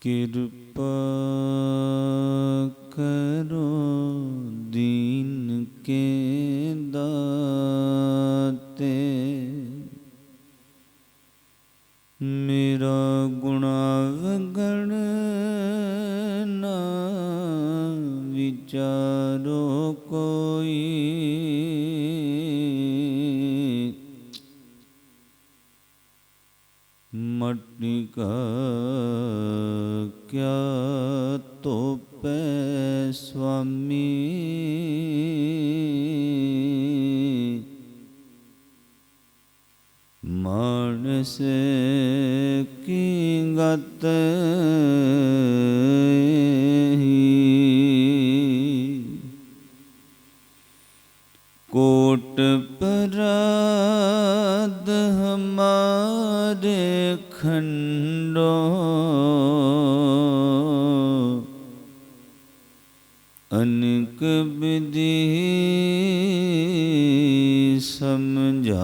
ਕਿਰਪਾ ਕਰੋ ਦੀਨ ਕੇ ਦਾਤੇ, ਮੇਰਾ ਗੁਣਾਵਗਣ ਨਾ ਵਿਚਾਰੋ ਕੋਈ। ਮਟਿ ਕਾ ਕਿਆ ਧੋਪੈ ਸੁਆਮੀ, ਮਾਨਸ ਕੀ ਗਤ ਕੋਟ ਪਰਾਧ ਹਮਾਰੇ ਖੰਡੋ, ਅਨੇਕ ਵਿਧੀ ਸਮਝਾਓ।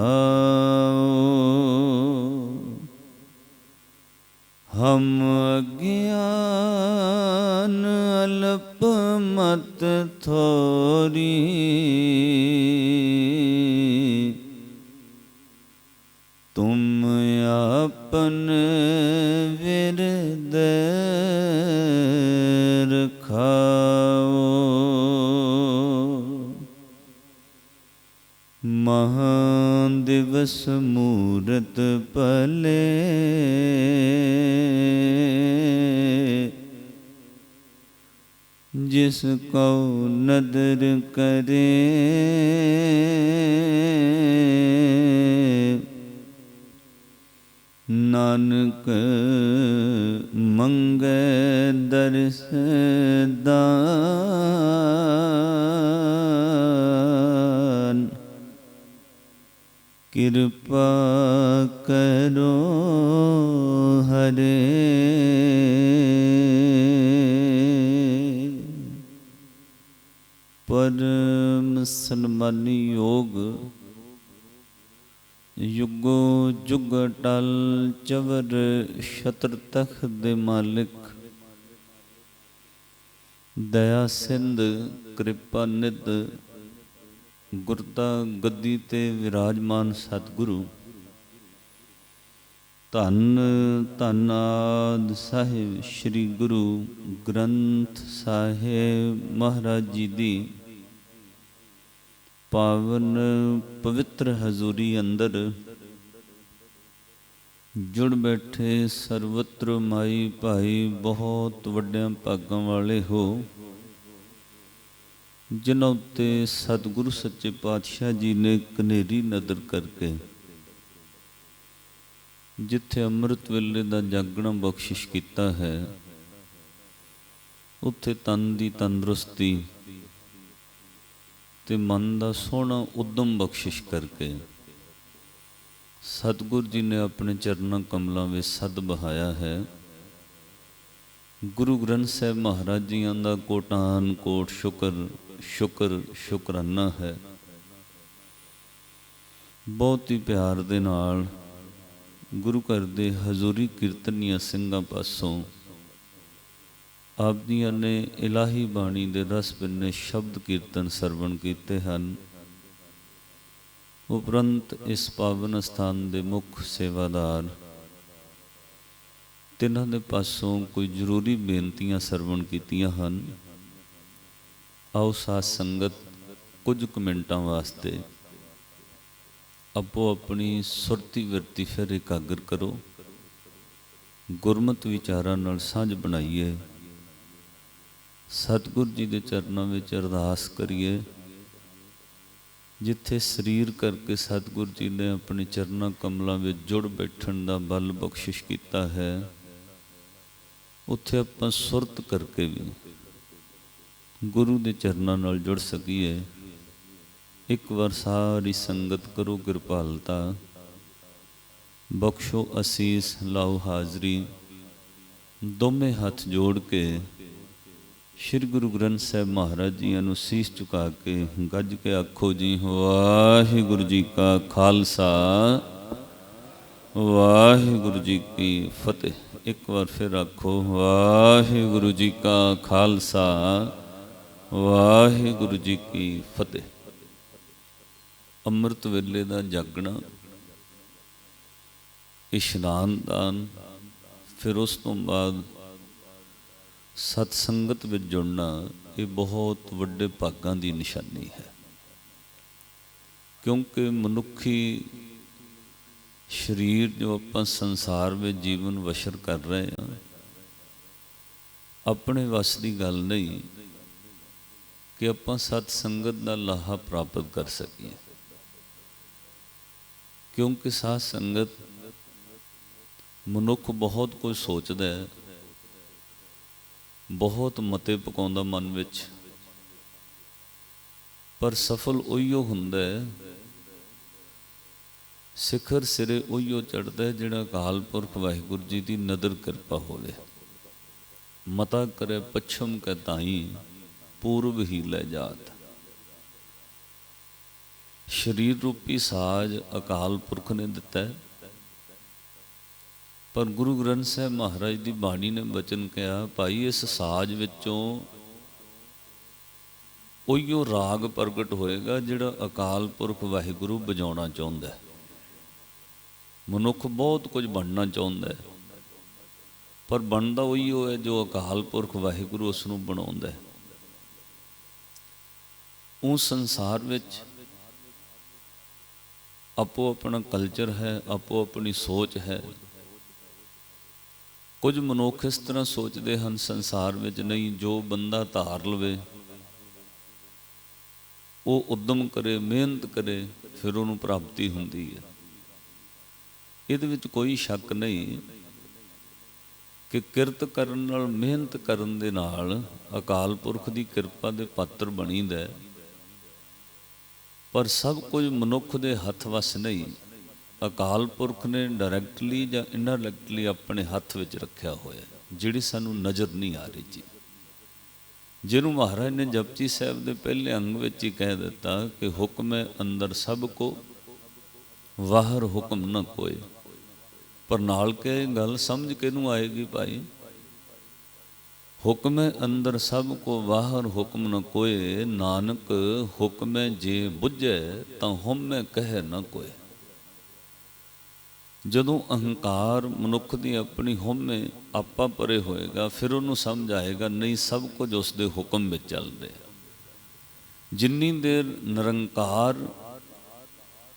ਹਮ ਅਗਿਆਨ ਅਲਪ ਮਤ ਥੋਰੀ, ਤੁਮ ਆਪਨ ਵਿਰਦ ਰਖਾਓ। ਮਹਾਂ ਦਿਵਸ ਮੂਰਤ ਭਲੇ, ਜਿਸ ਕਉ ਨਦਰ ਕਰੇ, ਨਾਨਕ ਮੰਗੈ ਦਰਸ ਦਾਨ। ਕਿਰਪਾ ਕਰੋ ਹਰੇ, ਪਰਮ ਸਨਮਾਨੀ ਯੋਗ ਯੁਗੋ ਜੁਗ ਅਟਲ ਚਵਰ ਛਤਰ ਤਖਤ ਦੇ ਮਾਲਿਕ, ਦਇਆ ਸਿੰਧ ਕਿਰਪਾ ਨਿਧ, ਗੁਰਤਾ ਗੱਦੀ ਤੇ ਵਿਰਾਜਮਾਨ ਸਤਿਗੁਰੂ, ਧੰਨ ਧੰਨ ਆਦਿ ਸਾਹਿਬ ਸ੍ਰੀ ਗੁਰੂ ਗ੍ਰੰਥ ਸਾਹਿਬ ਮਹਾਰਾਜ ਜੀ ਦੀ ਪਾਵਨ ਪਵਿੱਤਰ ਹਜ਼ੂਰੀ ਅੰਦਰ ਜੁੜ ਬੈਠੇ ਸਰਵਤਰ ਮਾਈ ਭਾਈ ਬਹੁਤ ਵੱਡਿਆਂ ਭਾਗਾਂ ਵਾਲੇ ਹੋ, ਜਿਨ੍ਹਾਂ ਉੱਤੇ ਸਤਿਗੁਰੂ ਸੱਚੇ ਪਾਤਸ਼ਾਹ ਜੀ ਨੇ ਕਨੇਰੀ ਨਦਰ ਕਰਕੇ ਜਿੱਥੇ ਅੰਮ੍ਰਿਤ ਵੇਲੇ ਦਾ ਜਾਗਣਾ ਬਖਸ਼ਿਸ਼ ਕੀਤਾ ਹੈ, ਉੱਥੇ ਤਨ ਦੀ ਤੰਦਰੁਸਤੀ ਤੇ ਮਨ ਦਾ ਸੋਹਣਾ ਉਦਮ ਬਖਸ਼ਿਸ਼ ਕਰਕੇ ਸਤਿਗੁਰ ਜੀ ਨੇ ਆਪਣੇ ਚਰਨਾਂ ਕਮਲਾਂ ਵਿੱਚ ਸਦ ਬਹਾਇਆ ਹੈ। ਗੁਰੂ ਗ੍ਰੰਥ ਸਾਹਿਬ ਮਹਾਰਾਜ ਜੀਆਂ ਦਾ ਕੋਟਾਨ ਕੋਟ ਸ਼ੁਕਰ ਸ਼ੁਕਰਾਨਾ ਹੈ। ਬਹੁਤ ਹੀ ਪਿਆਰ ਦੇ ਨਾਲ ਗੁਰੂ ਘਰ ਦੇ ਹਜ਼ੂਰੀ ਕੀਰਤਨੀਆਂ ਸਿੰਘਾਂ ਪਾਸੋਂ ਆਪ ਜੀਆਂ ਨੇ ਇਲਾਹੀ ਬਾਣੀ ਦੇ ਰਸ ਭਿੰਨੇ ਸ਼ਬਦ ਕੀਰਤਨ ਸਰਵਣ ਕੀਤੇ ਹਨ। ਉਪਰੰਤ ਇਸ ਪਾਵਨ ਸਥਾਨ ਦੇ ਮੁੱਖ ਸੇਵਾਦਾਰ ਤਿੰਨਾਂ ਦੇ ਪਾਸੋਂ ਕੋਈ ਜ਼ਰੂਰੀ ਬੇਨਤੀਆਂ ਸਰਵਣ ਕੀਤੀਆਂ ਹਨ। ਆਓ ਸਾਧ ਸੰਗਤ ਕੁਝ ਕੁ ਮਿੰਟਾਂ ਵਾਸਤੇ ਆਪੋ ਆਪਣੀ ਸੁਰਤੀ ਵਰਤੀ ਫਿਰ ਇਕਾਗਰ ਕਰੋ, ਗੁਰਮਤਿ ਵਿਚਾਰਾਂ ਨਾਲ ਸਾਂਝ ਬਣਾਈਏ, ਸਤਿਗੁਰ ਜੀ ਦੇ ਚਰਨਾਂ ਵਿੱਚ ਅਰਦਾਸ ਕਰੀਏ। ਜਿੱਥੇ ਸਰੀਰ ਕਰਕੇ ਸਤਿਗੁਰ ਜੀ ਨੇ ਆਪਣੇ ਚਰਨਾਂ ਕਮਲਾਂ ਵਿੱਚ ਜੁੜ ਬੈਠਣ ਦਾ ਬਲ ਬਖਸ਼ਿਸ਼ ਕੀਤਾ ਹੈ, ਉੱਥੇ ਆਪਾਂ ਸੁਰਤ ਕਰਕੇ ਵੀ ਗੁਰੂ ਦੇ ਚਰਨਾਂ ਨਾਲ ਜੁੜ ਸਕੀਏ। ਇੱਕ ਵਾਰ ਸਾਰੀ ਸੰਗਤ ਕਰੋ ਕਿਰਪਾਲਤਾ, ਬਖਸ਼ੋ ਅਸੀਸ, ਲਾਓ ਹਾਜ਼ਰੀ। ਦੋਵੇਂ ਹੱਥ ਜੋੜ ਕੇ ਸ਼੍ਰੀ ਗੁਰੂ ਗ੍ਰੰਥ ਸਾਹਿਬ ਮਹਾਰਾਜ ਜੀਆਂ ਨੂੰ ਸੀਸ ਝੁਕਾ ਕੇ ਗੱਜ ਕੇ ਆਖੋ ਜੀ, ਵਾਹਿਗੁਰੂ ਜੀ ਕਾ ਖਾਲਸਾ ਵਾਹਿਗੁਰੂ ਜੀ ਕੀ ਫਤਿਹ। ਇੱਕ ਵਾਰ ਫਿਰ ਆਖੋ, ਵਾਹਿਗੁਰੂ ਜੀ ਕਾ ਖਾਲਸਾ, ਵਾਹਿਗੁਰੂ ਜੀ ਕੀ ਫਤਿਹ। ਅੰਮ੍ਰਿਤ ਵੇਲੇ ਦਾ ਜਾਗਣਾ, ਇਸ਼ਨਾਨ ਦਾਨ, ਫਿਰ ਉਸ ਤੋਂ ਬਾਅਦ ਸਤ ਸੰਗਤ ਵਿੱਚ ਜੁੜਨਾ, ਇਹ ਬਹੁਤ ਵੱਡੇ ਭਾਗਾਂ ਦੀ ਨਿਸ਼ਾਨੀ ਹੈ। ਕਿਉਂਕਿ ਮਨੁੱਖੀ ਸਰੀਰ ਜੋ ਆਪਾਂ ਸੰਸਾਰ ਵਿੱਚ ਜੀਵਨ ਬਸ਼ਰ ਕਰ ਰਹੇ ਹਾਂ, ਆਪਣੇ ਵੱਸ ਦੀ ਗੱਲ ਨਹੀਂ ਕਿ ਆਪਾਂ ਸਤ ਸੰਗਤ ਦਾ ਲਾਹਾ ਪ੍ਰਾਪਤ ਕਰ ਸਕੀਏ। ਕਿਉਂਕਿ ਸਾਧ ਸੰਗਤ, ਮਨੁੱਖ ਬਹੁਤ ਕੁਝ ਸੋਚਦਾ ਹੈ, ਬਹੁਤ ਮਤੇ ਪਕਾਉਂਦਾ ਮਨ ਵਿੱਚ, ਪਰ ਸਫਲ ਉਹੀਓ ਹੁੰਦਾ ਹੈ, ਸਿਖਰ ਸਿਰੇ ਉਹੀਓ ਚੜ੍ਹਦਾ ਜਿਹੜਾ ਅਕਾਲ ਪੁਰਖ ਵਾਹਿਗੁਰੂ ਜੀ ਦੀ ਨਦਰ ਕਿਰਪਾ ਹੋਵੇ। ਮਤਾ ਕਰੇ ਪੱਛਮ ਕੈ ਤਾਈ, ਪੂਰਬ ਹੀ ਲੈ ਜਾਤ। ਸਰੀਰ ਰੂਪੀ ਸਾਜ ਅਕਾਲ ਪੁਰਖ ਨੇ ਦਿੱਤਾ ਹੈ, ਪਰ ਗੁਰੂ ਗ੍ਰੰਥ ਸਾਹਿਬ ਮਹਾਰਾਜ ਦੀ ਬਾਣੀ ਨੇ ਬਚਨ ਕਿਹਾ, ਭਾਈ ਇਸ ਸਾਜ ਵਿੱਚੋਂ ਉਹੀਓ ਰਾਗ ਪ੍ਰਗਟ ਹੋਏਗਾ ਜਿਹੜਾ ਅਕਾਲ ਪੁਰਖ ਵਾਹਿਗੁਰੂ ਵਜਾਉਣਾ ਚਾਹੁੰਦਾ ਹੈ। ਮਨੁੱਖ ਬਹੁਤ ਕੁਝ ਬਣਨਾ ਚਾਹੁੰਦਾ ਹੈ, ਪਰ ਬਣਦਾ ਉਹੀਓ ਹੈ ਜੋ ਅਕਾਲ ਪੁਰਖ ਵਾਹਿਗੁਰੂ ਉਸ ਨੂੰ ਬਣਾਉਂਦਾ ਹੈ। ਉਹ ਸੰਸਾਰ ਵਿੱਚ ਆਪੋ ਆਪਣਾ ਕਲਚਰ ਹੈ, ਆਪੋ ਆਪਣੀ ਸੋਚ ਹੈ। ਕੁਝ ਮਨੁੱਖ ਇਸ ਤਰ੍ਹਾਂ ਸੋਚਦੇ ਹਨ ਸੰਸਾਰ ਵਿੱਚ, ਨਹੀਂ ਜੋ ਬੰਦਾ ਧਾਰ ਲਵੇ, ਉਹ ਉਦਮ ਕਰੇ, ਮਿਹਨਤ ਕਰੇ, ਫਿਰ ਉਹਨੂੰ ਪ੍ਰਾਪਤੀ ਹੁੰਦੀ ਹੈ। ਇਹਦੇ ਵਿੱਚ ਕੋਈ ਸ਼ੱਕ ਨਹੀਂ ਕਿ ਕਿਰਤ ਕਰਨ ਨਾਲ, ਮਿਹਨਤ ਕਰਨ ਦੇ ਨਾਲ ਅਕਾਲ ਪੁਰਖ ਦੀ ਕਿਰਪਾ ਦੇ ਪਾਤਰ ਬਣੀਦਾ, ਪਰ ਸਭ ਕੁਝ ਮਨੁੱਖ ਦੇ ਹੱਥ ਵੱਸ ਨਹੀਂ। ਅਕਾਲ ਪੁਰਖ ਨੇ ਡਾਇਰੈਕਟਲੀ ਜਾਂ ਇਨਡਾਇਰੈਕਟਲੀ ਆਪਣੇ ਹੱਥ ਵਿੱਚ ਰੱਖਿਆ ਹੋਇਆ, ਜਿਹੜੀ ਸਾਨੂੰ ਨਜ਼ਰ ਨਹੀਂ ਆ ਰਹੀ ਜੀ। ਜਿਹਨੂੰ ਮਹਾਰਾਜ ਨੇ ਜਪਜੀ ਸਾਹਿਬ ਦੇ ਪਹਿਲੇ ਅੰਗ ਵਿੱਚ ਹੀ ਕਹਿ ਦਿੱਤਾ ਕਿ ਹੁਕਮੇ ਅੰਦਰ ਸਭ ਕੋ, ਬਾਹਰ ਹੁਕਮ ਨਾ ਕੋਏ। ਪਰ ਨਾਲ ਕੇ ਗੱਲ ਸਮਝ ਕੇ ਨੂੰ ਆਏਗੀ ਭਾਈ, ਹੁਕਮੇ ਅੰਦਰ ਸਭ ਕੋ, ਬਾਹਰ ਹੁਕਮ ਨ ਕੋਏ। ਨਾਨਕ ਹੁਕਮੇ ਜੇ ਬੁੱਝੇ, ਤਾਂ ਹਉਮੈ ਕਹੈ ਨਾ ਕੋਏ। ਜਦੋਂ ਅਹੰਕਾਰ ਮਨੁੱਖ ਦੀ ਆਪਣੀ ਹਉਮੈ ਆਪਾ ਪਰੇ ਹੋਏਗਾ, ਫਿਰ ਉਹਨੂੰ ਸਮਝ ਆਏਗਾ ਨਹੀਂ, ਸਭ ਕੁਝ ਉਸ ਦੇ ਹੁਕਮ ਵਿੱਚ ਚੱਲ ਰਿਹਾ। ਜਿੰਨੀ ਦੇਰ ਨਿਰੰਕਾਰ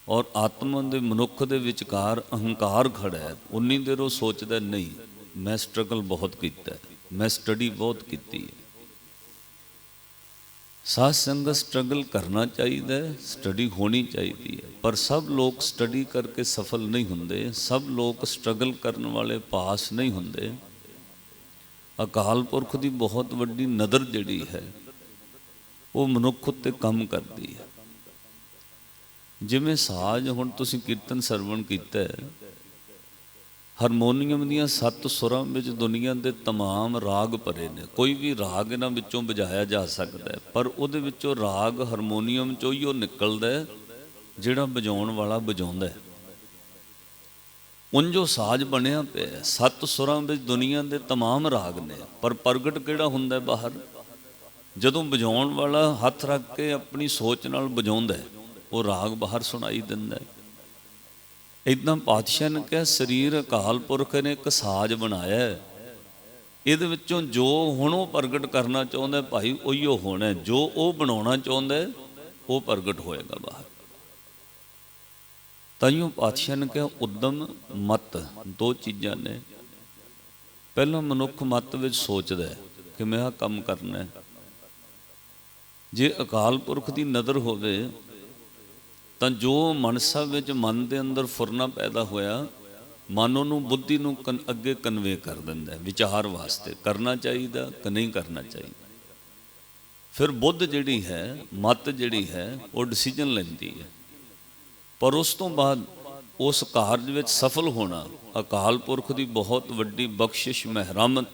ਔਰ ਆਤਮਾ ਦੇ ਮਨੁੱਖ ਦੇ ਵਿਚਕਾਰ ਅਹੰਕਾਰ ਖੜਾ ਹੈ, ਉਨੀ ਦੇਰ ਉਹ ਸੋਚਦਾ ਨਹੀਂ, ਮੈਂ ਸਟਰਗਲ ਬਹੁਤ ਕੀਤਾ, ਮੈਂ ਸਟੱਡੀ ਬਹੁਤ ਕੀਤੀ ਹੈ। ਸਾਧ ਸੰਗਤ ਸਟਰਗਲ ਕਰਨਾ ਚਾਹੀਦਾ ਹੈ, ਸਟੱਡੀ ਹੋਣੀ ਚਾਹੀਦੀ ਹੈ, ਪਰ ਸਭ ਲੋਕ ਸਟੱਡੀ ਕਰਕੇ ਸਫਲ ਨਹੀਂ ਹੁੰਦੇ, ਸਭ ਲੋਕ ਸਟਰਗਲ ਕਰਨ ਵਾਲੇ ਪਾਸ ਨਹੀਂ ਹੁੰਦੇ। ਅਕਾਲ ਪੁਰਖ ਦੀ ਬਹੁਤ ਵੱਡੀ ਨਦਰ ਜਿਹੜੀ ਹੈ, ਉਹ ਮਨੁੱਖ ਉੱਤੇ ਕੰਮ ਕਰਦੀ ਹੈ। ਜਿਵੇਂ ਸਾਜ, ਹੁਣ ਤੁਸੀਂ ਕੀਰਤਨ ਸਰਵਣ ਕੀਤਾ ਹੈ, ਹਾਰਮੋਨੀਅਮ ਦੀਆਂ 7 ਸੁਰਾਂ ਵਿੱਚ ਦੁਨੀਆ ਦੇ ਤਮਾਮ ਰਾਗ ਭਰੇ ਨੇ। ਕੋਈ ਵੀ ਰਾਗ ਇਹਨਾਂ ਵਿੱਚੋਂ ਵਜਾਇਆ ਜਾ ਸਕਦਾ ਹੈ, ਪਰ ਉਹਦੇ ਵਿੱਚੋਂ ਰਾਗ ਹਾਰਮੋਨੀਅਮ ਚੋਂ ਹੀ ਉਹ ਨਿਕਲਦਾ ਜਿਹੜਾ ਵਜਾਉਣ ਵਾਲਾ ਵਜਾਉਂਦਾ ਹੈ। ਉਂਝ ਜੋ ਸਾਜ ਬਣਿਆ ਪਿਆ 7 ਸੁਰਾਂ ਵਿੱਚ ਦੁਨੀਆ ਦੇ ਤਮਾਮ ਰਾਗ ਨੇ, ਪਰ ਪ੍ਰਗਟ ਕਿਹੜਾ ਹੁੰਦਾ ਬਾਹਰ? ਜਦੋਂ ਵਜਾਉਣ ਵਾਲਾ ਹੱਥ ਰੱਖ ਕੇ ਆਪਣੀ ਸੋਚ ਨਾਲ ਵਜਾਉਂਦਾ, ਉਹ ਰਾਗ ਬਾਹਰ ਸੁਣਾਈ ਦਿੰਦਾ। ਇੱਦਾਂ ਪਾਤਸ਼ਾਹ ਨੇ ਕਿਹਾ, ਸਰੀਰ ਅਕਾਲ ਪੁਰਖ ਨੇ ਇੱਕ ਸਾਜ ਬਣਾਇਆ, ਇਹਦੇ ਵਿੱਚੋਂ ਜੋ ਹੁਣ ਉਹ ਪ੍ਰਗਟ ਕਰਨਾ ਚਾਹੁੰਦਾ ਭਾਈ ਉਹੀਓ ਹੋਣਾ, ਜੋ ਉਹ ਬਣਾਉਣਾ ਚਾਹੁੰਦਾ ਉਹ ਪ੍ਰਗਟ ਹੋਏਗਾ ਬਾਹਰ। ਤਾਈਓ ਪਾਤਸ਼ਾਹ ਨੇ ਕਿਹਾ ਉਦਮ ਮਤ, 2 ਚੀਜ਼ਾਂ ਨੇ। ਪਹਿਲਾਂ ਮਨੁੱਖ ਮਤ ਵਿੱਚ ਸੋਚਦਾ ਕਿ ਮੈਂ ਆਹ ਕੰਮ ਕਰਨਾ। ਜੇ ਅਕਾਲ ਪੁਰਖ ਦੀ ਨਜ਼ਰ ਹੋਵੇ ਤਾਂ ਜੋ ਮਨਸਾ ਵਿੱਚ, ਮਨ ਦੇ ਅੰਦਰ ਫੁਰਨਾ ਪੈਦਾ ਹੋਇਆ, ਮਨ ਉਹਨੂੰ ਬੁੱਧੀ ਨੂੰ ਅੱਗੇ ਕਨਵੇ ਕਰ ਦਿੰਦਾ, ਵਿਚਾਰ ਵਾਸਤੇ ਕਰਨਾ ਚਾਹੀਦਾ ਕਿ ਨਹੀਂ ਕਰਨਾ ਚਾਹੀਦਾ। ਫਿਰ ਬੁੱਧ ਜਿਹੜੀ ਹੈ, ਮਤ ਜਿਹੜੀ ਹੈ, ਉਹ ਡਿਸੀਜਨ ਲੈਂਦੀ ਹੈ। ਪਰ ਉਸ ਤੋਂ ਬਾਅਦ ਉਸ ਕਾਰਜ ਵਿੱਚ ਸਫਲ ਹੋਣਾ ਅਕਾਲ ਪੁਰਖ ਦੀ ਬਹੁਤ ਵੱਡੀ ਬਖਸ਼ਿਸ਼, ਮਹਿਰਮਤ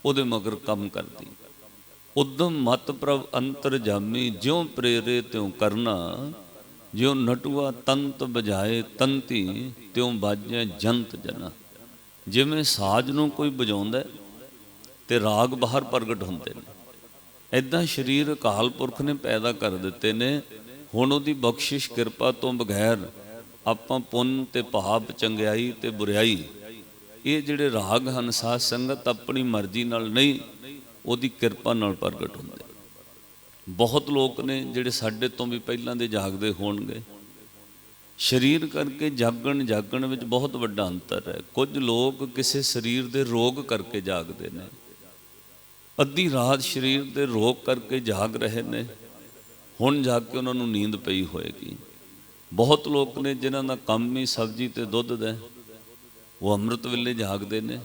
ਉਹਦੇ ਮਗਰ ਕੰਮ ਕਰਦੀ। ਉਦਮ ਮਤ ਪ੍ਰਭ ਅੰਤਰ ਜਾਮੀ, ਜਿਉਂ ਪ੍ਰੇਰੇ ਤਿਉਂ ਕਰਨਾ। ਜਿਉ ਨਟੂਆ ਤੰਤ ਬਜਾਏ ਤੰਤੀ ਤਿਉ ਬਾਜੈ ਜੰਤ ਜਨਾ। ਜਿਵੇਂ ਸਾਜ਼ ਨੂੰ ਕੋਈ ਵਜਾਉਂਦਾ ਤੇ ਰਾਗ ਬਾਹਰ ਪ੍ਰਗਟ ਹੁੰਦੇ ਨੇ, ਇੱਦਾਂ ਸਰੀਰ ਅਕਾਲ ਪੁਰਖ ਨੇ ਪੈਦਾ ਕਰ ਦਿੱਤੇ ਨੇ। ਹੁਣ ਉਹਦੀ ਬਖਸ਼ਿਸ਼ ਕਿਰਪਾ ਤੋਂ ਬਗੈਰ ਆਪਾਂ ਪੁੰਨ ਤੇ ਪਾਪ, ਚੰਗਿਆਈ ਤੇ ਬੁਰਿਆਈ, ਇਹ ਜਿਹੜੇ ਰਾਗ ਹਨ ਸਾਧ ਸੰਗਤ ਆਪਣੀ ਮਰਜ਼ੀ ਨਾਲ ਨਹੀਂ, ਉਹਦੀ ਕਿਰਪਾ ਨਾਲ ਪ੍ਰਗਟ ਹੁੰਦੇ। ਬਹੁਤ ਲੋਕ ਨੇ ਜਿਹੜੇ ਸਾਡੇ ਤੋਂ ਵੀ ਪਹਿਲਾਂ ਦੇ ਜਾਗਦੇ ਹੋਣਗੇ। ਸਰੀਰ ਕਰਕੇ ਜਾਗਣ ਵਿੱਚ ਬਹੁਤ ਵੱਡਾ ਅੰਤਰ ਹੈ। ਕੁਝ ਲੋਕ ਕਿਸੇ ਸਰੀਰ ਦੇ ਰੋਗ ਕਰਕੇ ਜਾਗਦੇ ਨੇ, ਅੱਧੀ ਰਾਤ ਸਰੀਰ ਦੇ ਰੋਗ ਕਰਕੇ ਜਾਗ ਰਹੇ ਨੇ, ਹੁਣ ਜਾ ਕੇ ਉਹਨਾਂ ਨੂੰ ਨੀਂਦ ਪਈ ਹੋਏਗੀ। ਬਹੁਤ ਲੋਕ ਨੇ ਜਿਨ੍ਹਾਂ ਦਾ ਕੰਮ ਹੀ ਸਬਜ਼ੀ ਤੇ ਦੁੱਧ ਦਾ, ਉਹ ਅੰਮ੍ਰਿਤ ਵੇਲੇ ਜਾਗਦੇ ਨੇ।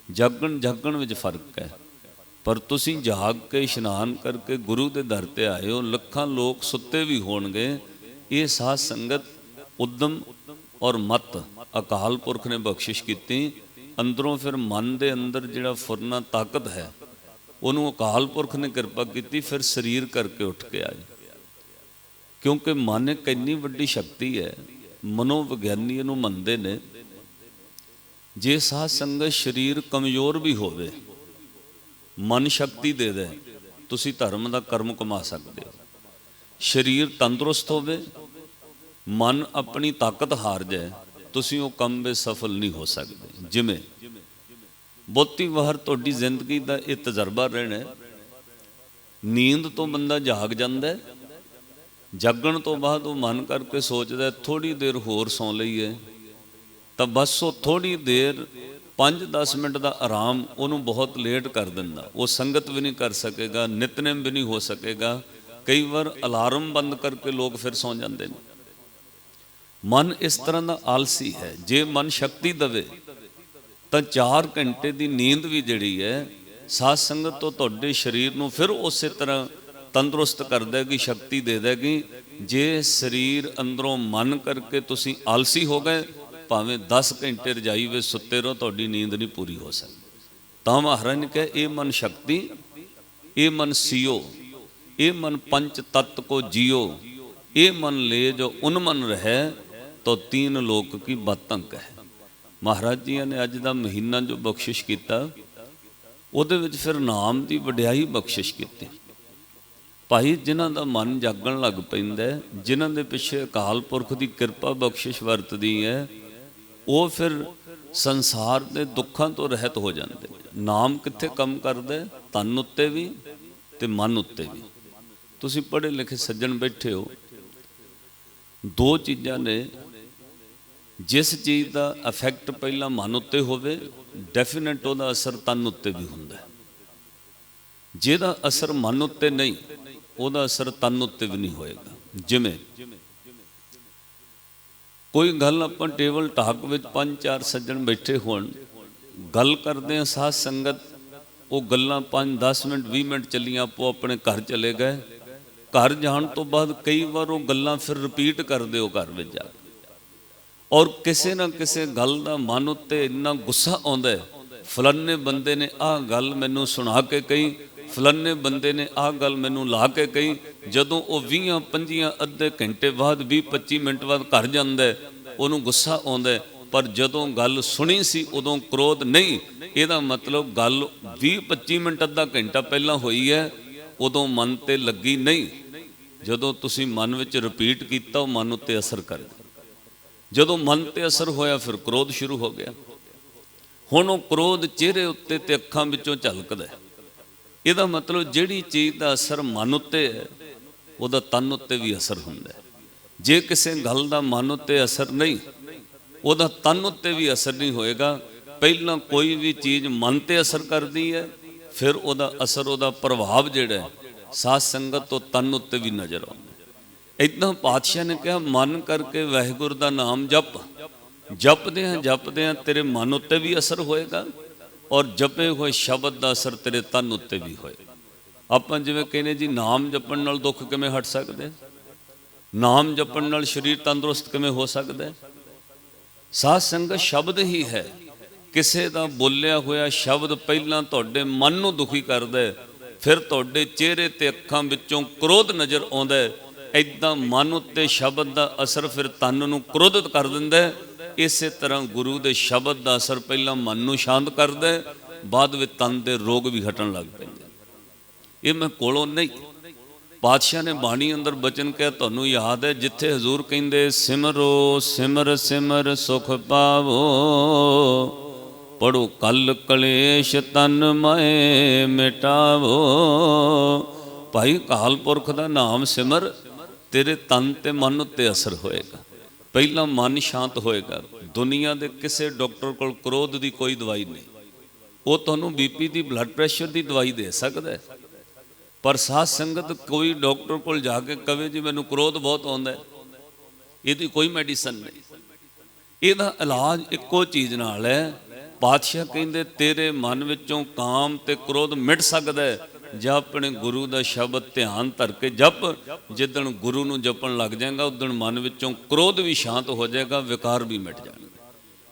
ਜਾਗਣ ਵਿੱਚ ਫਰਕ ਹੈ। ਪਰ ਤੁਸੀਂ ਜਾਗ ਕੇ ਇਸ਼ਨਾਨ ਕਰਕੇ ਗੁਰੂ ਦੇ ਦਰ ਤੇ ਆਏ ਹੋ, ਲੱਖਾਂ ਲੋਕ ਸੁੱਤੇ ਵੀ ਹੋਣਗੇ। ਇਹ ਸਾਧ ਸੰਗਤ ਉਦਮ ਔਰ ਮਤ ਅਕਾਲ ਪੁਰਖ ਨੇ ਬਖਸ਼ਿਸ਼ ਕੀਤੀ। ਅੰਦਰੋਂ ਫਿਰ ਮਨ ਦੇ ਅੰਦਰ ਜਿਹੜਾ ਫੁਰਨਾ ਤਾਕਤ ਹੈ, ਉਹਨੂੰ ਅਕਾਲ ਪੁਰਖ ਨੇ ਕਿਰਪਾ ਕੀਤੀ, ਫਿਰ ਸਰੀਰ ਕਰਕੇ ਉੱਠ ਕੇ ਆਏ। ਕਿਉਂਕਿ ਮਨ ਇੱਕ ਇੰਨੀ ਵੱਡੀ ਸ਼ਕਤੀ ਹੈ, ਮਨੋਵਿਗਿਆਨੀ ਇਹਨੂੰ ਮੰਨਦੇ ਨੇ। ਜੇ ਸਾਧ ਸੰਗਤ ਸਰੀਰ ਕਮਜ਼ੋਰ ਵੀ ਹੋਵੇ, ਮਨ ਸ਼ਕਤੀ ਦੇ ਦੇ, ਤੁਸੀਂ ਧਰਮ ਦਾ ਕਰਮ ਕਮਾ ਸਕਦੇ ਹੋ। ਸਰੀਰ ਤੰਦਰੁਸਤ ਹੋਵੇ, ਮਨ ਆਪਣੀ ਤਾਕਤ ਹਾਰ ਜਾਏ, ਤੁਸੀਂ ਉਹ ਕੰਮ ਵਿੱਚ ਸਫਲ ਨਹੀਂ ਹੋ ਸਕਦੇ। ਜਿਵੇਂ ਬਹੁਤੀ ਵਾਰ ਤੁਹਾਡੀ ਜ਼ਿੰਦਗੀ ਦਾ ਇਹ ਤਜਰਬਾ ਰਹਿਣਾ, ਨੀਂਦ ਤੋਂ ਬੰਦਾ ਜਾਗ ਜਾਂਦਾ, ਜਾਗਣ ਤੋਂ ਬਾਅਦ ਉਹ ਮਨ ਕਰਕੇ ਸੋਚਦਾ ਥੋੜ੍ਹੀ ਦੇਰ ਹੋਰ ਸੌਂ ਲਈਏ, ਤਾਂ ਬਸ ਉਹ ਥੋੜ੍ਹੀ ਦੇਰ 5-10 ਮਿੰਟ ਦਾ ਆਰਾਮ ਉਹਨੂੰ ਬਹੁਤ ਲੇਟ ਕਰ ਦਿੰਦਾ। ਉਹ ਸੰਗਤ ਵੀ ਨਹੀਂ ਕਰ ਸਕੇਗਾ, ਨਿਤਨੇਮ ਵੀ ਨਹੀਂ ਹੋ ਸਕੇਗਾ। ਕਈ ਵਾਰ ਅਲਾਰਮ ਬੰਦ ਕਰਕੇ ਲੋਕ ਫਿਰ ਸੌਂ ਜਾਂਦੇ ਨੇ। ਮਨ ਇਸ ਤਰ੍ਹਾਂ ਦਾ ਆਲਸੀ ਹੈ। ਜੇ ਮਨ ਸ਼ਕਤੀ ਦੇਵੇ ਤਾਂ 4 ਘੰਟੇ ਦੀ ਨੀਂਦ ਵੀ ਜਿਹੜੀ ਹੈ ਸਾਧ ਸੰਗਤ ਤੋਂ ਤੁਹਾਡੇ ਸਰੀਰ ਨੂੰ ਫਿਰ ਉਸੇ ਤਰ੍ਹਾਂ ਤੰਦਰੁਸਤ ਕਰ ਦੇਗੀ, ਸ਼ਕਤੀ ਦੇ ਦੇਗੀ। ਜੇ ਸਰੀਰ ਅੰਦਰੋਂ ਮਨ ਕਰਕੇ ਤੁਸੀਂ ਆਲਸੀ ਹੋ ਗਏ, ਭਾਵੇਂ 10 ਘੰਟੇ ਰਜਾਈ ਵਿੱਚ ਸੁੱਤੇ ਰਹੋ, ਤੁਹਾਡੀ ਨੀਂਦ ਨਹੀਂ ਪੂਰੀ ਹੋ ਸਕਦੀ। ਤਾਂ ਮਹਾਰਾਜ ਨੇ ਕਿਹਾ ਇਹ ਮਨ ਸ਼ਕਤੀ, ਇਹ ਮਨ ਸੀਓ, ਇਹ ਮਨ ਪੰਚ ਤਤ ਕੋ ਜੀਓ, ਇਹ ਮਨ ਲੈ ਜੋ ਉਨ ਮਨ ਰਹਿ ਤੋ 3 ਲੋਕ ਕੀ ਬਾਤੰਕ ਹੈ। ਮਹਾਰਾਜ ਜੀ ਨੇ ਅੱਜ ਦਾ ਮਹੀਨਾ ਜੋ ਬਖਸ਼ਿਸ਼ ਕੀਤਾ, ਉਹਦੇ ਵਿੱਚ ਫਿਰ ਨਾਮ ਦੀ ਵਡਿਆਈ ਬਖਸ਼ਿਸ਼ ਕੀਤੀ। ਭਾਈ ਜਿਨ੍ਹਾਂ ਦਾ ਮਨ ਜਾਗਣ ਲੱਗ ਪੈਂਦਾ, ਜਿਨ੍ਹਾਂ ਦੇ ਪਿੱਛੇ ਅਕਾਲ ਪੁਰਖ ਦੀ ਕਿਰਪਾ ਬਖਸ਼ਿਸ਼ ਵਰਤਦੀ ਹੈ, ਉਹ ਫਿਰ ਸੰਸਾਰ ਦੇ ਦੁੱਖਾਂ ਤੋਂ ਰਹਿਤ ਹੋ ਜਾਂਦੇ। ਨਾਮ ਕਿੱਥੇ ਕੰਮ ਕਰਦਾ? ਤਨ ਉੱਤੇ ਵੀ ਤੇ ਮਨ ਉੱਤੇ ਵੀ। ਤੁਸੀਂ ਪੜ੍ਹੇ ਲਿਖੇ ਸੱਜਣ ਬੈਠੇ ਹੋ, 2 ਚੀਜ਼ਾਂ ਨੇ। ਜਿਸ ਚੀਜ਼ ਦਾ ਇਫੈਕਟ ਪਹਿਲਾਂ ਮਨ ਉੱਤੇ ਹੋਵੇ, ਡੈਫੀਨੇਟ ਉਹਦਾ ਅਸਰ ਤਨ ਉੱਤੇ ਵੀ ਹੁੰਦਾ। ਜਿਹਦਾ ਅਸਰ ਮਨ ਉੱਤੇ ਨਹੀਂ, ਉਹਦਾ ਅਸਰ ਤਨ ਉੱਤੇ ਵੀ ਨਹੀਂ ਹੋਏਗਾ। ਜਿਵੇਂ ਕੋਈ ਗੱਲ ਆਪਾਂ ਟੇਬਲ ਟਾਕ ਵਿੱਚ 5-4 ਸੱਜਣ ਬੈਠੇ ਹੋਣ, ਗੱਲ ਕਰਦੇ ਆ ਸਾਧ ਸੰਗਤ, ਉਹ ਗੱਲਾਂ 5-10 ਮਿੰਟ 20 ਮਿੰਟ ਚੱਲੀਆਂ, ਆਪੋ ਆਪਣੇ ਘਰ ਚਲੇ ਗਏ। ਘਰ ਜਾਣ ਤੋਂ ਬਾਅਦ ਕਈ ਵਾਰ ਉਹ ਗੱਲਾਂ ਫਿਰ ਰਿਪੀਟ ਕਰਦੇ ਹੋ ਘਰ ਵਿੱਚ ਜਾ ਕੇ, ਔਰ ਕਿਸੇ ਨਾ ਕਿਸੇ ਗੱਲ ਦਾ ਮਨ ਉੱਤੇ ਇੰਨਾ ਗੁੱਸਾ ਆਉਂਦਾ, ਫਲਾਨੇ ਬੰਦੇ ਨੇ ਆਹ ਗੱਲ ਮੈਨੂੰ ਸੁਣਾ ਕੇ ਕਹੀ, ਫਲਾਨੇ ਬੰਦੇ ਨੇ ਆਹ ਗੱਲ ਮੈਨੂੰ ਲਾ ਕੇ ਕਹੀ। ਜਦੋਂ ਉਹ 20-25 ਅੱਧੇ ਘੰਟੇ ਬਾਅਦ 20-25 ਮਿੰਟ ਬਾਅਦ ਘਰ ਜਾਂਦਾ, ਉਹਨੂੰ ਗੁੱਸਾ ਆਉਂਦਾ। ਪਰ ਜਦੋਂ ਗੱਲ ਸੁਣੀ ਸੀ ਉਦੋਂ ਕ੍ਰੋਧ ਨਹੀਂ। ਇਹਦਾ ਮਤਲਬ ਗੱਲ 20-25 ਮਿੰਟ ਅੱਧਾ ਘੰਟਾ ਪਹਿਲਾਂ ਹੋਈ ਹੈ, ਉਦੋਂ ਮਨ ਤੇ ਲੱਗੀ ਨਹੀਂ। ਜਦੋਂ ਤੁਸੀਂ ਮਨ ਵਿੱਚ ਰਿਪੀਟ ਕੀਤਾ, ਉਹ ਮਨ ਉੱਤੇ ਅਸਰ ਕਰੇ। ਜਦੋਂ ਮਨ ਤੇ ਅਸਰ ਹੋਇਆ, ਫਿਰ ਕ੍ਰੋਧ ਸ਼ੁਰੂ ਹੋ ਗਿਆ। ਹੁਣ ਉਹ ਕ੍ਰੋਧ ਚਿਹਰੇ ਉੱਤੇ ਤੇ ਅੱਖਾਂ ਵਿੱਚੋਂ ਝਲਕਦਾ। ਇਹਦਾ ਮਤਲਬ ਜਿਹੜੀ ਚੀਜ਼ ਦਾ ਅਸਰ ਮਨ ਉੱਤੇ ਹੈ, ਉਹਦਾ ਤਨ ਉੱਤੇ ਵੀ ਅਸਰ ਹੁੰਦਾ। ਜੇ ਕਿਸੇ ਗੱਲ ਦਾ ਮਨ ਉੱਤੇ ਅਸਰ ਨਹੀਂ, ਉਹਦਾ ਤਨ ਉੱਤੇ ਵੀ ਅਸਰ ਨਹੀਂ ਹੋਏਗਾ। ਪਹਿਲਾਂ ਕੋਈ ਵੀ ਚੀਜ਼ ਮਨ ਤੇ ਅਸਰ ਕਰਦੀ ਹੈ, ਫਿਰ ਉਹਦਾ ਅਸਰ, ਉਹਦਾ ਪ੍ਰਭਾਵ ਜਿਹੜਾ ਸਾਧ ਸੰਗਤ ਤੋਂ ਤਨ ਉੱਤੇ ਵੀ ਨਜ਼ਰ ਆਉਂਦਾ। ਇੱਦਾਂ ਪਾਤਸ਼ਾਹ ਨੇ ਕਿਹਾ, ਮਨ ਕਰਕੇ ਵਾਹਿਗੁਰੂ ਦਾ ਨਾਮ ਜਪ, ਜਪਦਿਆਂ ਤੇਰੇ ਮਨ ਉੱਤੇ ਵੀ ਅਸਰ ਹੋਏਗਾ, ਔਰ ਜਪੇ ਹੋਏ ਸ਼ਬਦ ਦਾ ਅਸਰ ਤੇਰੇ ਤਨ ਉੱਤੇ ਵੀ ਹੋਏਗਾ। ਆਪਾਂ ਜਿਵੇਂ ਕਹਿੰਦੇ ਜੀ ਨਾਮ ਜਪਣ ਨਾਲ ਦੁੱਖ ਕਿਵੇਂ ਹਟ ਸਕਦੇ, ਨਾਮ ਜਪਣ ਨਾਲ ਸਰੀਰ ਤੰਦਰੁਸਤ ਕਿਵੇਂ ਹੋ ਸਕਦਾ? ਸਾਧ ਸੰਗਤ ਸ਼ਬਦ ਹੀ ਹੈ। ਕਿਸੇ ਦਾ ਬੋਲਿਆ ਹੋਇਆ ਸ਼ਬਦ ਪਹਿਲਾਂ ਤੁਹਾਡੇ ਮਨ ਨੂੰ ਦੁਖੀ ਕਰਦਾ, ਫਿਰ ਤੁਹਾਡੇ ਚਿਹਰੇ ਤੇ ਅੱਖਾਂ ਵਿੱਚੋਂ ਕ੍ਰੋਧ ਨਜ਼ਰ ਆਉਂਦਾ, ਇਦਾਂ ਮਨ ਉੱਤੇ ਸ਼ਬਦ ਦਾ ਅਸਰ ਫਿਰ ਤਨ ਨੂੰ ਕ੍ਰੋਧਿਤ ਕਰ ਦਿੰਦਾ ਹੈ। ਇਸੇ ਤਰ੍ਹਾਂ ਗੁਰੂ ਦੇ ਸ਼ਬਦ ਦਾ ਅਸਰ ਪਹਿਲਾਂ ਮਨ ਨੂੰ ਸ਼ਾਂਤ ਕਰਦਾ ਹੈ, ਬਾਅਦ ਵਿੱਚ ਤਨ ਦੇ ਰੋਗ ਵੀ ਹਟਣ ਲੱਗ ਪੈਂਦੇ। ਇਹ ਮੈਂ ਕੋਲੋਂ ਨਹੀਂ, ਪਾਤਸ਼ਾਹ ਨੇ ਬਾਣੀ ਅੰਦਰ ਬਚਨ ਕਿਹਾ, ਤੁਹਾਨੂੰ ਯਾਦ ਹੈ, ਜਿੱਥੇ ਹਜ਼ੂਰ ਕਹਿੰਦੇ ਸਿਮਰੋ ਸਿਮਰ ਸਿਮਰ ਸੁਖ ਪਾਵੋ, ਪੜੋ ਕਲ ਕਲੇਸ਼ ਤਨ ਮੈ ਮਿਟਾਵੋ। ਭਾਈ ਅਕਾਲ ਪੁਰਖ ਦਾ ਨਾਮ ਸਿਮਰ, ਤੇਰੇ ਤਨ ਤੇ ਮਨ ਉੱਤੇ ਅਸਰ ਹੋਏਗਾ। ਪਹਿਲਾਂ ਮਨ ਸ਼ਾਂਤ ਹੋਏਗਾ। ਦੁਨੀਆ ਦੇ ਕਿਸੇ ਡਾਕਟਰ ਕੋਲ ਕ੍ਰੋਧ ਦੀ ਕੋਈ ਦਵਾਈ ਨਹੀਂ, ਉਹ ਤੁਹਾਨੂੰ ਬੀਪੀ ਦੀ ਬਲੱਡ ਪ੍ਰੈਸ਼ਰ ਦੀ ਦਵਾਈ ਦੇ ਸਕਦਾ ਹੈ, ਪਰ ਸਾਧ ਸੰਗਤ ਕੋਈ ਡਾਕਟਰ ਕੋਲ ਜਾ ਕੇ ਕਵੇ ਜੀ ਮੈਨੂੰ ਕ੍ਰੋਧ ਬਹੁਤ ਆਉਂਦਾ, ਇਹਦੀ ਕੋਈ ਮੈਡੀਸਨ ਨਹੀਂ। ਇਹਦਾ ਇਲਾਜ ਇੱਕੋ ਚੀਜ਼ ਨਾਲ ਹੈ। ਪਾਤਸ਼ਾਹ ਕਹਿੰਦੇ ਤੇਰੇ ਮਨ ਵਿੱਚੋਂ ਕਾਮ ਤੇ ਕ੍ਰੋਧ ਮਿਟ ਸਕਦਾ ਹੈ ਜਾਂ ਆਪਣੇ ਗੁਰੂ ਦਾ ਸ਼ਬਦ ਧਿਆਨ ਧਰ ਕੇ ਜਪ। ਜਿੱਦਣ ਗੁਰੂ ਨੂੰ ਜਪਣ ਲੱਗ ਜਾਏਗਾ ਉਦਣ ਮਨ ਵਿੱਚੋਂ ਕ੍ਰੋਧ ਵੀ ਸ਼ਾਂਤ ਹੋ ਜਾਏਗਾ, ਵਿਕਾਰ ਵੀ ਮਿਟ ਜਾਣਗੇ।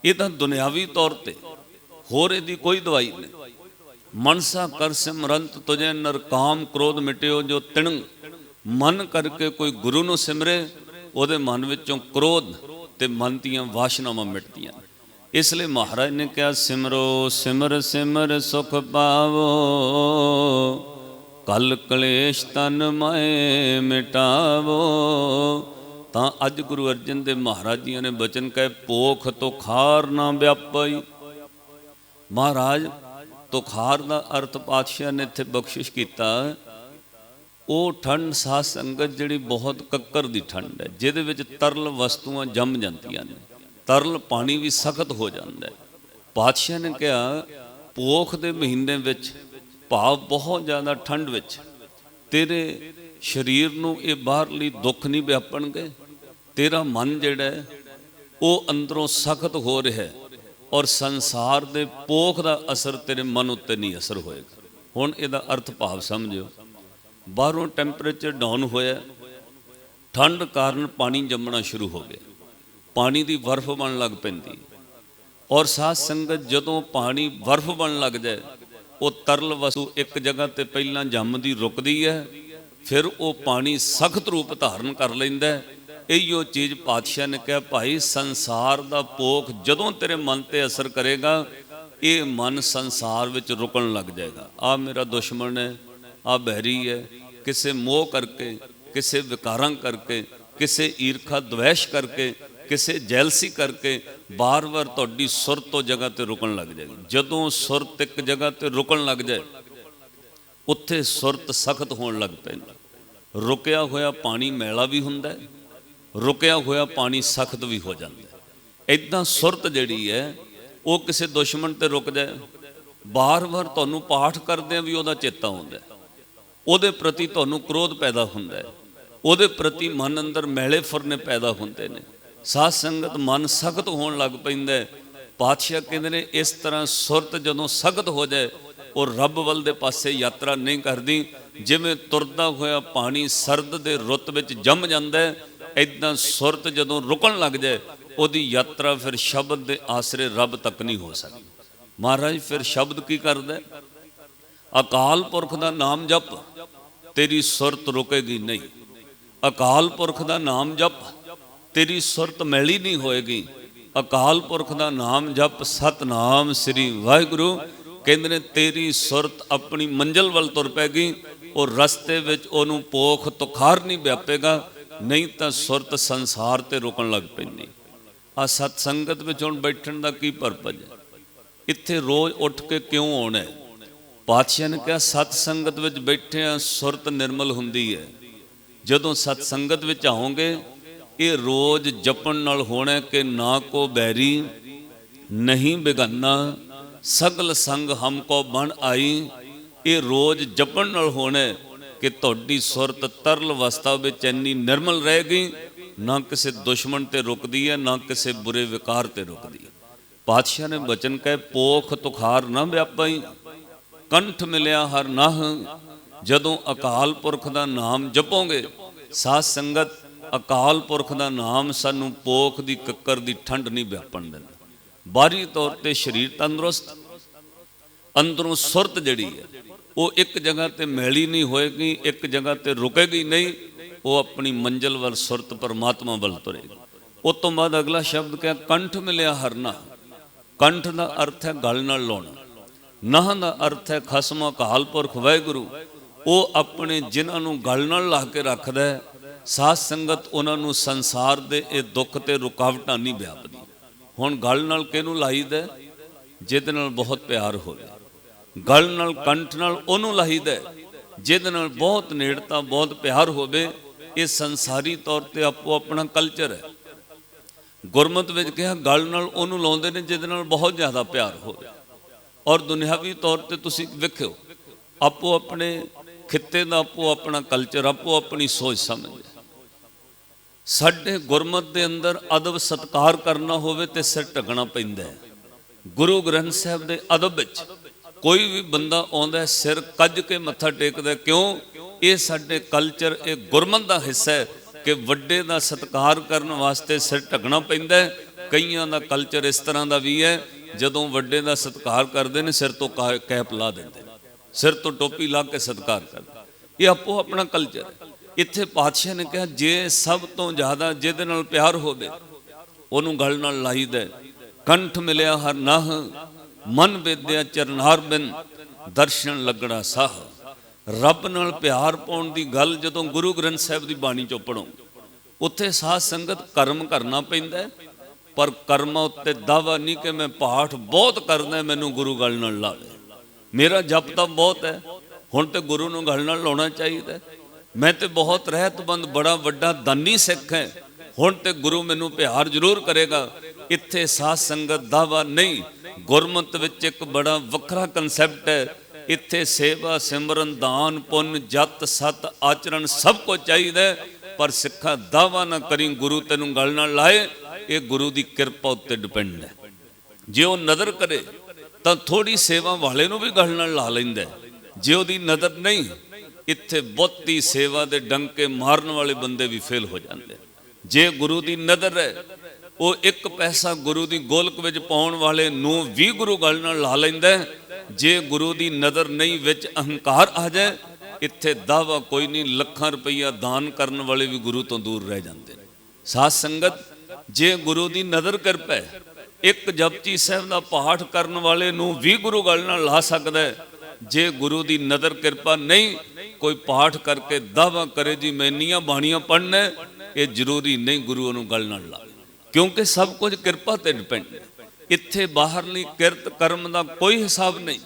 ਇਹ ਤਾਂ ਦੁਨਿਆਵੀ ਤੌਰ ਤੇ, ਹੋਰ ਇਹਦੀ ਕੋਈ ਦਵਾਈ ਨਹੀਂ। ਮਨਸਾ ਕਰ ਸਿਮਰੰਤ ਤੁਝੇ ਨਰ ਕਾਮ ਕ੍ਰੋਧ ਮਿਟਿਓ, ਜੋ ਤਿਣ ਮਨ ਕਰਕੇ ਕੋਈ ਗੁਰੂ ਨੂੰ ਸਿਮਰੇ ਉਹਦੇ ਮਨ ਵਿੱਚੋਂ ਕ੍ਰੋਧ ਤੇ ਮਨ ਦੀਆਂ ਵਾਸ਼ਨਾਵਾਂ ਮਿਟਦੀਆਂ। ਇਸ ਲਈ ਮਹਾਰਾਜ ਨੇ ਕਿਹਾ ਸਿਮਰੋ ਸਿਮਰ ਸਿਮਰ ਸੁਖ ਪਾਵੋ, ਕਲ ਕਲੇਸ਼ ਤਨ ਮੈ ਮਿਟਾਵੋ। ਤਾਂ ਅੱਜ ਗੁਰੂ ਅਰਜਨ ਦੇਵ ਮਹਾਰਾਜ ਜੀਆਂ ਨੇ ਬਚਨ ਕਹੇ, ਭੋਖ ਤੁਖਾਰ ਨਾ ਵਿਆਪਈ। ਮਹਾਰਾਜ ਤੁਖਾਰ ਦਾ ਅਰਥ ਪਾਤਸ਼ਾਹ ਨੇ ਇੱਥੇ ਬਖਸ਼ਿਸ਼ ਕੀਤਾ, ਉਹ ਠੰਡ ਸਾਧ ਸੰਗਤ ਜਿਹੜੀ ਬਹੁਤ ਕੱਕਰ ਦੀ ਠੰਡ ਹੈ, ਜਿਹਦੇ ਵਿੱਚ ਤਰਲ ਵਸਤੂਆਂ ਜੰਮ ਜਾਂਦੀਆਂ ਨੇ, ਤਰਲ ਪਾਣੀ ਵੀ ਸਖਤ ਹੋ ਜਾਂਦਾ ਹੈ। ਪਾਤਸ਼ਾਹ ਨੇ ਕਿਹਾ ਪੋਖ ਦੇ ਮਹੀਨੇ ਵਿੱਚ, ਭਾਵ ਬਹੁਤ ਜ਼ਿਆਦਾ ਠੰਡ ਵਿੱਚ, ਤੇਰੇ ਸਰੀਰ ਨੂੰ ਇਹ ਬਾਹਰਲੀ ਦੁੱਖ ਨਹੀਂ ਵਿਆਪਣਗੇ। ਤੇਰਾ ਮਨ ਜਿਹੜਾ ਉਹ ਅੰਦਰੋਂ ਸਖਤ ਹੋ ਰਿਹਾ ਹੈ, ਔਰ ਸੰਸਾਰ ਦੇ ਪੋਖ ਦਾ ਅਸਰ ਤੇਰੇ ਮਨ ਉੱਤੇ ਨਹੀਂ ਅਸਰ ਹੋਏਗਾ। ਹੁਣ ਇਹਦਾ ਅਰਥ ਭਾਵ ਸਮਝਿਓ। ਬਾਹਰੋਂ ਟੈਂਪਰੇਚਰ ਡਾਊਨ ਹੋਇਆ, ਠੰਡ ਕਾਰਨ ਪਾਣੀ ਜੰਮਣਾ ਸ਼ੁਰੂ ਹੋ ਗਿਆ, ਪਾਣੀ ਦੀ ਬਰਫ਼ ਬਣਨ ਲੱਗ ਪੈਂਦੀ। ਔਰ ਸਾਧ ਸੰਗਤ ਜਦੋਂ ਪਾਣੀ ਬਰਫ਼ ਬਣਨ ਲੱਗ ਜਾਏ, ਉਹ ਤਰਲ ਵਸਤੂ ਇੱਕ ਜਗ੍ਹਾ ਤੇ ਪਹਿਲਾਂ ਜੰਮਦੀ ਰੁਕਦੀ ਹੈ, ਫਿਰ ਉਹ ਪਾਣੀ ਸਖਤ ਰੂਪ ਧਾਰਨ ਕਰ ਲੈਂਦਾ। ਇਹੀਓ ਚੀਜ਼ ਪਾਤਸ਼ਾਹ ਨੇ ਕਿਹਾ, ਭਾਈ ਸੰਸਾਰ ਦਾ ਪੋਖ ਜਦੋਂ ਤੇਰੇ ਮਨ ਤੇ ਅਸਰ ਕਰੇਗਾ, ਇਹ ਮਨ ਸੰਸਾਰ ਵਿੱਚ ਰੁਕਣ ਲੱਗ ਜਾਏਗਾ। ਆ ਮੇਰਾ ਦੁਸ਼ਮਣ ਹੈ, ਆ ਬਹਿਰੀ ਹੈ, ਕਿਸੇ ਮੋਹ ਕਰਕੇ, ਕਿਸੇ ਵਿਕਾਰਾਂ ਕਰਕੇ, ਕਿਸੇ ਈਰਖਾ ਦਵੈਸ਼ ਕਰਕੇ, ਕਿਸੇ ਜੈਲਸੀ ਕਰਕੇ ਬਾਰ-ਬਾਰ ਤੁਹਾਡੀ ਸੁਰਤ ਤੋਂ ਜਗ੍ਹਾ ਤੇ ਰੁਕਣ ਲੱਗ ਜਾਏਗੀ। ਜਦੋਂ ਸੁਰਤ ਇੱਕ ਜਗ੍ਹਾ ਤੇ ਰੁਕਣ ਲੱਗ ਜਾਏ, ਉੱਥੇ ਸੁਰਤ ਸਖਤ ਹੋਣ ਲੱਗ ਪੈਂਦੀ। ਰੁਕਿਆ ਹੋਇਆ ਪਾਣੀ ਮੈਲਾ ਵੀ ਹੁੰਦਾ, ਰੁਕਿਆ ਹੋਇਆ ਪਾਣੀ ਸਖਤ ਵੀ ਹੋ ਜਾਂਦਾ। ਇੱਦਾਂ ਸੁਰਤ ਜਿਹੜੀ ਹੈ ਉਹ ਕਿਸੇ ਦੁਸ਼ਮਣ ਤੇ ਰੁਕ ਜਾਏ, ਬਾਰ-ਬਾਰ ਤੁਹਾਨੂੰ ਪਾਠ ਕਰਦਿਆਂ ਵੀ ਉਹਦਾ ਚੇਤਾ ਆਉਂਦਾ, ਉਹਦੇ ਪ੍ਰਤੀ ਤੁਹਾਨੂੰ ਕ੍ਰੋਧ ਪੈਦਾ ਹੁੰਦਾ, ਉਹਦੇ ਪ੍ਰਤੀ ਮਨ ਅੰਦਰ ਮੈਲੇ ਫੁਰਨੇ ਪੈਦਾ ਹੁੰਦੇ ਨੇ। ਸਾਧ ਸੰਗਤ ਮਨ ਸਖਤ ਹੋਣ ਲੱਗ ਪੈਂਦਾ। ਪਾਤਸ਼ਾਹ ਕਹਿੰਦੇ ਨੇ ਇਸ ਤਰ੍ਹਾਂ ਸੁਰਤ ਜਦੋਂ ਸਖਤ ਹੋ ਜਾਏ, ਉਹ ਰੱਬ ਵੱਲ ਦੇ ਪਾਸੇ ਯਾਤਰਾ ਨਹੀਂ ਕਰਦੀ। ਜਿਵੇਂ ਤੁਰਦਾ ਹੋਇਆ ਪਾਣੀ ਸਰਦ ਦੇ ਰੁੱਤ ਵਿੱਚ ਜੰਮ ਜਾਂਦਾ, ਇੱਦਾਂ ਸੁਰਤ ਜਦੋਂ ਰੁਕਣ ਲੱਗ ਜਾਏ, ਉਹਦੀ ਯਾਤਰਾ ਫਿਰ ਸ਼ਬਦ ਦੇ ਆਸਰੇ ਰੱਬ ਤੱਕ ਨਹੀਂ ਹੋ ਸਕਦੀ। ਮਹਾਰਾਜ ਫਿਰ ਸ਼ਬਦ ਕੀ ਕਰਦਾ, ਅਕਾਲ ਪੁਰਖ ਦਾ ਨਾਮ ਜਪ, ਤੇਰੀ ਸੁਰਤ ਰੁਕੇਗੀ ਨਹੀਂ। ਅਕਾਲ ਪੁਰਖ ਦਾ ਨਾਮ ਜਪ, ਤੇਰੀ ਸੁਰਤ ਮੈਲੀ ਨਹੀਂ ਹੋਏਗੀ। ਅਕਾਲ ਪੁਰਖ ਦਾ ਨਾਮ ਜਪ, ਸਤਨਾਮ ਸ੍ਰੀ ਵਾਹਿਗੁਰੂ। ਕਹਿੰਦੇ ਨੇ ਤੇਰੀ ਸੁਰਤ ਆਪਣੀ ਮੰਜ਼ਿਲ ਵੱਲ ਤੁਰ ਪੈਗੀ, ਉਹ ਰਸਤੇ ਵਿੱਚ ਉਹਨੂੰ ਪੋਖ ਤੁਖਾਰ ਨਹੀਂ ਵਿਆਪੇਗਾ, ਨਹੀਂ ਤਾਂ ਸੁਰਤ ਸੰਸਾਰ ਤੇ ਰੁਕਣ ਲੱਗ ਪੈਂਦੀ। ਆ ਸਤ ਸੰਗਤ ਵਿੱਚ ਹੁਣ ਬੈਠਣ ਦਾ ਕੀ ਪਰਪਸ ਹੈ? ਇੱਥੇ ਰੋਜ਼ ਉੱਠ ਕੇ ਕਿਉਂ ਆਉਣਾ? ਪਾਤਸ਼ਾਹ ਨੇ ਕਿਹਾ ਸਤ ਸੰਗਤ ਵਿੱਚ ਬੈਠਿਆਂ ਸੁਰਤ ਨਿਰਮਲ ਹੁੰਦੀ ਹੈ। ਜਦੋਂ ਸਤ ਸੰਗਤ ਵਿੱਚ ਆਓਗੇ, ਇਹ ਰੋਜ਼ ਜਪਣ ਨਾਲ ਹੋਣਾ ਕਿ ਨਾ ਕੋ ਬੈਰੀ ਨਹੀਂ ਬੇਗਾਨਾ, ਸਗਲ ਸੰਗ ਹਮ ਕੋ ਬਣ ਆਈ। ਇਹ ਰੋਜ਼ ਜਪਣ ਨਾਲ ਹੋਣਾ ਕਿ ਤੁਹਾਡੀ ਸੁਰਤ ਤਰਲ ਅਵਸਥਾ ਵਿੱਚ ਇੰਨੀ ਨਿਰਮਲ ਰਹੇਗੀ, ਨਾ ਕਿਸੇ ਦੁਸ਼ਮਣ ਤੇ ਰੁਕਦੀ ਹੈ, ਨਾ ਕਿਸੇ ਬੁਰੇ ਵਿਕਾਰ ਤੇ ਰੁਕਦੀ ਹੈ। ਪਾਤਸ਼ਾਹ ਨੇ ਬਚਨ ਕਹੇ, ਪੋਖ ਤੁਖਾਰ ਨਾ ਵਿਆਪਈ, ਕੰਠ ਮਿਲਿਆ ਹਰ ਨਾਹ। ਜਦੋਂ ਅਕਾਲ ਪੁਰਖ ਦਾ ਨਾਮ ਜਪੋਗੇ, ਸਾਧ ਸੰਗਤ ਅਕਾਲ ਪੁਰਖ ਦਾ ਨਾਮ ਸਾਨੂੰ ਪੋਖ ਦੀ ਕੱਕਰ ਦੀ ਠੰਡ ਨਹੀਂ ਵਿਆਪਣ ਦਿੰਦਾ। ਬਾਹਰੀ ਤੌਰ ਤੇ ਸਰੀਰ ਤੰਦਰੁਸਤ, ਅੰਦਰੋਂ ਸੁਰਤ ਜਿਹੜੀ ਹੈ ਉਹ ਇੱਕ ਜਗ੍ਹਾ ਤੇ ਮੈਲੀ ਨਹੀਂ ਹੋਏਗੀ, ਇੱਕ ਜਗ੍ਹਾ ਤੇ ਰੁਕੇਗੀ ਨਹੀਂ। ਉਹ ਆਪਣੀ ਮੰਜ਼ਿਲ ਵੱਲ ਸੁਰਤ ਪਰਮਾਤਮਾ ਵੱਲ ਤੁਰੇਗਾ। ਉਸ ਤੋਂ ਬਾਅਦ ਅਗਲਾ ਸ਼ਬਦ ਕਿਹਾ ਕੰਠ ਮਿਲਿਆ ਹਰਨਾ। ਕੰਠ ਦਾ ਅਰਥ ਹੈ ਗਲ ਨਾਲ ਲਾਉਣਾ, ਨਾਹ ਦਾ ਅਰਥ ਹੈ ਖਸਮ ਅਕਾਲ ਪੁਰਖ ਵਾਹਿਗੁਰੂ। ਉਹ ਆਪਣੇ ਜਿਨ੍ਹਾਂ ਨੂੰ ਗਲ ਨਾਲ ਲਾ ਕੇ ਰੱਖਦਾ ਹੈ, ਸਾਧ ਸੰਗਤ ਉਹਨਾਂ ਨੂੰ ਸੰਸਾਰ ਦੇ ਇਹ ਦੁੱਖ ਤੇ ਰੁਕਾਵਟਾਂ ਨਹੀਂ ਵਿਆਪਦੀ। ਹੁਣ ਗਲ ਨਾਲ ਕਿਹਨੂੰ ਲਾਈਦਾ? ਜਿਹਦੇ ਨਾਲ ਬਹੁਤ ਪਿਆਰ ਹੋਵੇ। ਗਲ ਨਾਲ ਕੰਠ ਨਾਲ ਉਹਨੂੰ ਲਾਈਦਾ ਜਿਹਦੇ ਨਾਲ ਬਹੁਤ ਨੇੜਤਾ ਬਹੁਤ ਪਿਆਰ ਹੋਵੇ। ਇਹ ਸੰਸਾਰੀ ਤੌਰ ਤੇ ਆਪੋ ਆਪਣਾ ਕਲਚਰ ਹੈ। ਗੁਰਮਤਿ ਵਿੱਚ ਕਿਹਾ ਗਲ ਨਾਲ ਉਹਨੂੰ ਲਾਉਂਦੇ ਨੇ ਜਿਹਦੇ ਨਾਲ ਬਹੁਤ ਜ਼ਿਆਦਾ ਪਿਆਰ ਹੋਵੇ। ਔਰ ਦੁਨਿਆਵੀ ਤੌਰ ਤੇ ਤੁਸੀਂ ਵੇਖਿਓ ਆਪੋ ਆਪਣੇ ਖਿੱਤੇ ਦਾ ਆਪੋ ਆਪਣਾ ਕਲਚਰ, ਆਪੋ ਆਪਣੀ ਸੋਚ ਸਮਝ। ਸਾਡੇ ਗੁਰਮਤਿ ਦੇ ਅੰਦਰ ਅਦਬ ਸਤਿਕਾਰ ਕਰਨਾ ਹੋਵੇ ਤੇ ਸਿਰ ਢਕਣਾ ਪੈਂਦਾ ਹੈ। ਗੁਰੂ ਗ੍ਰੰਥ ਸਾਹਿਬ ਦੇ ਅਦਬ ਵਿੱਚ ਕੋਈ ਵੀ ਬੰਦਾ ਆਉਂਦਾ ਸਿਰ ਕੱਜ ਕੇ ਮੱਥਾ ਟੇਕਦਾ। ਕਿਉਂ? ਇਹ ਸਾਡੇ ਕਲਚਰ, ਇਹ ਗੁਰਮਤਿ ਦਾ ਹਿੱਸਾ ਹੈ ਕਿ ਵੱਡੇ ਦਾ ਸਤਿਕਾਰ ਕਰਨ ਵਾਸਤੇ ਸਿਰ ਢਕਣਾ ਪੈਂਦਾ। ਕਈਆਂ ਦਾ ਕਲਚਰ ਇਸ ਤਰ੍ਹਾਂ ਦਾ ਵੀ ਹੈ, ਜਦੋਂ ਵੱਡੇ ਦਾ ਸਤਿਕਾਰ ਕਰਦੇ ਨੇ ਸਿਰ ਤੋਂ ਕੈਪ ਲਾ ਦਿੰਦੇ, ਸਿਰ ਤੋਂ ਟੋਪੀ ਲਾ ਕੇ ਸਤਿਕਾਰ ਕਰਦੇ। ਇਹ ਆਪੋ ਆਪਣਾ ਕਲਚਰ ਹੈ। ਇੱਥੇ ਪਾਤਸ਼ਾਹ ਨੇ ਕਿਹਾ ਜੇ ਸਭ ਤੋਂ ਜ਼ਿਆਦਾ ਜਿਹਦੇ ਨਾਲ ਪਿਆਰ ਹੋਵੇ ਉਹਨੂੰ ਗਲ ਨਾਲ ਲਾਈਦਾ। ਕੰਠ ਮਿਲਿਆ ਹਰ ਨਾਹ, ਮਨ ਵੇਦਿਆ ਚਰਨਾਰ ਬਿਨ, ਦਰਸ਼ਨ ਲੱਗਣਾ ਸਾਹ। ਰੱਬ ਨਾਲ ਪਿਆਰ ਪਾਉਣ ਦੀ ਗੱਲ ਜਦੋਂ ਗੁਰੂ ਗ੍ਰੰਥ ਸਾਹਿਬ ਦੀ ਬਾਣੀ ਚੋਂ ਪੜੋ, ਉੱਥੇ ਸਾਧ ਸੰਗਤ ਕਰਮ ਕਰਨਾ ਪੈਂਦਾ। ਪਰ ਕਰਮਾਂ ਉੱਤੇ ਦਾਵਾ ਨਹੀਂ ਕਿ ਮੈਂ ਪਾਠ ਬਹੁਤ ਕਰਦਾ ਮੈਨੂੰ ਗੁਰੂ ਗਲ ਨਾਲ ਲਾਵੇ, ਮੇਰਾ ਜਪ ਤਾਂ ਬਹੁਤ ਹੈ, ਹੁਣ ਤੇ ਗੁਰੂ ਨੂੰ ਗਲ ਨਾਲ ਲਾਉਣਾ ਚਾਹੀਦਾ। ਮੈਂ ਤੇ ਬਹੁਤ ਰਹਿਤਬੰਦ ਬੜਾ ਵੱਡਾ ਦਾਨੀ ਸਿੱਖ ਹੈ, ਹੁਣ ਤੇ ਗੁਰੂ ਮੈਨੂੰ ਪਿਆਰ ਜ਼ਰੂਰ ਕਰੇਗਾ। ਇੱਥੇ ਸਾਧ ਸੰਗਤ ਦਾਵਾ ਨਹੀਂ। ਗੁਰਮਤਿ ਵਿੱਚ ਇੱਕ ਬੜਾ ਵੱਖਰਾ ਕਨਸੈਪਟ ਹੈ। ਇੱਥੇ ਸੇਵਾ ਸਿਮਰਨ ਦਾਨ ਪੁੰਨ ਜਤ ਸਤ ਆਚਰਣ ਸਭ ਕੁਝ ਚਾਹੀਦਾ। ਪਰ ਸਿੱਖਾ ਦਾਵਾ ਨਾ ਕਰੀ ਗੁਰੂ ਤੈਨੂੰ ਗਲ ਨਾਲ ਲਾਏ, ਇਹ ਗੁਰੂ ਦੀ ਕਿਰਪਾ ਉੱਤੇ ਡਿਪੈਂਡ ਹੈ। ਜੇ ਉਹ ਨਜ਼ਰ ਕਰੇ ਤਾਂ ਥੋੜੀ ਸੇਵਾ ਵਾਲੇ ਨੂੰ ਵੀ ਗਲ ਨਾਲ ਲਾ ਲੈਂਦਾ। ਜੇ ਉਹਦੀ ਨਜ਼ਰ ਨਹੀਂ, ਇੱਥੇ ਬਹੁਤੀ ਸੇਵਾ ਦੇ ਡੰਕੇ ਮਾਰਨ ਵਾਲੇ ਬੰਦੇ ਵੀ ਫੇਲ ਹੋ ਜਾਂਦੇ। ਜੇ ਗੁਰੂ ਦੀ ਨਜ਼ਰ ਹੈ, ਉਹ ਇੱਕ ਪੈਸਾ ਗੁਰੂ ਦੀ ਗੋਲਕ ਵਿੱਚ ਪਾਉਣ ਵਾਲੇ ਨੂੰ ਵੀ ਗੁਰੂ ਗਲ ਨਾਲ ਲਾ ਲੈਂਦਾ। ਜੇ ਗੁਰੂ ਦੀ ਨਜ਼ਰ ਨਹੀਂ, ਵਿੱਚ ਅਹੰਕਾਰ ਆ ਜਾਏ, ਇੱਥੇ ਦਾਵਾ ਕੋਈ ਨਹੀਂ, ਲੱਖਾਂ ਰੁਪਈਆ ਦਾਨ ਕਰਨ ਵਾਲੇ ਵੀ ਗੁਰੂ ਤੋਂ ਦੂਰ ਰਹਿ ਜਾਂਦੇ ਨੇ। ਸਾਧ ਸੰਗਤ ਜੇ ਗੁਰੂ ਦੀ ਨਜ਼ਰ ਕਿਰਪਾ ਹੈ, ਇੱਕ ਜਪਜੀ ਸਾਹਿਬ ਦਾ ਪਾਠ ਕਰਨ ਵਾਲੇ ਨੂੰ ਵੀ ਗੁਰੂ ਗਲ ਨਾਲ ਲਾ ਸਕਦਾ ਹੈ। ਜੇ ਗੁਰੂ ਦੀ ਨਜ਼ਰ ਕਿਰਪਾ ਨਹੀਂ, ਕੋਈ ਪਾਠ ਕਰਕੇ ਦਾਵਾ ਕਰੇ ਜੀ ਮੈਂ ਇੰਨੀਆਂ ਬਾਣੀਆਂ ਪੜ੍ਹਨਾ, ਇਹ ਜ਼ਰੂਰੀ ਨਹੀਂ ਗੁਰੂ ਉਹਨੂੰ ਗਲ ਨਾਲ ਲਾਵੇ, ਕਿਉਂਕਿ ਸਭ ਕੁਝ ਕਿਰਪਾ ਤੇ ਡਿਪੈਂਡ ਹੈ। ਇੱਥੇ ਬਾਹਰਲੀ ਕਿਰਤ ਕਰਮ ਦਾ ਕੋਈ ਹਿਸਾਬ ਨਹੀਂ।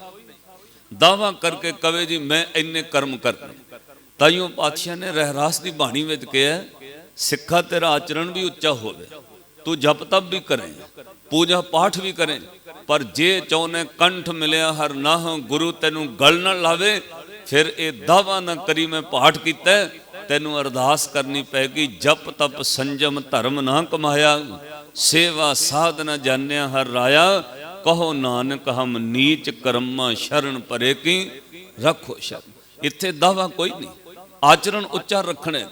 ਦਾਵਾ ਕਰਕੇ ਕਵੇ ਜੀ ਮੈਂ ਇੰਨੇ ਕਰਮ ਕਰਨੇ। ਤਾਈਓ ਪਾਤਸ਼ਾਹ ਨੇ ਰਹਿਰਾਸ ਦੀ ਬਾਣੀ ਵਿੱਚ ਕਿਹਾ ਸਿੱਖਾ ਤੇਰਾ ਆਚਰਣ ਵੀ ਉੱਚਾ ਹੋਵੇ, ਤੂੰ ਜਪ ਤਪ ਵੀ ਕਰੇ, ਪੂਜਾ ਪਾਠ ਵੀ ਕਰੇ, ਪਰ ਜੇ ਚਾਹੁੰਨੇ ਕੰਠ ਮਿਲਿਆ ਹਰ ਨਾਹ, ਗੁਰੂ ਤੈਨੂੰ ਗਲ ਨਾਲ ਲਾਵੇ, ਫਿਰ ਇਹ ਦਾਵਾ ਨਾ ਕਰੀ ਮੈਂ ਪਾਠ ਕੀਤਾ। ਤੈਨੂੰ ਅਰਦਾਸ ਕਰਨੀ ਪੈਗੀ ਜਪ ਤਪ ਸੰਜਮ ਧਰਮ ਨਾ ਕਮਾਇਆ, ਸੇਵਾ ਸਾਧ ਨਾ ਜਾਣਿਆ ਹਰ ਰਾਇਆ, ਕਹੋ ਨਾਨਕ ਹਮ ਨੀਚ ਕਰਮਾਂ ਸ਼ਰਨ ਪਰੇ ਕੀ ਰੱਖੋ ਸ਼ਰਨ। ਇੱਥੇ ਦਾਵਾ ਕੋਈ ਨਹੀਂ, ਆਚਰਣ ਉੱਚਾ ਰੱਖਣੇ,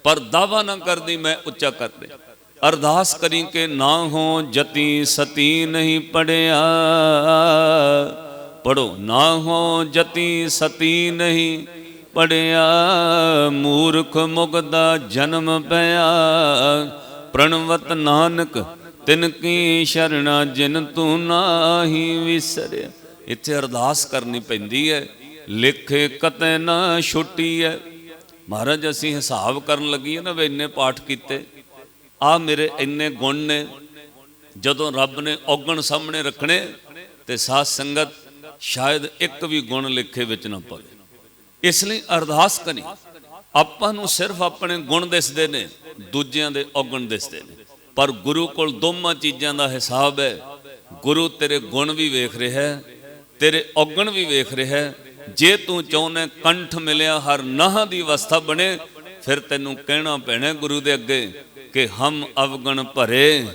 ਪਰ ਦਾਵਾ ਨਾ ਕਰਦੀ ਮੈਂ ਉੱਚਾ ਕਰ ਦੇ। ਅਰਦਾਸ ਕਰੀ ਕਿ ਨਾ ਹੋ ਜਤੀ ਸਤੀ ਨਹੀਂ ਪੜਿਆ, ਪੜੋ ਨਾ ਹੋ ਜਤੀ ਸਤੀ ਨਹੀਂ ਪੜਿਆ, ਮੂਰਖ ਮੁਗਦਾ ਜਨਮ ਪਿਆ, ਪ੍ਰਣਵਤ ਨਾਨਕ ਤਿਨ ਕੀ ਸ਼ਰਣਾ ਜਿਨ ਤੂੰ ਨਾਹੀ ਵਿਸਰਿਆ। ਇੱਥੇ ਅਰਦਾਸ ਕਰਨੀ ਪੈਂਦੀ ਹੈ, ਲਿਖੇ ਕਤੈ ਨਾ ਛੁੱਟੀ ਹੈ। ਮਹਾਰਾਜ ਅਸੀਂ ਹਿਸਾਬ ਕਰਨ ਲੱਗੀ ਨਾ ਵੀ ਇੰਨੇ ਪਾਠ ਕੀਤੇ, ਆ ਮੇਰੇ ਇੰਨੇ ਗੁਣ ਨੇ, ਜਦੋਂ ਰੱਬ ਨੇ ਔਗਣ ਸਾਹਮਣੇ ਰੱਖਣੇ ਤੇ ਸਾਧ ਸੰਗਤ ਸ਼ਾਇਦ ਇੱਕ ਵੀ ਗੁਣ ਲਿਖੇ ਵਿੱਚ ਨਾ ਪਵੇ। ਇਸ ਲਈ ਅਰਦਾਸ ਕਰੀ। ਆਪਾਂ ਨੂੰ ਸਿਰਫ ਆਪਣੇ ਗੁਣ ਦਿਸਦੇ ਨੇ, ਦੂਜਿਆਂ ਦੇ ਔਗਣ ਦਿਸਦੇ ਨੇ, ਪਰ ਗੁਰੂ ਕੋਲ ਦੋਵਾਂ ਚੀਜ਼ਾਂ ਦਾ ਹਿਸਾਬ ਹੈ। ਗੁਰੂ ਤੇਰੇ ਗੁਣ ਵੀ ਵੇਖ ਰਿਹਾ, ਤੇਰੇ ਔਗਣ ਵੀ ਵੇਖ ਰਿਹਾ। ਜੇ ਤੂੰ ਚਾਹੁੰਦਾ ਕੰਠ ਮਿਲਿਆ ਹਰ ਨਾਹ ਦੀ ਅਵਸਥਾ ਬਣੇ, ਫਿਰ ਤੈਨੂੰ ਕਹਿਣਾ ਪੈਣਾ ਗੁਰੂ ਦੇ ਅੱਗੇ ਕਿ ਹਮ ਅਵਗਣ ਭਰੇ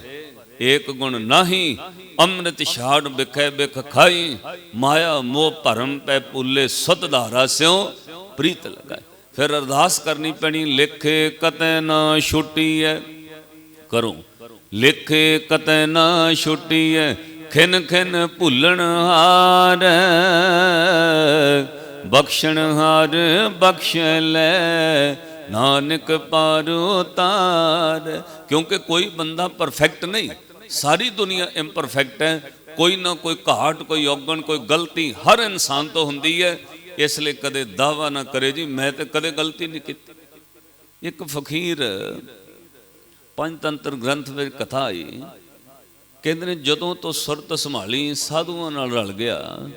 ਏਕ ਗੁਣ ਨਾਹੀ, ਅੰਮ੍ਰਿਤ ਛਾੜ ਬਿਖੈ ਬਿਖ ਖਾਈ, ਮਾਇਆ ਮੋਹ ਭਰਮ ਪੈ ਭੁੱਲੇ ਸੁਧ ਧਾਰਾ ਸਿਉ ਪ੍ਰੀਤ ਲਗਾਏ। ਫਿਰ ਅਰਦਾਸ ਕਰਨੀ ਪੈਣੀ ਲਿਖੇ ਕਤੈ ਨਾ ਛੁੱਟੀ ਹੈ, ਕਰੋ ਲਿਖੇ ਕਤੈ ਨਾ ਛੁੱਟੀ ਹੈ, ਖਿਨ ਖਿਨ ਭੁੱਲਣ ਹਾਰ, ਬਖਸ਼ਣ ਹਾਰ ਬਖਸ਼ ਲੈ, ਨਾਨਕ ਪਾਰ ਉਤਾਰ। ਕਿਉਂਕਿ ਕੋਈ ਬੰਦਾ ਪਰਫੈਕਟ ਨਹੀਂ, ਸਾਰੀ ਦੁਨੀਆ ਇੰਪਰਫੈਕਟ ਹੈ। ਕੋਈ ਨਾ ਕੋਈ ਘਾਟ, ਕੋਈ ਔਗਣ, ਕੋਈ ਗਲਤੀ ਹਰ ਇਨਸਾਨ ਤੋਂ ਹੁੰਦੀ ਹੈ। ਇਸ ਲਈ ਕਦੇ ਦਾਵਾ ਨਾ ਕਰੇ ਜੀ ਮੈਂ ਤੇ ਕਦੇ ਗਲਤੀ ਨਹੀਂ ਕੀਤੀ। ਇੱਕ ਫਕੀਰ ਪੰਚਤੰਤਰ ਗ੍ਰੰਥ ਵਿੱਚ ਕਥਾ ਆਈ, ਕਹਿੰਦੇ ਨੇ ਜਦੋਂ ਤੋਂ ਸੁਰਤ ਸੰਭਾਲੀ ਸਾਧੂਆਂ ਨਾਲ ਰਲ ਗਿਆ,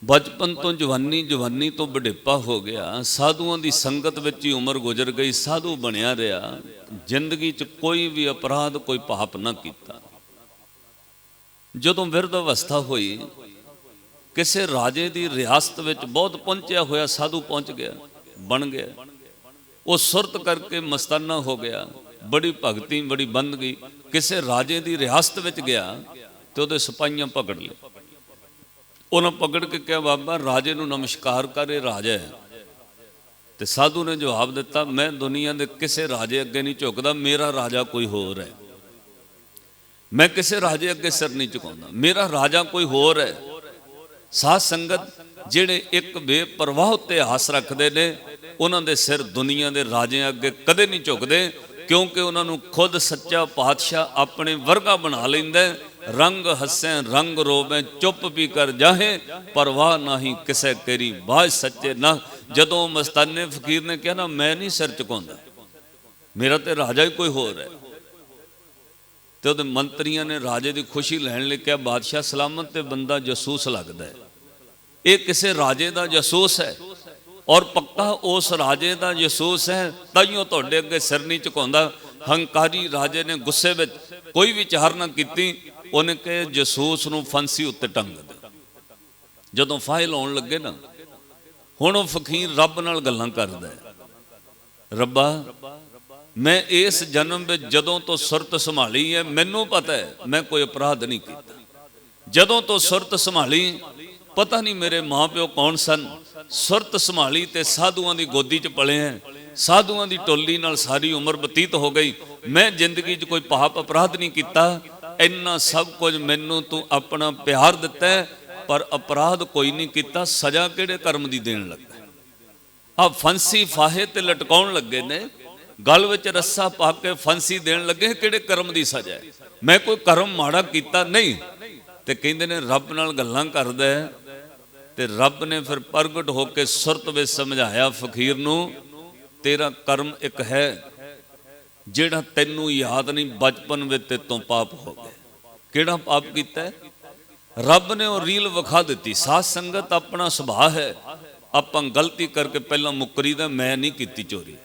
ਬਚਪਨ ਤੋਂ ਜਵਾਨੀ, ਜਵਾਨੀ ਤੋਂ ਬੁਢੇਪਾ ਹੋ ਗਿਆ, ਸਾਧੂਆਂ ਦੀ ਸੰਗਤ ਵਿੱਚ ਹੀ ਉਮਰ ਗੁਜ਼ਰ ਗਈ, ਸਾਧੂ ਬਣਿਆ ਰਿਹਾ, ਜ਼ਿੰਦਗੀ 'ਚ ਕੋਈ ਵੀ ਅਪਰਾਧ, ਕੋਈ ਪਾਪ ਨਾ ਕੀਤਾ। ਜਦੋਂ ਬਿਰਧ ਅਵਸਥਾ ਹੋਈ, ਕਿਸੇ ਰਾਜੇ ਦੀ ਰਿਆਸਤ ਵਿੱਚ ਬਹੁਤ ਪਹੁੰਚਿਆ ਹੋਇਆ ਸਾਧੂ ਪਹੁੰਚ ਗਿਆ, ਬਣ ਗਿਆ। ਉਹ ਸੁਰਤ ਕਰਕੇ ਮਸਤਾਨਾ ਹੋ ਗਿਆ, ਬੜੀ ਭਗਤੀ, ਬੜੀ ਬੰਦਗੀ। ਕਿਸੇ ਰਾਜੇ ਦੀ ਰਿਆਸਤ ਵਿੱਚ ਗਿਆ ਤੇ ਉਹਦੇ ਸਿਪਾਹੀਆਂ ਪਕੜ ਲਏ। ਉਹਨਾਂ ਪਕੜ ਕੇ ਕਿਹਾ ਬਾਬਾ ਰਾਜੇ ਨੂੰ ਨਮਸਕਾਰ ਕਰ, ਇਹ ਰਾਜਾ ਹੈ। ਤੇ ਸਾਧੂ ਨੇ ਜਵਾਬ ਦਿੱਤਾ ਮੈਂ ਦੁਨੀਆ ਦੇ ਕਿਸੇ ਰਾਜੇ ਅੱਗੇ ਨਹੀਂ ਝੁਕਦਾ, ਮੇਰਾ ਰਾਜਾ ਕੋਈ ਹੋਰ ਹੈ। ਮੈਂ ਕਿਸੇ ਰਾਜੇ ਅੱਗੇ ਸਿਰ ਨਹੀਂ ਝੁਕਾਉਂਦਾ, ਮੇਰਾ ਰਾਜਾ ਕੋਈ ਹੋਰ ਹੈ। ਸਾਧ ਸੰਗਤ ਜਿਹੜੇ ਇੱਕ ਬੇਪਰਵਾਹ ਉੱਤੇ ਆਸ ਰੱਖਦੇ ਨੇ, ਉਹਨਾਂ ਦੇ ਸਿਰ ਦੁਨੀਆ ਦੇ ਰਾਜਿਆਂ ਅੱਗੇ ਕਦੇ ਨਹੀਂ ਝੁਕਦੇ, ਕਿਉਂਕਿ ਉਹਨਾਂ ਨੂੰ ਖੁਦ ਸੱਚਾ ਪਾਤਸ਼ਾਹ ਆਪਣੇ ਵਰਗਾ ਬਣਾ ਲੈਂਦਾ। ਰੰਗ ਹੱਸੈ ਰੰਗ ਰੋਵੇ, ਚੁੱਪ ਵੀ ਕਰ ਜਾਹੇ, ਪਰਵਾਹ ਨਹੀਂ ਕਿਸੇ ਤੇਰੀ ਬਾਝ ਸੱਚੇ ਨਾ। ਜਦੋਂ ਮਸਤਾਨੇ ਫਕੀਰ ਨੇ ਕਿਹਾ ਨਾ ਮੈਂ ਨਹੀਂ ਸਿਰ ਝੁਕਾਉਂਦਾ, ਮੇਰਾ ਤੇ ਰਾਜਾ ਹੀ ਕੋਈ ਹੋਰ ਹੈ, ਤੇ ਉਹਦੇ ਮੰਤਰੀਆਂ ਨੇ ਰਾਜੇ ਦੀ ਖੁਸ਼ੀ ਲੈਣ ਲਈ ਕਿਹਾ ਬਾਦਸ਼ਾਹ ਸਲਾਮਤ ਤੇ ਬੰਦਾ ਜਾਸੂਸ ਲੱਗਦਾ ਹੈ, ਇਹ ਕਿਸੇ ਰਾਜੇ ਦਾ ਜਾਸੂਸ ਹੈ ਔਰ ਪੱਕਾ ਉਸ ਰਾਜੇ ਦਾ ਜਾਸੂਸ ਹੈ, ਤਾਈਓ ਤੁਹਾਡੇ ਅੱਗੇ ਸਿਰ ਨਹੀਂ ਝੁਕਾਉਂਦਾ। ਹੰਕਾਰੀ ਰਾਜੇ ਨੇ ਗੁੱਸੇ ਵਿੱਚ ਕੋਈ ਵਿਚਾਰ ਨਾ ਕੀਤੀ, ਉਹਨੇ ਕਿਹਾ ਜਾਸੂਸ ਨੂੰ ਫਾਂਸੀ ਉੱਤੇ ਟੰਗ ਦੇ। ਜਦੋਂ ਫਾਹੇ ਲਾਉਣ ਲੱਗੇ ਨਾ, ਹੁਣ ਉਹ ਫਕੀਰ ਰੱਬ ਨਾਲ ਗੱਲਾਂ ਕਰਦਾ, ਰੱਬਾ ਮੈਂ ਇਸ ਜਨਮ ਵਿੱਚ ਜਦੋਂ ਤੋਂ ਸੁਰਤ ਸੰਭਾਲੀ ਹੈ, ਮੈਨੂੰ ਪਤਾ ਹੈ ਮੈਂ ਕੋਈ ਅਪਰਾਧ ਨਹੀਂ ਕੀਤਾ। ਜਦੋਂ ਤੋਂ ਸੁਰਤ ਸੰਭਾਲੀ, ਪਤਾ ਨਹੀਂ ਮੇਰੇ ਮਾਂ ਪਿਓ ਕੌਣ ਸਨ, ਸੁਰਤ ਸੰਭਾਲੀ ਤੇ ਸਾਧੂਆਂ ਦੀ ਗੋਦੀ 'ਚ ਪਲੇ ਹੈ, ਸਾਧੂਆਂ ਦੀ ਟੋਲੀ ਨਾਲ ਸਾਰੀ ਉਮਰ ਬਤੀਤ ਹੋ ਗਈ। ਮੈਂ ਜ਼ਿੰਦਗੀ 'ਚ ਕੋਈ ਪਾਪ ਅਪਰਾਧ ਨਹੀਂ ਕੀਤਾ, ਇੰਨਾ ਸਭ ਕੁਝ ਮੈਨੂੰ ਤੂੰ ਆਪਣਾ ਪਿਆਰ ਦਿੱਤਾ, ਪਰ ਅਪਰਾਧ ਕੋਈ ਨਹੀਂ ਕੀਤਾ। ਸਜ਼ਾ ਕਿਹੜੇ ਕਰਮ ਦੀ ਦੇਣ ਲੱਗਾ? ਆ ਫਾਂਸੀ ਫਾਹੇ ਤੇ ਲਟਕਾਉਣ ਲੱਗੇ ਨੇ, ਗਲ ਵਿੱਚ ਰੱਸਾ ਪਾ ਕੇ ਫਾਂਸੀ ਦੇਣ ਲੱਗੇ, ਕਿਹੜੇ ਕਰਮ ਦੀ ਸਜ਼ਾ ਹੈ? ਮੈਂ ਕੋਈ ਕਰਮ ਮਾੜਾ ਕੀਤਾ ਨਹੀਂ। ਤੇ ਕਹਿੰਦੇ ਨੇ ਰੱਬ ਨਾਲ ਗੱਲਾਂ ਕਰਦਾ, ਤੇ ਰੱਬ ਨੇ ਫਿਰ ਪ੍ਰਗਟ ਹੋ ਕੇ ਸੁਰਤ ਵਿੱਚ ਸਮਝਾਇਆ ਫਕੀਰ ਨੂੰ, ਤੇਰਾ ਕਰਮ ਇੱਕ ਹੈ ਜਿਹੜਾ ਤੈਨੂੰ ਯਾਦ ਨਹੀਂ, ਬਚਪਨ ਵਿੱਚ ਤੇ ਤੋਂ ਪਾਪ ਹੋ ਗਏ। ਕਿਹੜਾ ਪਾਪ ਕੀਤਾ? ਰੱਬ ਨੇ ਉਹ ਰੀਲ ਵਿਖਾ ਦਿੱਤੀ। ਸਾਧ ਸੰਗਤ ਆਪਣਾ ਸੁਭਾਅ ਹੈ, ਆਪਾਂ ਗਲਤੀ ਕਰਕੇ ਪਹਿਲਾਂ ਮੁੱਕਰੀਦਾ, ਮੈਂ ਨਹੀਂ ਕੀਤੀ ਚੋਰੀ।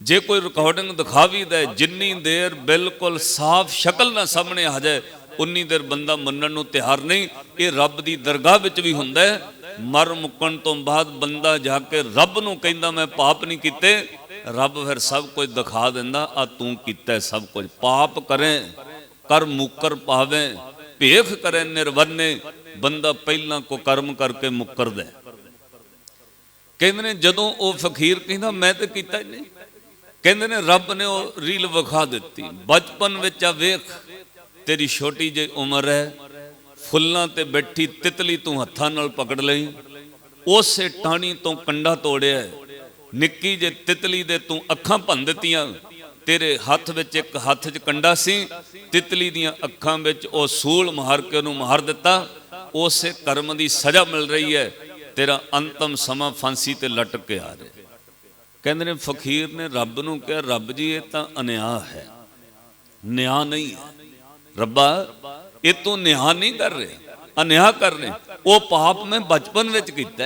ਜੇ ਕੋਈ ਰਿਕਾਰਡਿੰਗ ਦਿਖਾ ਵੀ ਦੇ, ਜਿੰਨੀ ਦੇਰ ਬਿਲਕੁਲ ਸਾਫ਼ ਸ਼ਕਲ ਨਾ ਸਾਹਮਣੇ ਆ ਜਾਏ ਉਨੀ ਦੇਰ ਬੰਦਾ ਮੰਨਣ ਨੂੰ ਤਿਆਰ ਨਹੀਂ। ਇਹ ਰੱਬ ਦੀ ਦਰਗਾਹ ਵਿੱਚ ਵੀ ਹੁੰਦਾ ਹੈ। ਮਰ ਮੁੱਕਣ ਤੋਂ ਬਾਅਦ ਬੰਦਾ ਜਾ ਕੇ ਰੱਬ ਨੂੰ ਕਹਿੰਦਾ ਮੈਂ ਪਾਪ ਨਹੀਂ ਕੀਤੇ, ਰੱਬ ਫਿਰ ਸਭ ਕੁਝ ਦਿਖਾ ਦਿੰਦਾ, ਆ ਤੂੰ ਕੀਤਾ ਸਭ ਕੁਝ। ਪਾਪ ਕਰੇ ਕਰ ਮੁੱਕਰ ਪਾਵੇ, ਭੇਖ ਕਰੇ ਨਿਰਵੰਨੇ, ਬੰਦਾ ਪਹਿਲਾਂ ਕੋ ਕਰਮ ਕਰਕੇ ਮੁੱਕਰਦਾ। ਕਹਿੰਦੇ ਨੇ ਜਦੋਂ ਉਹ ਫਕੀਰ ਕਹਿੰਦਾ ਮੈਂ ਤੇ ਕੀਤਾ ਹੀ ਨਹੀਂ, ਕਹਿੰਦੇ ਨੇ ਰੱਬ ਨੇ ਉਹ ਰੀਲ ਵਿਖਾ ਦਿੱਤੀ, ਬਚਪਨ ਵਿੱਚ ਆ ਵੇਖ, ਤੇਰੀ ਛੋਟੀ ਜਿਹੀ ਉਮਰ ਹੈ, ਫੁੱਲਾਂ ਤੇ ਬੈਠੀ ਤਿਤਲੀ ਤੂੰ ਹੱਥਾਂ ਨਾਲ ਪਕੜ ਲਈ, ਉਸੇ ਟਾਹਣੀ ਤੋਂ ਕੰਡਾ ਤੋੜਿਆ, ਨਿੱਕੀ ਜਿਹੀ ਤਿਤਲੀ ਦੇ ਤੂੰ ਅੱਖਾਂ ਭੰਨ ਦਿੱਤੀਆਂ। ਤੇਰੇ ਹੱਥ ਵਿੱਚ ਇੱਕ ਹੱਥ 'ਚ ਕੰਡਾ ਸੀ, ਤਿਤਲੀ ਦੀਆਂ ਅੱਖਾਂ ਵਿੱਚ ਉਹ ਸੂਲ ਮਾਰ ਕੇ ਉਹਨੂੰ ਮਾਰ ਦਿੱਤਾ। ਉਸੇ ਕਰਮ ਦੀ ਸਜ਼ਾ ਮਿਲ ਰਹੀ ਹੈ, ਤੇਰਾ ਅੰਤਮ ਸਮਾਂ ਫਾਂਸੀ ਤੇ ਲਟਕ ਕੇ ਆ ਰਿਹਾ। ਕਹਿੰਦੇ ਨੇ ਫਕੀਰ ਨੇ ਰੱਬ ਨੂੰ ਕਿਹਾ ਰੱਬ ਜੀ ਇਹ ਤਾਂ ਅਨਿਆਂ ਹੈ, ਨਿਆਂ ਨਹੀਂ ਹੈ। ਰੱਬਾ ਇਹ ਤੂੰ ਨਿਆਂ ਨਹੀਂ ਕਰ ਰਹੇ, ਅਨਿਆਂ ਕਰ ਰਹੇ। ਉਹ ਪਾਪ ਮੈਂ ਬਚਪਨ ਵਿੱਚ ਕੀਤਾ,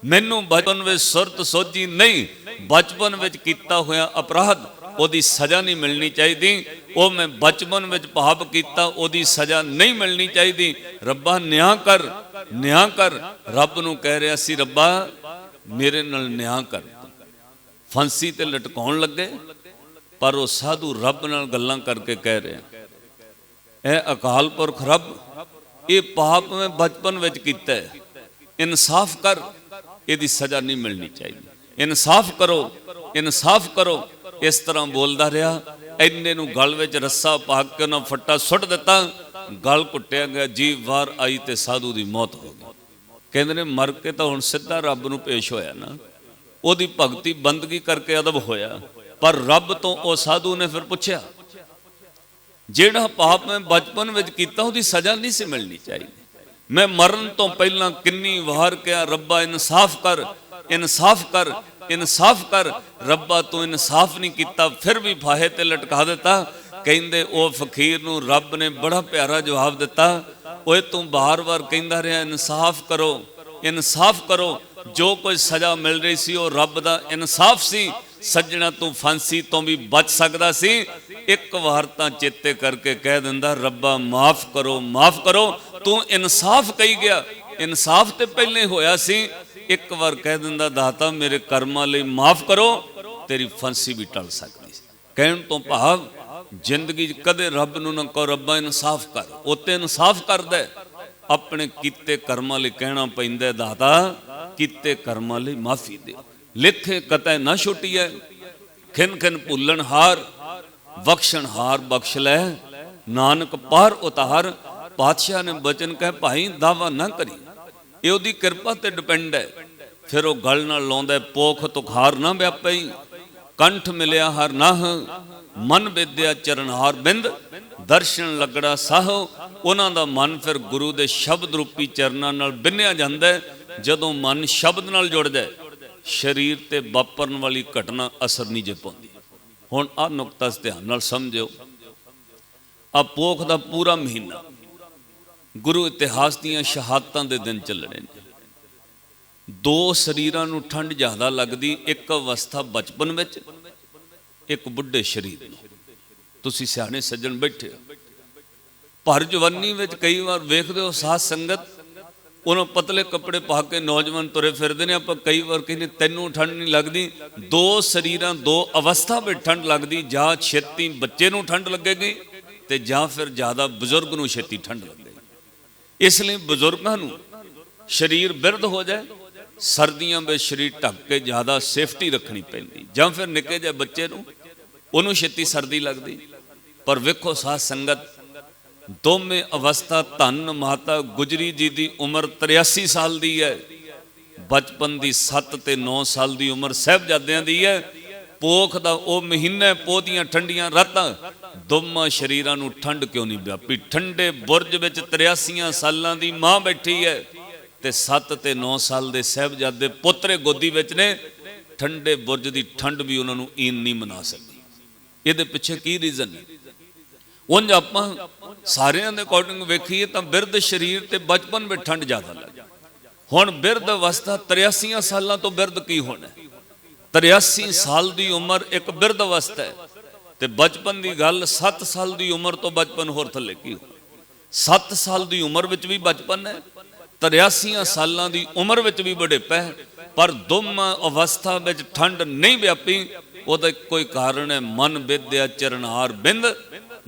ਮੈਨੂੰ ਬਚਪਨ ਵਿੱਚ ਸੁਰਤ ਸੋਝੀ ਨਹੀਂ, ਬਚਪਨ ਵਿੱਚ ਕੀਤਾ ਹੋਇਆ ਅਪਰਾਧ ਉਹਦੀ ਸਜ਼ਾ ਨਹੀਂ ਮਿਲਣੀ ਚਾਹੀਦੀ। ਉਹ ਮੈਂ ਬਚਪਨ ਵਿੱਚ ਪਾਪ ਕੀਤਾ, ਉਹਦੀ ਸਜ਼ਾ ਨਹੀਂ ਮਿਲਣੀ ਚਾਹੀਦੀ। ਰੱਬਾ ਨਿਆਂ ਕਰ, ਨਿਆਂ ਕਰ। ਰੱਬ ਨੂੰ ਕਹਿ ਰਿਹਾ ਸੀ ਰੱਬਾ ਮੇਰੇ ਨਾਲ ਨਿਆਂ ਕਰ। ਫਾਂਸੀ ਤੇ ਲਟਕਾਉਣ ਲੱਗੇ, ਪਰ ਉਹ ਸਾਧੂ ਰੱਬ ਨਾਲ ਗੱਲਾਂ ਕਰਕੇ ਕਹਿ ਰਿਹਾ, ਇਹ ਅਕਾਲ ਪੁਰਖ ਰੱਬ, ਇਹ ਪਾਪ ਮੈਂ ਬਚਪਨ ਵਿੱਚ ਕੀਤਾ ਹੈ, ਇਨਸਾਫ ਕਰ, ਇਹਦੀ ਸਜ਼ਾ ਨਹੀਂ ਮਿਲਣੀ ਚਾਹੀਦੀ, ਇਨਸਾਫ ਕਰੋ, ਇਨਸਾਫ ਕਰੋ। ਇਸ ਤਰ੍ਹਾਂ ਬੋਲਦਾ ਰਿਹਾ। ਇੰਨੇ ਨੂੰ ਗਲ ਵਿੱਚ ਰੱਸਾ ਪਾ ਕੇ ਉਹਨਾਂ ਫੱਟਾ ਸੁੱਟ ਦਿੱਤਾ, ਗਲ ਘੁੱਟਿਆ ਗਿਆ, ਜੀਭ ਬਾਹਰ ਆਈ ਤੇ ਸਾਧੂ ਦੀ ਮੌਤ ਹੋ ਗਈ। ਕਹਿੰਦੇ ਨੇ ਮਰ ਕੇ ਤਾਂ ਹੁਣ ਸਿੱਧਾ ਰੱਬ ਨੂੰ ਪੇਸ਼ ਹੋਇਆ ਨਾ, ਉਹਦੀ ਭਗਤੀ ਬੰਦਗੀ ਕਰਕੇ ਅਦਬ ਹੋਇਆ। ਪਰ ਰੱਬ ਤੋਂ ਉਹ ਸਾਧੂ ਨੇ ਫਿਰ ਪੁੱਛਿਆ, ਜਿਹੜਾ ਪਾਪ ਮੈਂ ਬਚਪਨ ਵਿੱਚ ਕੀਤਾ ਉਹਦੀ ਸਜ਼ਾ ਨਹੀਂ ਸੀ ਮਿਲਣੀ ਚਾਹੀਦੀ? ਮੈਂ ਮਰਨ ਤੋਂ ਪਹਿਲਾਂ ਕਿੰਨੀ ਵਾਰ ਕਿਹਾ, ਰੱਬਾ ਇਨਸਾਫ ਕਰ, ਇਨਸਾਫ ਕਰ, ਇਨਸਾਫ ਕਰ। ਰੱਬਾ ਤੂੰ ਇਨਸਾਫ ਨਹੀਂ ਕੀਤਾ, ਫਿਰ ਵੀ ਫਾਹੇ ਤੇ ਲਟਕਾ ਦਿੱਤਾ। ਕਹਿੰਦੇ ਉਹ ਫਕੀਰ ਨੂੰ ਰੱਬ ਨੇ ਬੜਾ ਪਿਆਰਾ ਜਵਾਬ ਦਿੱਤਾ, ਓਏ ਤੂੰ ਬਾਰ-ਬਾਰ ਕਹਿੰਦਾ ਰਿਹਾ ਇਨਸਾਫ ਕਰੋ, ਇਨਸਾਫ ਕਰੋ। ਜੋ ਕੋਈ ਸਜ਼ਾ ਮਿਲ ਰਹੀ ਸੀ ਉਹ ਰੱਬ ਦਾ ਇਨਸਾਫ ਸੀ। ਸੱਜਣਾ ਤੂੰ ਫਾਂਸੀ ਤੋਂ ਵੀ ਬਚ ਸਕਦਾ ਸੀ। ਇੱਕ ਵਾਰ ਤਾਂ ਚੇਤੇ ਕਰਕੇ ਕਹਿ ਦਿੰਦਾ, ਰੱਬਾ ਮਾਫ ਕਰੋ, ਮਾਫ ਕਰੋ। ਤੂੰ ਇਨਸਾਫ ਕਹੀ ਗਿਆ, ਇਨਸਾਫ ਤੇ ਪਹਿਲੇ ਹੋਇਆ ਸੀ। ਇੱਕ ਵਾਰ ਕਹਿ ਦਿੰਦਾ, ਦਾਤਾ ਮੇਰੇ ਕਰਮਾਂ ਲਈ ਮਾਫ ਕਰੋ, ਤੇਰੀ ਫਾਂਸੀ ਵੀ ਟਲ ਸਕਦੀ ਸੀ। ਕਹਿਣ ਤੋਂ ਭਾਵ ਜ਼ਿੰਦਗੀ 'ਚ ਕਦੇ ਰੱਬ ਨੂੰ ਨਾ ਕਹੋ ਰੱਬਾ ਇਨਸਾਫ ਕਰ, ਉਹ ਤੇ ਇਨਸਾਫ ਕਰਦਾ। ਆਪਣੇ ਕੀਤੇ ਕਰਮਾਂ ਲਈ ਕਹਿਣਾ ਪੈਂਦਾ, ਦਾਤਾ ਕੀਤੇ ਕਰਮਾਂ ਲਈ ਮਾਫੀ ਦੇ। ਲਿਖੇ ਕਤੈ ਨਾ ਛੁੱਟੀਐ, ਖਿਨ ਖਿਨ ਭੁੱਲਣ ਹਾਰ, ਬਖਸ਼ਣ ਹਾਰ ਬਖਸ਼ ਲੈ, ਨਾਨਕ ਪਾਰ ਉਤਾਰ। ਪਾਤਸ਼ਾਹ ਨੇ ਬਚਨ ਕਹੇ, ਭਾਈ ਦਾਵਾ ਨਾ ਕਰੀ, ਇਹ ਉਹਦੀ ਕਿਰਪਾ ਤੇ ਡਿਪੈਂਡ ਹੈ। ਫਿਰ ਉਹ ਗਲ ਨਾਲ ਲਾਉਂਦਾ, ਪੋਖ ਤੁਖਾਰ ਨਾ ਵਿਆਪਈ, ਕੰਠ ਮਿਲਿਆ ਹਰ ਨਾਹ, ਮਨ ਵਿਦਿਆ ਚਰਨਹਾਰ ਬਿੰਦ, ਦਰਸ਼ਨ ਲੱਗੜਾ ਸਾਹੋ। ਉਹਨਾਂ ਦਾ ਮਨ ਫਿਰ ਗੁਰੂ ਦੇ ਸ਼ਬਦ ਰੂਪੀ ਚਰਨਾਂ ਨਾਲ ਬਿੰਨਿਆ ਜਾਂਦਾ। ਜਦੋਂ ਮਨ ਸ਼ਬਦ ਨਾਲ ਜੁੜ ਜਾਏ, ਸਰੀਰ ਤੇ ਵਾਪਰਨ ਵਾਲੀ ਘਟਨਾ ਅਸਰ ਨਹੀਂ ਜੇ ਪਾਉਂਦੀ। ਹੁਣ ਆਹ ਨੁਕਤਾ ਧਿਆਨ ਨਾਲ ਸਮਝਿਓ। ਆ ਪੋਖ ਦਾ ਪੂਰਾ ਮਹੀਨਾ ਗੁਰੂ ਇਤਿਹਾਸ ਦੀਆਂ ਸ਼ਹਾਦਤਾਂ ਦੇ ਦਿਨ ਚੱਲਣੇ ਨੇ। ਦੋ ਸਰੀਰਾਂ ਨੂੰ ਠੰਡ ਜ਼ਿਆਦਾ ਲੱਗਦੀ, ਇੱਕ ਅਵਸਥਾ ਬਚਪਨ ਵਿੱਚ, ਇੱਕ ਬੁੱਢੇ ਸਰੀਰ ਨੂੰ। ਤੁਸੀਂ ਸਿਆਣੇ ਸੱਜਣ ਬੈਠੇ ਹੋ, ਭਰ ਜਵਾਨੀ ਵਿੱਚ ਕਈ ਵਾਰ ਵੇਖਦੇ ਹੋ ਸਾਧ ਸੰਗਤ, ਉਹਨਾਂ ਪਤਲੇ ਕੱਪੜੇ ਪਾ ਕੇ ਨੌਜਵਾਨ ਤੁਰੇ ਫਿਰਦੇ ਨੇ। ਆਪਾਂ ਕਈ ਵਾਰ ਕਹਿੰਦੇ ਤੈਨੂੰ ਠੰਡ ਨਹੀਂ ਲੱਗਦੀ। ਦੋ ਸਰੀਰਾਂ, ਦੋ ਅਵਸਥਾ ਵਿੱਚ ਠੰਡ ਲੱਗਦੀ। ਜਾਂ ਛੇਤੀ ਬੱਚੇ ਨੂੰ ਠੰਡ ਲੱਗੇਗੀ ਤੇ ਜਾਂ ਫਿਰ ਜ਼ਿਆਦਾ ਬਜ਼ੁਰਗ ਨੂੰ ਛੇਤੀ ਠੰਡ ਲੱਗੇਗੀ। ਇਸ ਲਈ ਬਜ਼ੁਰਗਾਂ ਨੂੰ ਸਰੀਰ ਬਿਰਧ ਹੋ ਜਾਏ, ਸਰਦੀਆਂ ਵਿੱਚ ਸਰੀਰ ਢੱਕ ਕੇ ਜ਼ਿਆਦਾ ਸੇਫਟੀ ਰੱਖਣੀ ਪੈਂਦੀ। ਜਾਂ ਫਿਰ ਨਿੱਕੇ ਜਿਹੇ ਬੱਚੇ ਨੂੰ, ਉਹਨੂੰ ਛੇਤੀ ਸਰਦੀ ਲੱਗਦੀ। ਪਰ ਵੇਖੋ ਸਾਧ ਸੰਗਤ, ਦੋਵੇਂ ਅਵਸਥਾ, ਧੰਨ ਮਾਤਾ ਗੁਜਰੀ ਜੀ ਦੀ ਉਮਰ 83 ਸਾਲ ਦੀ ਹੈ। ਬਚਪਨ ਦੀ 7 ਤੇ 9 ਸਾਲ ਦੀ ਉਮਰ ਸਾਹਿਬਜ਼ਾਦਿਆਂ ਦੀ ਹੈ। ਪੋਖ ਦਾ ਉਹ ਮਹੀਨਾ, ਪੋਹ ਦੀਆਂ ਠੰਡੀਆਂ ਰਾਤਾਂ, ਦੋਵਾਂ ਸ਼ਰੀਰਾਂ ਨੂੰ ਠੰਡ ਕਿਉਂ ਨਹੀਂ ਵਿਆਪੀ? ਠੰਡੇ ਬੁਰਜ ਵਿੱਚ 83 ਸਾਲਾਂ ਦੀ ਮਾਂ ਬੈਠੀ ਹੈ ਤੇ 7 ਤੇ 9 ਸਾਲ ਦੇ ਸਾਹਿਬਜ਼ਾਦੇ ਪੁੱਤਰੇ ਗੋਦੀ ਵਿੱਚ ਨੇ। ਠੰਡੇ ਬੁਰਜ ਦੀ ਠੰਡ ਵੀ ਉਹਨਾਂ ਨੂੰ ਈਨ ਨਹੀਂ ਮਨਾ ਸਕਦੀ। ਇਹਦੇ ਪਿੱਛੇ ਕੀ ਰੀਜ਼ਨ ਹੈ? ਉਂਝ ਆਪਾਂ ਸਾਰਿਆਂ ਦੇ ਅਕੋਰਡਿੰਗ ਵੇਖੀਏ ਤਾਂ ਬਿਰਧ ਸਰੀਰ ਤੇ ਬਚਪਨ ਵਿੱਚ ਠੰਡ ਜ਼ਿਆਦਾ ਲੱਗਦੀ। ਹੁਣ ਬਿਰਧ ਅਵਸਥਾ 83 ਸਾਲਾਂ ਤੋਂ ਬਿਰਧ ਕੀ ਹੋਣਾ? 83 ਸਾਲ ਦੀ ਉਮਰ ਇੱਕ ਬਿਰਧ ਅਵਸਥਾ ਹੈ ਤੇ ਬਚਪਨ ਦੀ ਗੱਲ 7 ਸਾਲ ਦੀ ਉਮਰ ਤੋਂ ਬਚਪਨ ਹੋਰ ਥੱਲੇ ਕੀ ਹੋ? 7 ਸਾਲ ਦੀ ਉਮਰ ਵਿੱਚ ਵੀ ਬਚਪਨ ਹੈ, 83 ਸਾਲਾਂ ਦੀ ਉਮਰ ਵਿੱਚ ਵੀ ਬੁਢੇਪਾ ਹੈ। ਪਰ ਦੋਵਾਂ ਅਵਸਥਾ ਵਿੱਚ ਠੰਡ ਨਹੀਂ ਵਿਆਪੀ। ਉਹਦਾ ਕੋਈ ਕਾਰਨ ਹੈ, ਮਨ ਵਿਦਿਆ ਚਰਨਹਾਰ ਬਿੰਦ,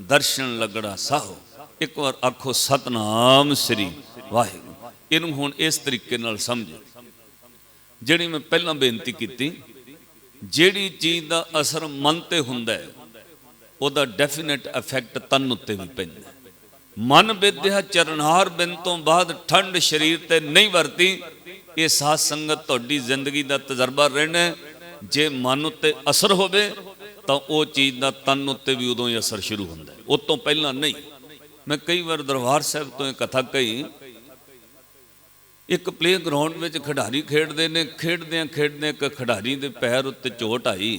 ਦਰਸ਼ਨ ਲੱਗੜਾ ਸਾਹੋ। ਇੱਕ ਵਾਰ ਆਖੋ ਸਤਨਾਮ ਸ੍ਰੀ ਵਾਹਿਗੁਰੂ। ਇਹਨੂੰ ਹੁਣ ਇਸ ਤਰੀਕੇ ਨਾਲ ਸਮਝੋ, ਜਿਹੜੀ ਮੈਂ ਪਹਿਲਾਂ ਬੇਨਤੀ ਕੀਤੀ, ਜਿਹੜੀ ਚੀਜ਼ ਦਾ ਅਸਰ ਮਨ ਤੇ ਹੁੰਦਾ ਹੈ ਉਹਦਾ ਡੈਫੀਨੇਟ ਇਫੈਕਟ ਤਨ ਉੱਤੇ ਵੀ ਪੈਂਦਾ। ਮਨ ਵਿਦਿਆ ਚਰਨਹਾਰ ਬਿੰਦ ਤੋਂ ਬਾਅਦ ਠੰਡ ਸਰੀਰ ਤੇ ਨਹੀਂ ਵਰਤੀ। ਇਹ ਸਾਧ ਸੰਗਤ ਤੁਹਾਡੀ ਜ਼ਿੰਦਗੀ ਦਾ ਤਜਰਬਾ ਰਹਿਣਾ। ਜੇ ਮਨ ਉੱਤੇ ਅਸਰ ਹੋਵੇ ਤਾਂ ਉਹ ਚੀਜ਼ ਦਾ ਤਨ ਉੱਤੇ ਵੀ ਉਦੋਂ ਹੀ ਅਸਰ ਸ਼ੁਰੂ ਹੁੰਦਾ ਹੈ, ਉਹ ਤੋਂ ਪਹਿਲਾਂ ਨਹੀਂ। ਮੈਂ ਕਈ ਵਾਰ ਦਰਬਾਰ ਸਾਹਿਬ ਤੋਂ ਇਹ ਕਥਾ ਕਹੀ। ਇੱਕ ਪਲੇ ਗਰਾਊਂਡ ਵਿੱਚ ਖਿਡਾਰੀ ਖੇਡਦੇ ਨੇ, ਖੇਡਦਿਆਂ ਇੱਕ ਖਿਡਾਰੀ ਦੇ ਪੈਰ ਉੱਤੇ ਚੋਟ ਆਈ।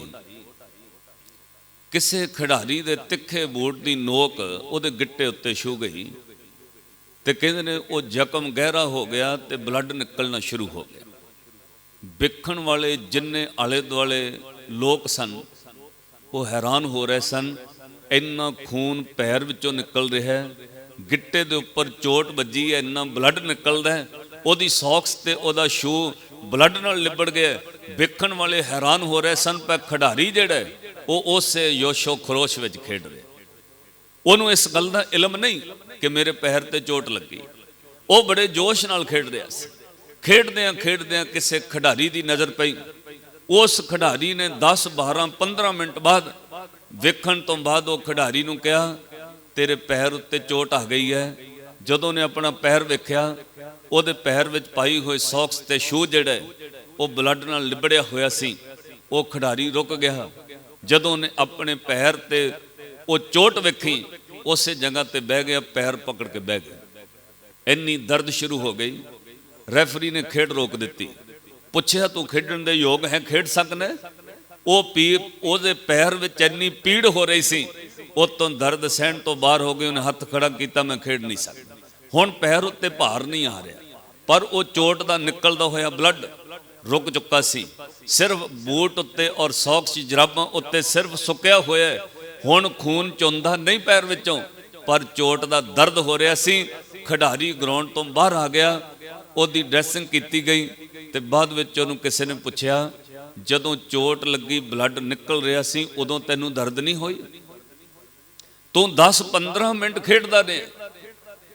ਕਿਸੇ ਖਿਡਾਰੀ ਦੇ ਤਿੱਖੇ ਬੂਟ ਦੀ ਨੋਕ ਉਹਦੇ ਗਿੱਟੇ ਉੱਤੇ ਛੂ ਗਈ ਤੇ ਕਹਿੰਦੇ ਨੇ ਉਹ ਜ਼ਖਮ ਗਹਿਰਾ ਹੋ ਗਿਆ ਤੇ ਬਲੱਡ ਨਿਕਲਣਾ ਸ਼ੁਰੂ ਹੋ ਗਿਆ। ਵੇਖਣ ਵਾਲੇ ਜਿੰਨੇ ਆਲੇ ਦੁਆਲੇ ਲੋਕ ਸਨ ਉਹ ਹੈਰਾਨ ਹੋ ਰਹੇ ਸਨ, ਇੰਨਾ ਖੂਨ ਪੈਰ ਵਿੱਚੋਂ ਨਿਕਲ ਰਿਹਾ, ਗਿੱਟੇ ਦੇ ਉੱਪਰ ਚੋਟ ਵੱਜੀ ਹੈ, ਇੰਨਾ ਬਲੱਡ ਨਿਕਲਦਾ, ਉਹਦੀ ਸੌਕਸ ਤੇ ਉਹਦਾ ਸ਼ੂ ਬਲੱਡ ਨਾਲ ਲਿਬੜ ਗਿਆ। ਵੇਖਣ ਵਾਲੇ ਹੈਰਾਨ ਹੋ ਰਹੇ ਸਨ, ਪਰ ਖਿਡਾਰੀ ਜਿਹੜਾ ਉਹ ਉਸੇ ਯੋਸ਼ੋ ਖਰੋਸ਼ ਵਿੱਚ ਖੇਡ ਰਿਹਾ। ਉਹਨੂੰ ਇਸ ਗੱਲ ਦਾ ਇਲਮ ਨਹੀਂ ਕਿ ਮੇਰੇ ਪੈਰ ਤੇ ਚੋਟ ਲੱਗੀ। ਉਹ ਬੜੇ ਜੋਸ਼ ਨਾਲ ਖੇਡ ਰਿਹਾ ਸੀ। ਖੇਡਦਿਆਂ ਕਿਸੇ ਖਿਡਾਰੀ ਦੀ ਨਜ਼ਰ ਪਈ। ਉਸ ਖਿਡਾਰੀ ਨੇ 10, 12, 15 ਮਿੰਟ ਬਾਅਦ ਵੇਖਣ ਤੋਂ ਬਾਅਦ ਉਹ ਖਿਡਾਰੀ ਨੂੰ ਕਿਹਾ, ਤੇਰੇ ਪੈਰ ਉੱਤੇ ਚੋਟ ਆ ਗਈ ਹੈ। ਜਦੋਂ ਨੇ ਆਪਣਾ ਪੈਰ ਵੇਖਿਆ, ਉਹਦੇ ਪੈਰ ਵਿੱਚ ਪਾਈ ਹੋਈ ਸੌਕਸ ਤੇ ਸ਼ੂ ਜਿਹੜੇ ਉਹ ਬਲੱਡ ਨਾਲ ਲਿਬੜਿਆ ਹੋਇਆ ਸੀ। ਉਹ ਖਿਡਾਰੀ ਰੁਕ ਗਿਆ। ਜਦੋਂ ਉਹਨੇ ਆਪਣੇ ਪੈਰ ਤੇ ਉਹ ਚੋਟ ਵੇਖੀ, ਉਸੇ ਜਗ੍ਹਾ ਤੇ ਬਹਿ ਗਿਆ, ਪੈਰ ਪਕੜ ਕੇ ਬਹਿ ਗਿਆ। ਇੰਨੀ ਦਰਦ ਸ਼ੁਰੂ ਹੋ ਗਈ, ਰੈਫਰੀ ਨੇ ਖੇਡ ਰੋਕ ਦਿੱਤੀ। ਪੁੱਛਿਆ ਤੂੰ ਖੇਡਣ ਦੇ ਯੋਗ ਹੈ, ਖੇਡ ਸਕਦਾ? ਉਹ ਉਹਦੇ ਪੈਰ ਵਿੱਚ ਇੰਨੀ ਪੀੜ ਹੋ ਰਹੀ ਸੀ, ਉਹ ਤੋਂ ਦਰਦ ਸਹਿਣ ਤੋਂ ਬਾਹਰ ਹੋ ਗਈ। ਉਹਨੇ ਹੱਥ ਖੜਾ ਕੀਤਾ, ਮੈਂ ਖੇਡ ਨਹੀਂ ਸਕਦਾ। ਹੁਣ ਪੈਰ ਉੱਤੇ ਭਾਰ ਨਹੀਂ ਆ ਰਿਹਾ, ਪਰ ਉਹ ਚੋਟ ਦਾ ਨਿਕਲਦਾ ਹੋਇਆ ਬਲੱਡ ਰੁਕ ਚੁੱਕਾ ਸੀ। ਸਿਰਫ ਬੂਟ ਉੱਤੇ ਔਰ ਸੌਕਸ ਜਰਾਬਾਂ ਉੱਤੇ ਸਿਰਫ ਸੁੱਕਿਆ ਹੋਇਆ, ਹੁਣ ਖੂਨ ਚੁੰਦਾ ਨਹੀਂ ਪੈਰ ਵਿੱਚੋਂ, ਪਰ ਚੋਟ ਦਾ ਦਰਦ ਹੋ ਰਿਹਾ ਸੀ। ਖਿਡਾਰੀ ਗਰਾਊਂਡ ਤੋਂ ਬਾਹਰ ਆ ਗਿਆ, ਉਹਦੀ ਡਰੈਸਿੰਗ ਕੀਤੀ ਗਈ ਤੇ ਬਾਅਦ ਵਿੱਚ ਉਹਨੂੰ ਕਿਸੇ ਨੇ ਪੁੱਛਿਆ, ਜਦੋਂ ਚੋਟ ਲੱਗੀ ਬਲੱਡ ਨਿਕਲ ਰਿਹਾ ਸੀ, ਉਦੋਂ ਤੈਨੂੰ ਦਰਦ ਨਹੀਂ ਹੋਈ? ਤੂੰ 10-15 ਮਿੰਟ ਖੇਡਦਾ ਨੇ,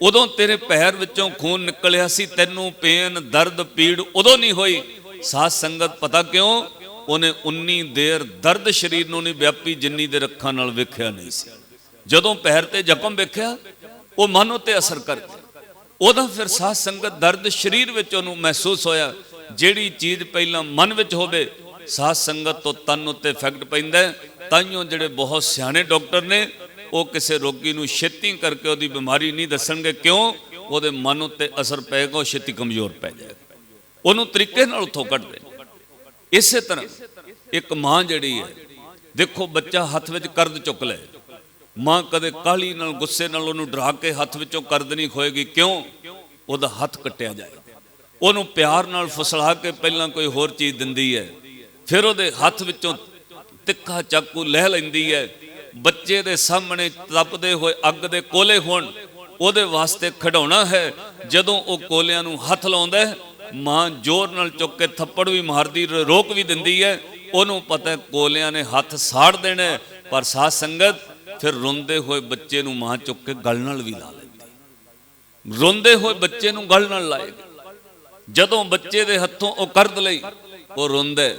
ਉਦੋਂ ਤੇਰੇ ਪੈਰ ਵਿੱਚੋਂ ਖੂਨ ਨਿਕਲਿਆ ਸੀ, ਤੈਨੂੰ ਪੇਨ ਦਰਦ ਪੀੜ ਉਦੋਂ ਨਹੀਂ ਹੋਈ? ਸਾਧ ਸੰਗਤ ਪਤਾ ਕਿਉਂ? ਉਹਨੇ ਉਨੀ ਦੇਰ ਦਰਦ ਸਰੀਰ ਨੂੰ ਨਹੀਂ ਵਿਆਪੀ ਜਿੰਨੀ ਦੇਰ ਅੱਖਾਂ ਨਾਲ ਵੇਖਿਆ ਨਹੀਂ ਸੀ। ਜਦੋਂ ਪੈਰ ਤੇ ਜ਼ਖਮ ਵੇਖਿਆ, ਉਹ ਮਨ ਉੱਤੇ ਅਸਰ ਕਰ ਗਿਆ। ਉਹਦਾ ਫਿਰ ਸਾਧ ਸੰਗਤ ਦਰਦ ਸਰੀਰ ਵਿੱਚ ਉਹਨੂੰ ਮਹਿਸੂਸ ਹੋਇਆ। ਜਿਹੜੀ ਚੀਜ਼ ਪਹਿਲਾਂ ਮਨ ਵਿੱਚ ਹੋਵੇ, ਸਾਧ ਸੰਗਤ ਤੋਂ ਤਨ ਉੱਤੇ ਇਫੈਕਟ ਪੈਂਦਾ। ਤਾਈਓ ਜਿਹੜੇ ਬਹੁਤ ਸਿਆਣੇ ਡਾਕਟਰ ਨੇ, ਉਹ ਕਿਸੇ ਰੋਗੀ ਨੂੰ ਛੇਤੀ ਕਰਕੇ ਉਹਦੀ ਬਿਮਾਰੀ ਨਹੀਂ ਦੱਸਣਗੇ। ਕਿਉਂ? ਉਹਦੇ ਮਨ ਉੱਤੇ ਅਸਰ ਪਏਗਾ, ਉਹ ਛੇਤੀ ਕਮਜ਼ੋਰ ਪੈ ਜਾਏਗਾ। ਉਹਨੂੰ ਤਰੀਕੇ ਨਾਲ ਉੱਥੋਂ ਕੱਢਦੇ। ਇਸੇ ਤਰ੍ਹਾਂ ਇੱਕ ਮਾਂ ਜਿਹੜੀ ਹੈ, ਦੇਖੋ ਬੱਚਾ ਹੱਥ ਵਿੱਚ ਕਰਦ ਚੁੱਕ ਲੈ, ਮਾਂ ਕਦੇ ਕਾਹਲੀ ਨਾਲ ਗੁੱਸੇ ਨਾਲ ਉਹਨੂੰ ਡਰਾ ਕੇ ਹੱਥ ਵਿੱਚੋਂ ਕਰਦ ਨਹੀਂ ਖੋਏਗੀ। ਕਿਉਂ? ਉਹਦਾ ਹੱਥ ਕੱਟਿਆ ਜਾਏ। ਉਹਨੂੰ ਪਿਆਰ ਨਾਲ ਫੁਸਲਾ ਕੇ ਪਹਿਲਾਂ ਕੋਈ ਹੋਰ ਚੀਜ਼ ਦਿੰਦੀ ਹੈ, ਫਿਰ ਉਹਦੇ ਹੱਥ ਵਿੱਚੋਂ ਤਿੱਖਾ ਚਾਕੂ ਲੈ ਲੈਂਦੀ ਹੈ। ਬੱਚੇ ਦੇ ਸਾਹਮਣੇ ਤਪਦੇ ਹੋਏ ਅੱਗ ਦੇ ਕੋਲੇ ਹੋਣ, ਉਹਦੇ ਵਾਸਤੇ ਖਿਡੌਣਾ ਹੈ। ਜਦੋਂ ਉਹ ਕੋਲਿਆਂ ਨੂੰ ਹੱਥ ਲਾਉਂਦਾ, ਮਾਂ ਜ਼ੋਰ ਨਾਲ ਚੁੱਕ ਕੇ ਥੱਪੜ ਵੀ ਮਾਰਦੀ, ਰੋਕ ਵੀ ਦਿੰਦੀ ਹੈ। ਉਹਨੂੰ ਪਤਾ ਕੋਲਿਆਂ ਨੇ ਹੱਥ ਸਾੜ ਦੇਣਾ, ਪਰ ਸਾਧ ਸੰਗਤ ਫਿਰ ਰੋਂਦੇ ਹੋਏ ਬੱਚੇ ਨੂੰ ਮਾਂ ਚੁੱਕ ਕੇ ਗਲ ਨਾਲ ਵੀ ਲਾ ਲੈਂਦੀ। ਰੋਂਦੇ ਹੋਏ ਬੱਚੇ ਨੂੰ ਗਲ ਨਾਲ ਲਾਏਗੀ। ਜਦੋਂ ਬੱਚੇ ਦੇ ਹੱਥੋਂ ਉਹ ਕਰਦ ਲਈ, ਉਹ ਰੋਂਦਾ,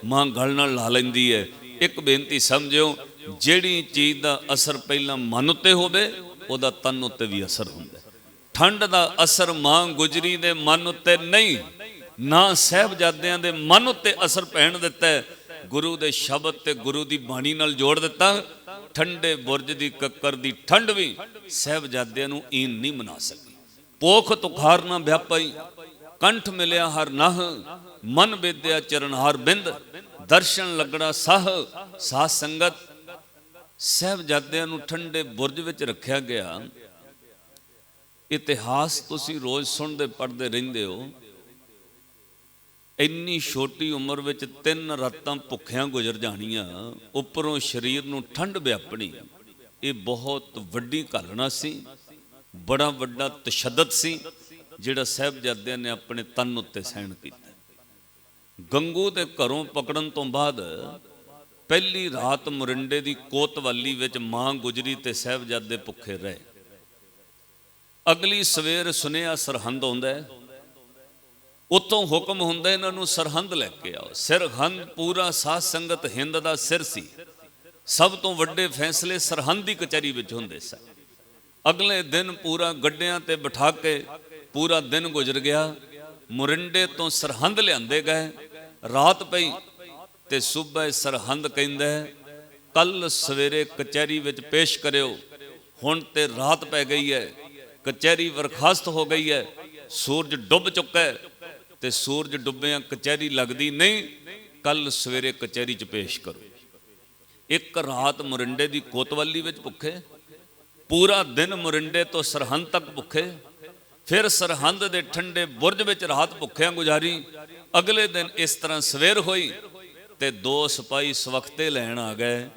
ਮਾਂ ਗਲ ਨਾਲ ਲਾ ਲੈਂਦੀ ਹੈ। ਇੱਕ ਬੇਨਤੀ ਸਮਝਿਓ, ਜਿਹੜੀ ਚੀਜ਼ ਦਾ ਅਸਰ ਪਹਿਲਾਂ ਮਨ ਉੱਤੇ ਹੋਵੇ, ਉਹਦਾ ਤਨ ਉੱਤੇ ਵੀ ਅਸਰ ਹੁੰਦਾ। ਠੰਡ ਦਾ ਅਸਰ ਮਾਂ ਗੁਜਰੀ ਦੇ ਮਨ ਉੱਤੇ ਨਹੀਂ, ਨਾ ਸਾਹਿਬਜ਼ਾਦਿਆਂ ਦੇ ਮਨ ਉੱਤੇ ਅਸਰ ਪੈਣ ਦਿੱਤਾ। ਗੁਰੂ ਦੇ ਸ਼ਬਦ ਤੇ ਗੁਰੂ ਦੀ ਬਾਣੀ ਨਾਲ ਜੋੜ ਦਿੱਤਾ। ਠੰਡੇ ਬੁਰਜ ਦੀ ਕੱਕਰ ਦੀ ਠੰਡ ਵੀ ਸਾਹਿਬਜ਼ਾਦਿਆਂ ਨੂੰ ਈਨ ਨਹੀਂ ਮਨਾ ਸਕੀ। ਪੋਖ ਤੁਖਾਰ ਨਾ ਵਿਆਪਈ, ਕੰਠ ਮਿਲਿਆ ਹਰ ਨਾਹ, ਮਨ ਬੇਦਿਆ ਚਰਨਹਾਰ ਬਿੰਦ, ਦਰਸ਼ਨ ਲੱਗਣਾ ਸਾਹ। ਸਾਧ ਸੰਗਤ, ਸਾਹਿਬਜ਼ਾਦਿਆਂ ਨੂੰ ਠੰਡੇ ਬੁਰਜ ਵਿੱਚ ਰੱਖਿਆ ਗਿਆ। ਇਤਿਹਾਸ ਤੁਸੀਂ ਰੋਜ਼ ਸੁਣਦੇ ਪੜ੍ਹਦੇ ਰਹਿੰਦੇ ਹੋ। ਇੰਨੀ ਛੋਟੀ ਉਮਰ ਵਿੱਚ 3 ਰਾਤਾਂ ਭੁੱਖਿਆਂ ਗੁਜ਼ਰ ਜਾਣੀਆਂ, ਉੱਪਰੋਂ ਸਰੀਰ ਨੂੰ ਠੰਡ ਵਿਆਪਣੀ, ਇਹ ਬਹੁਤ ਵੱਡੀ ਘਾਲਣਾ ਸੀ, ਬੜਾ ਵੱਡਾ ਤਸ਼ੱਦਦ ਸੀ ਜਿਹੜਾ ਸਾਹਿਬਜ਼ਾਦਿਆਂ ਨੇ ਆਪਣੇ ਤਨ ਉੱਤੇ ਸਹਿਣ ਕੀਤਾ। ਗੰਗੂ ਦੇ ਘਰੋਂ ਪਕੜਨ ਤੋਂ ਬਾਅਦ ਪਹਿਲੀ ਰਾਤ ਮੋਰਿੰਡੇ ਦੀ ਕੋਤਵਾਲੀ ਵਿੱਚ ਮਾਂ ਗੁਜਰੀ ਤੇ ਸਾਹਿਬਜ਼ਾਦੇ ਭੁੱਖੇ ਰਹੇ। ਅਗਲੀ ਸਵੇਰ ਸੁਨੇਹਾ ਸਰਹੰਦ ਆਉਂਦਾ, ਉਤੋਂ ਹੁਕਮ ਹੁੰਦਾ ਇਹਨਾਂ ਨੂੰ ਸਰਹੰਦ ਲੈ ਕੇ ਆਓ। ਸਰਹੰਦ ਪੂਰਾ ਸਾਧ ਸੰਗਤ ਹਿੰਦ ਦਾ ਸਿਰ ਸੀ। ਸਭ ਤੋਂ ਵੱਡੇ ਫੈਸਲੇ ਸਰਹੰਦ ਦੀ ਕਚਹਿਰੀ ਵਿੱਚ ਹੁੰਦੇ ਸਨ। ਅਗਲੇ ਦਿਨ ਪੂਰਾ ਗੱਡਿਆਂ ਤੇ ਬਿਠਾ ਕੇ ਪੂਰਾ ਦਿਨ ਗੁਜ਼ਰ ਗਿਆ। ਮੋਰਿੰਡੇ ਤੋਂ ਸਰਹੰਦ ਲਿਆਂਦੇ ਗਏ। ਰਾਤ ਪਈ ਤੇ ਸੂਬਾ ਸਰਹੰਦ ਕਹਿੰਦਾ, ਕੱਲ ਸਵੇਰੇ ਕਚਹਿਰੀ ਵਿੱਚ ਪੇਸ਼ ਕਰਿਓ। ਹੁਣ ਤੇ ਰਾਤ ਪੈ ਗਈ ਹੈ, ਕਚਹਿਰੀ ਬਰਖਾਸਤ ਹੋ ਗਈ ਹੈ, ਸੂਰਜ ਡੁੱਬ ਚੁੱਕਾ ਹੈ ਤੇ ਸੂਰਜ ਡੁੱਬਿਆਂ ਕਚਹਿਰੀ ਲੱਗਦੀ ਨਹੀਂ। ਕੱਲ ਸਵੇਰੇ ਕਚਹਿਰੀ 'ਚ ਪੇਸ਼ ਕਰੋ। ਇੱਕ ਰਾਤ ਮੋਰਿੰਡੇ ਦੀ ਕੋਤਵਾਲੀ ਵਿੱਚ ਭੁੱਖੇ, ਪੂਰਾ ਦਿਨ ਮੋਰਿੰਡੇ ਤੋਂ ਸਰਹੰਦ ਤੱਕ ਭੁੱਖੇ, ਫਿਰ ਸਰਹੰਦ ਦੇ ਠੰਡੇ ਬੁਰਜ ਵਿੱਚ ਰਾਤ ਭੁੱਖਿਆਂ ਗੁਜ਼ਾਰੀ। ਅਗਲੇ ਦਿਨ ਇਸ ਤਰ੍ਹਾਂ ਸਵੇਰ ਹੋਈ ਤੇ 2 ਸਿਪਾਹੀ ਸਵਖਤੇ ਲੈਣ ਆ ਗਏ।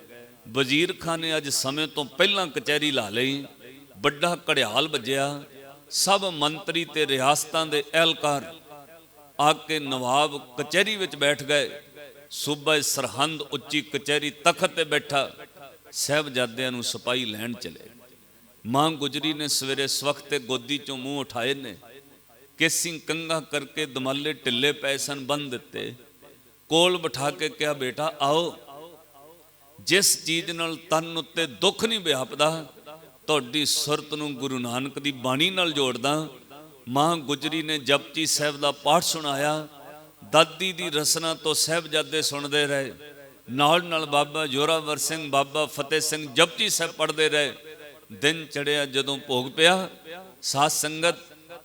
ਵਜ਼ੀਰ ਖਾਨ ਨੇ ਅੱਜ ਸਮੇਂ ਤੋਂ ਪਹਿਲਾਂ ਕਚਹਿਰੀ ਲਾ ਲਈ। ਵੱਡਾ ਘੜਿਆਲ ਵੱਜਿਆ। ਸਭ ਮੰਤਰੀ ਤੇ ਰਿਆਸਤਾਂ ਦੇ ਅਹਿਲਕਾਰ ਆ ਕੇ ਨਵਾਬ ਕਚਹਿਰੀ ਵਿੱਚ ਬੈਠ ਗਏ। ਸੂਬਾ ਸਰਹੰਦ ਉੱਚੀ ਕਚਹਿਰੀ ਤਖਤ ਤੇ ਬੈਠਾ। ਸਾਹਿਬਜ਼ਾਦਿਆਂ ਨੂੰ ਸਿਪਾਹੀ ਲੈਣ ਚਲੇ। ਮਾਂ ਗੁਜਰੀ ਨੇ ਸਵੇਰੇ ਸਵਖਤੇ ਗੋਦੀ ਚੋਂ ਮੂੰਹ ਉਠਾਏ ਨੇ, ਕੇਸੀ ਕੰਘਾ ਕਰਕੇ ਦਮਾਲੇ ਢਿੱਲੇ ਪਏ ਸਨ, ਬੰਨ ਦਿੱਤੇ। ਕੋਲ ਬਿਠਾ ਕੇ ਕਿਹਾ, ਬੇਟਾ ਆਓ। ਜਿਸ ਚੀਜ਼ ਨਾਲ ਤਨ ਉੱਤੇ ਦੁੱਖ ਨਹੀਂ ਵਿਆਪਦਾ, ਤੁਹਾਡੀ ਸੁਰਤ ਨੂੰ ਗੁਰੂ ਨਾਨਕ ਦੀ ਬਾਣੀ ਨਾਲ ਜੋੜਦਾ। ਮਾਂ ਗੁਜਰੀ ਨੇ ਜਪਜੀ ਸਾਹਿਬ ਦਾ ਪਾਠ ਸੁਣਾਇਆ। ਦਾਦੀ ਦੀ ਰਸਨਾ ਤੋਂ ਸਾਹਿਬਜ਼ਾਦੇ ਸੁਣਦੇ ਰਹੇ, ਨਾਲ ਨਾਲ ਬਾਬਾ ਜ਼ੋਰਾਵਰ ਸਿੰਘ, ਬਾਬਾ ਫਤਿਹ ਸਿੰਘ ਜਪਜੀ ਸਾਹਿਬ ਪੜ੍ਹਦੇ ਰਹੇ। ਦਿਨ ਚੜਿਆ, ਜਦੋਂ ਭੋਗ ਪਿਆ, ਸਾਧ ਸੰਗਤ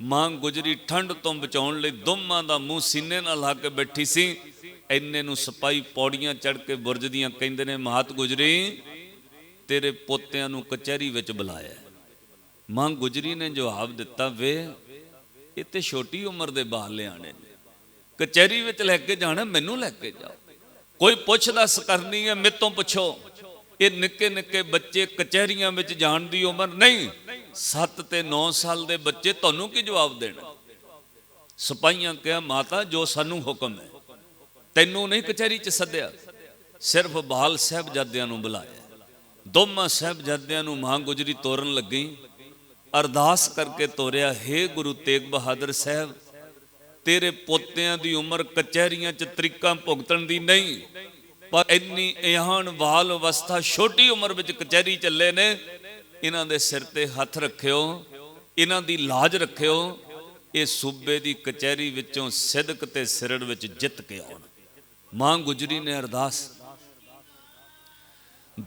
ਮਾਂ ਗੁਜਰੀ ਠੰਡ ਤੋਂ ਬਚਾਉਣ ਲਈ ਦੋਵਾਂ ਦਾ ਮੂੰਹ ਸੀਨੇ ਨਾਲ ਲਾ ਕੇ ਬੈਠੀ ਸੀ। ਇੰਨੇ ਨੂੰ ਸਿਪਾਹੀ ਪੌੜੀਆਂ ਚੜ੍ਹ ਕੇ ਬੁਰਜ ਦੀਆਂ ਕਹਿੰਦੇ ਨੇ, ਮਾਤ ਗੁਜਰੀ ਤੇਰੇ ਪੋਤਿਆਂ ਨੂੰ ਕਚਹਿਰੀ ਵਿੱਚ ਬੁਲਾਇਆ। ਮਾਂ ਗੁਜਰੀ ਨੇ ਜਵਾਬ ਦਿੱਤਾ, ਵੇ ਇਹ ਤੇ ਛੋਟੀ ਉਮਰ ਦੇ ਬਾਲ ਲਿਆਣੇ ਨੇ, ਕਚਹਿਰੀ ਵਿੱਚ ਲੈ ਕੇ ਜਾਣਾ, ਮੈਨੂੰ ਲੈ ਕੇ ਜਾਓ, ਕੋਈ ਪੁੱਛ ਦੱਸ ਕਰਨੀ ਹੈ ਮੇਰੇ ਤੋਂ ਪੁੱਛੋ। ਇਹ ਨਿੱਕੇ ਨਿੱਕੇ ਬੱਚੇ ਕਚਹਿਰੀਆਂ ਵਿੱਚ ਜਾਣ ਦੀ ਉਮਰ ਨਹੀਂ। 7 ਤੇ 9 ਸਾਲ ਦੇ ਬੱਚੇ, ਤੁਹਾਨੂੰ ਕੀ ਜਵਾਬ ਦੇਣਾ? ਸਿਪਾਹੀਆਂ ਕਿਹਾ, ਮਾਤਾ ਜੋ ਸਾਨੂੰ ਹੁਕਮ ਹੈ, ਤੈਨੂੰ ਨਹੀਂ ਕਚਹਿਰੀ 'ਚ ਸੱਦਿਆ, ਸਿਰਫ ਬਾਲ ਸਾਹਿਬਜ਼ਾਦਿਆਂ ਨੂੰ ਬੁਲਾਇਆ। ਦੋਵਾਂ ਸਾਹਿਬਜ਼ਾਦਿਆਂ ਨੂੰ ਮਾਂ ਗੁਜਰੀ ਤੋਰਨ ਲੱਗੀ, ਅਰਦਾਸ ਕਰਕੇ ਤੋਰਿਆ, ਹੇ ਗੁਰੂ ਤੇਗ ਬਹਾਦਰ ਸਾਹਿਬ, ਤੇਰੇ ਪੋਤਿਆਂ ਦੀ ਉਮਰ ਕਚਹਿਰੀਆਂ 'ਚ ਤਰੀਕਾਂ ਭੁਗਤਣ ਦੀ ਨਹੀਂ, ਪਰ ਇੰਨੀ ਇਹਾਨ ਵਾਲ ਅਵਸਥਾ, ਛੋਟੀ ਉਮਰ ਵਿੱਚ ਕਚਹਿਰੀ ਚੱਲੇ ਨੇ, ਇਹਨਾਂ ਦੇ ਸਿਰ ਤੇ ਹੱਥ ਰੱਖਿਓ, ਇਹਨਾਂ ਦੀ ਲਾਜ ਰੱਖਿਓ, ਇਹ ਸੂਬੇ ਦੀ ਕਚਹਿਰੀ ਵਿੱਚੋਂ ਸਿਦਕ ਤੇ ਸਿਰੜ ਵਿੱਚ ਜਿੱਤ ਕੇ ਆਉਣ। ਮਾਂ ਗੁਜਰੀ ਨੇ ਅਰਦਾਸ,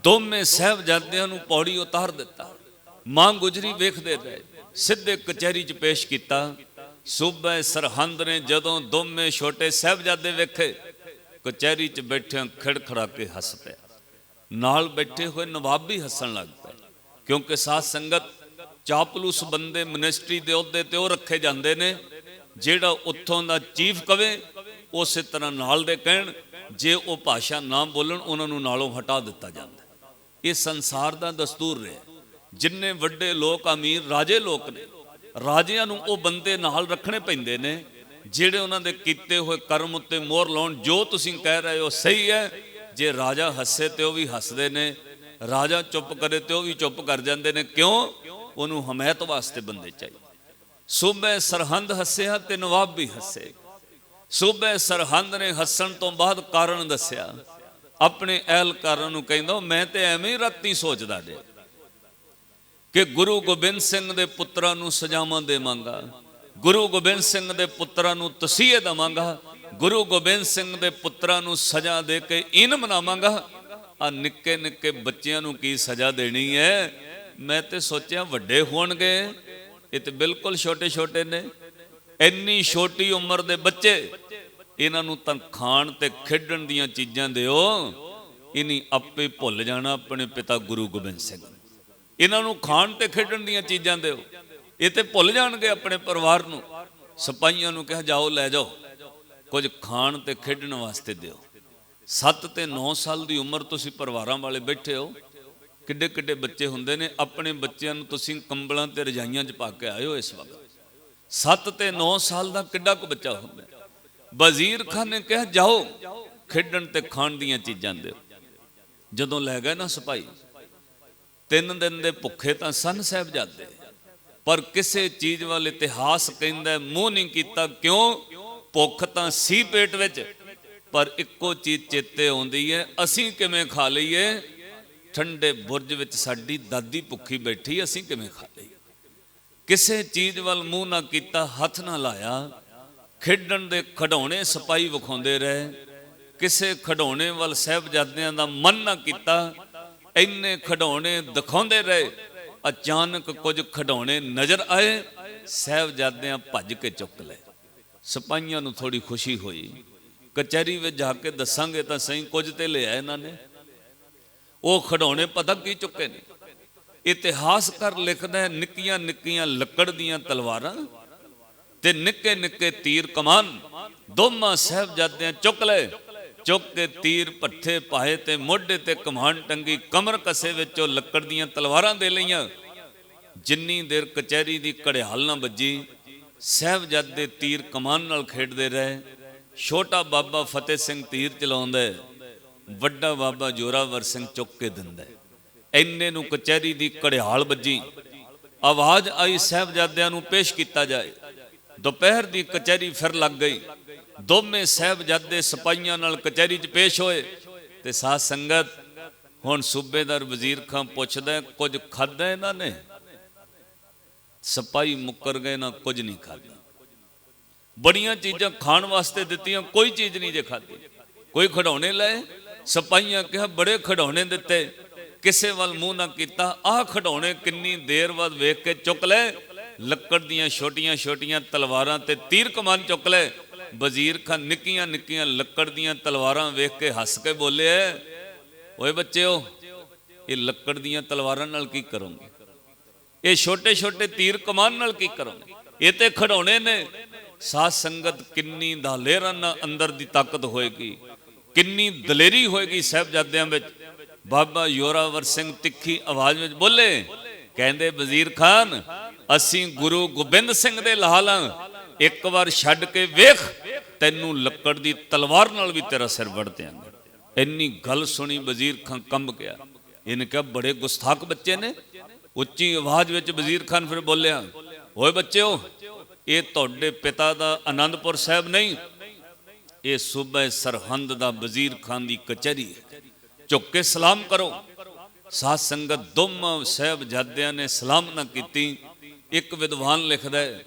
ਦੋਵੇਂ ਸਾਹਿਬਜ਼ਾਦਿਆਂ ਨੂੰ ਪੌੜੀ ਉਤਾਰ ਦਿੱਤਾ। ਮਾਂ ਗੁਜਰੀ ਵੇਖਦੇ ਰਹੇ, ਸਿੱਧੇ ਕਚਹਿਰੀ 'ਚ ਪੇਸ਼ ਕੀਤਾ। ਸੂਬੇ ਸਰਹੰਦ ਨੇ ਜਦੋਂ ਦੋਵੇਂ ਛੋਟੇ ਸਾਹਿਬਜ਼ਾਦੇ ਵੇਖੇ, ਕਚਹਿਰੀ 'ਚ ਬੈਠਿਆਂ ਖੜਖੜਾ ਕੇ ਹੱਸ ਪਿਆ। ਨਾਲ ਬੈਠੇ ਹੋਏ ਨਵਾਬ ਵੀ ਹੱਸਣ ਲੱਗ ਪਏ, ਕਿਉਂਕਿ ਸਾਧ ਸੰਗਤ ਚਾਪਲੂਸ ਬੰਦੇ ਮਿਨਿਸਟਰੀ ਦੇ ਅਹੁਦੇ ਤੇ ਉਹ ਰੱਖੇ ਜਾਂਦੇ ਨੇ, ਜਿਹੜਾ ਉੱਥੋਂ ਦਾ ਚੀਫ ਕਵੇ ਉਸੇ ਤਰ੍ਹਾਂ ਨਾਲ ਦੇ ਕਹਿਣ, ਜੇ ਉਹ ਭਾਸ਼ਾ ਨਾ ਬੋਲਣ ਉਹਨਾਂ ਨੂੰ ਨਾਲੋਂ ਹਟਾ ਦਿੱਤਾ ਜਾਂਦਾ। ਇਹ ਸੰਸਾਰ ਦਾ ਦਸਤੂਰ ਰਿਹਾ। ਜਿੰਨੇ ਵੱਡੇ ਲੋਕ ਅਮੀਰ ਰਾਜੇ ਲੋਕ ਨੇ, ਰਾਜਿਆਂ ਨੂੰ ਉਹ ਬੰਦੇ ਨਾਲ ਰੱਖਣੇ ਪੈਂਦੇ ਨੇ ਜਿਹੜੇ ਉਹਨਾਂ ਦੇ ਕੀਤੇ ਹੋਏ ਕਰਮ ਉੱਤੇ ਮੋਹਰ ਲਾਉਣ। ਜੋ ਤੁਸੀਂ ਕਹਿ ਰਹੇ ਹੋ ਸਹੀ ਹੈ, ਜੇ ਰਾਜਾ ਹੱਸੇ ਤੇ ਉਹ ਵੀ ਹੱਸਦੇ ਨੇ, ਰਾਜਾ ਚੁੱਪ ਕਰੇ ਤੇ ਉਹ ਵੀ ਚੁੱਪ ਕਰ ਜਾਂਦੇ ਨੇ। ਕਿਉਂ? ਉਹਨੂੰ ਹਮਾਇਤ ਵਾਸਤੇ ਬੰਦੇ ਚਾਹੀਦੇ। ਸੂਬੇ ਸਰਹੰਦ ਹੱਸਿਆ ਤੇ ਨਵਾਬ ਵੀ ਹੱਸੇ। ਸੂਬੇ ਸਰਹੰਦ ਨੇ ਹੱਸਣ ਤੋਂ ਬਾਅਦ ਕਾਰਨ ਦੱਸਿਆ। ਆਪਣੇ ਅਹਿਲਕਾਰਾਂ ਨੂੰ ਕਹਿੰਦਾ, ਮੈਂ ਤੇ ਐਵੇਂ ਹੀ ਰਾਤੀ ਸੋਚਦਾ ਰਿਹਾ ਕਿ ਗੁਰੂ ਗੋਬਿੰਦ ਸਿੰਘ ਦੇ ਪੁੱਤਰਾਂ ਨੂੰ ਸਜ਼ਾਵਾਂ ਦੇਵਾਂਗਾ, ਗੁਰੂ ਗੋਬਿੰਦ ਸਿੰਘ ਦੇ ਪੁੱਤਰਾਂ ਨੂੰ ਤਸੀਹੇ ਦੇਵਾਂਗਾ, ਗੁਰੂ ਗੋਬਿੰਦ ਸਿੰਘ ਦੇ ਪੁੱਤਰਾਂ ਨੂੰ ਸਜ਼ਾ ਦੇ ਕੇ ਇਨ ਮਨਾਵਾਂਗਾ। ਆ ਨਿੱਕੇ ਨਿੱਕੇ ਬੱਚਿਆਂ ਨੂੰ ਕੀ ਸਜ਼ਾ ਦੇਣੀ ਹੈ? ਮੈਂ ਤੇ ਸੋਚਿਆ ਵੱਡੇ ਹੋਣਗੇ, ਇਹ ਤੇ ਬਿਲਕੁਲ ਛੋਟੇ ਛੋਟੇ ਨੇ। ਇੰਨੀ ਛੋਟੀ ਉਮਰ ਦੇ ਬੱਚੇ, ਇਹਨਾਂ ਨੂੰ ਤਾਂ ਖਾਣ ਤੇ ਖੇਡਣ ਦੀਆਂ ਚੀਜ਼ਾਂ ਦਿਓ, ਇਨੀ ਆਪੇ ਭੁੱਲ ਜਾਣਾ ਆਪਣੇ ਪਿਤਾ ਗੁਰੂ ਗੋਬਿੰਦ ਸਿੰਘ। ਇਹਨਾਂ ਨੂੰ ਖਾਣ ਤੇ ਖੇਡਣ ਦੀਆਂ ਚੀਜ਼ਾਂ ਦਿਓ, ਇਹ ਤੇ ਭੁੱਲ ਜਾਣਗੇ ਆਪਣੇ ਪਰਿਵਾਰ ਨੂੰ। ਸਿਪਾਹੀਆਂ ਨੂੰ ਕਿਹਾ, ਜਾਓ ਲੈ ਜਾਓ, ਕੁਝ ਖਾਣ ਤੇ ਖੇਡਣ ਵਾਸਤੇ ਦਿਓ। 7 ਤੇ 9 ਸਾਲ ਦੀ ਉਮਰ ਤੁਸੀਂ ਪਰਿਵਾਰਾਂ ਵਾਲੇ ਬੈਠੇ ਹੋ, ਕਿੱਡੇ ਕਿੱਡੇ ਬੱਚੇ ਹੁੰਦੇ ਨੇ। ਆਪਣੇ ਬੱਚਿਆਂ ਨੂੰ ਤੁਸੀਂ ਕੰਬਲਾਂ ਤੇ ਰਜਾਈਆਂ 'ਚ ਪਾ ਕੇ ਆਏ ਹੋ ਇਸ ਵਕਤ। 7 ਤੇ 9 ਸਾਲ ਦਾ ਕਿੱਡਾ ਕੁ ਬੱਚਾ ਹੁੰਦਾ। ਵਜ਼ੀਰ ਖਾਨ ਨੇ ਕਿਹਾ, ਜਾਓ ਖੇਡਣ ਤੇ ਖਾਣ ਦੀਆਂ ਚੀਜ਼ਾਂ ਦਿਓ। ਜਦੋਂ ਲੈ ਗਏ ਨਾ ਸਿਪਾਹੀ, 3 ਦਿਨ ਦੇ ਭੁੱਖੇ ਤਾਂ ਸਨ ਸਾਹਿਬਜ਼ਾਦੇ, ਪਰ ਕਿਸੇ ਚੀਜ਼ ਵੱਲ ਇਤਿਹਾਸ ਕਹਿੰਦਾ ਮੂੰਹ ਨਹੀਂ ਕੀਤਾ। ਕਿਉਂ? ਭੁੱਖ ਤਾਂ ਸੀ ਪੇਟ ਵਿੱਚ, ਪਰ ਇੱਕੋ ਚੀਜ਼ ਚੇਤੇ ਆਉਂਦੀ ਹੈ, ਅਸੀਂ ਕਿਵੇਂ ਖਾ ਲਈਏ। ਠੰਡੇ ਬੁਰਜ ਵਿੱਚ ਸਾਡੀ ਦਾਦੀ ਭੁੱਖੀ ਬੈਠੀ, ਅਸੀਂ ਕਿਵੇਂ ਖਾ ਲਈਏ। ਕਿਸੇ ਚੀਜ਼ ਵੱਲ ਮੂੰਹ ਨਾ ਕੀਤਾ, ਹੱਥ ਨਾ ਲਾਇਆ। ਖੇਡਣ ਦੇ ਖਿਡੌਣੇ ਸਿਪਾਹੀ ਵਿਖਾਉਂਦੇ ਰਹੇ, ਕਿਸੇ ਖਿਡੌਣੇ ਵੱਲ ਸਾਹਿਬਜ਼ਾਦਿਆਂ ਦਾ ਮਨ ਨਾ ਕੀਤਾ। ਇੰਨੇ ਖਿਡੌਣੇ ਦਿਖਾਉਂਦੇ ਰਹੇ, ਅਚਾਨਕ ਕੁਝ ਖਿਡੌਣੇ ਨਜ਼ਰ ਆਏ, ਸਾਹਿਬਜ਼ਾਦਿਆਂ ਭੱਜ ਕੇ ਚੁੱਕ ਲਏ। ਸਿਪਾਹੀਆਂ ਨੂੰ ਥੋੜੀ ਖੁਸ਼ੀ ਹੋਈ, ਕਚਹਿਰੀ ਵਿੱਚ ਜਾ ਕੇ ਦੱਸਾਂਗੇ ਤਾਂ ਸਹੀ ਕੁਝ ਤੇ ਲਿਆ ਇਹਨਾਂ ਨੇ। ਉਹ ਖਿਡੌਣੇ ਪਤਾ ਕੀ ਚੁੱਕੇ ਨੇ। ਇਤਿਹਾਸਕਾਰ ਲਿਖਦਾ ਹੈ, ਨਿੱਕੀਆਂ ਨਿੱਕੀਆਂ ਲੱਕੜ ਦੀਆਂ ਤਲਵਾਰਾਂ ਤੇ ਨਿੱਕੇ ਨਿੱਕੇ ਤੀਰ ਕਮਾਨ ਦੋਵਾਂ ਸਾਹਿਬਜ਼ਾਦਿਆਂ ਚੁੱਕ ਲਏ। ਚੁੱਕ ਕੇ ਤੀਰ ਭੱਠੇ ਪਾਏ ਤੇ ਮੋਢੇ ਤੇ ਕਮਾਨ ਟੰਗੀ, ਕਮਰ ਕਸੇ ਵਿੱਚੋਂ ਲੱਕੜ ਦੀਆਂ ਤਲਵਾਰਾਂ ਦੇ ਲਈਆਂ। ਜਿੰਨੀ ਦੇਰ ਕਚਹਿਰੀ ਦੀ ਘੜਿਆਲ ਨਾ ਵੱਜੀ, ਸਾਹਿਬਜ਼ਾਦੇ ਤੀਰ ਕਮਾਨ ਨਾਲ ਖੇਡਦੇ ਰਹੇ। ਛੋਟਾ ਬਾਬਾ ਫਤਿਹ ਸਿੰਘ ਤੀਰ ਚਲਾਉਂਦਾ, ਵੱਡਾ ਬਾਬਾ ਜ਼ੋਰਾਵਰ ਸਿੰਘ ਚੁੱਕ ਕੇ ਦਿੰਦਾ। ਇੰਨੇ ਨੂੰ ਕਚਹਿਰੀ ਦੀ ਘੜਿਆਲ ਵੱਜੀ, ਆਵਾਜ਼ ਆਈ, ਸਾਹਿਬਜ਼ਾਦਿਆਂ ਨੂੰ ਪੇਸ਼ ਕੀਤਾ ਜਾਏ। ਦੁਪਹਿਰ ਦੀ ਕਚਹਿਰੀ ਫਿਰ ਲੱਗ ਗਈ। ਦੋਵੇਂ ਸਾਹਿਬਜ਼ਾਦੇ ਸਿਪਾਹੀਆਂ ਨਾਲ ਕਚਹਿਰੀ 'ਚ ਪੇਸ਼ ਹੋਏ। ਤੇ ਸਾਧ ਸੰਗਤ, ਹੁਣ ਸੂਬੇਦਾਰ ਵਜ਼ੀਰ ਖਾਨ ਪੁੱਛਦਾ, ਕੁਝ ਖਾਧਾ ਇਹਨਾਂ ਨੇ? ਸਿਪਾਹੀ ਮੁੱਕਰ ਗਏ, ਨਾ ਕੁਝ ਨਹੀਂ ਖਾਧਾ। बड़ियां चीज़ां खाण वास्ते दित्तियां, कोई चीज़ नहीं जे खाधी। कोई खिडौने लाए, सिपाहियां कहा बड़े खिडौने दिते, किसे वाल मूँह ना किया। आह खिडौने किन्नी देर बाद वेख के चुक ले, लक्कड़ दियां छोटियां छोटियां तलवारां ते तीर कमान चुक ले। वजीर खान निक्कियां निक्कियां लक्कड़ दियां तलवारां वेख के हस के बोले, ओए बच्चेओ ये लक्कड़ दियां तलवारां नाल की करोगे, ये छोटे छोटे तीर कमान नाल की करोगे, ये ते खिडौने ने। साध संगत किन्नी दलेरां नाल अंदर दी ताकत होएगी, किन्नी दलेरी होएगी साहिबजादियां विच। बाबा जोरावर सिंह तिखी आवाज में बोले, कहंदे वजीर खान असी गुरु गोबिंद सिंह दे लाल हां, एक बार छड्ड के वेख, तैनू लक्कड़ दी तलवार नाल भी तेरा सिर वड़ देंगे। इन्नी गल सुनी वजीर खान कंब गया। इन्हें कहा बड़े गुस्ताख बच्चे ने। उच्ची आवाज विच वजीर खान फिर बोलिया, ओए बच्चेओ ये तुहाडे पिता दा आनंदपुर साहब नहीं, ये सूबे सरहंद दा वजीर खान दी कचहरी है, झुक के सलाम करो। साध संगत दोवां साहिबजादियां ने सलाम ना कीती। एक विद्वान लिखदा है,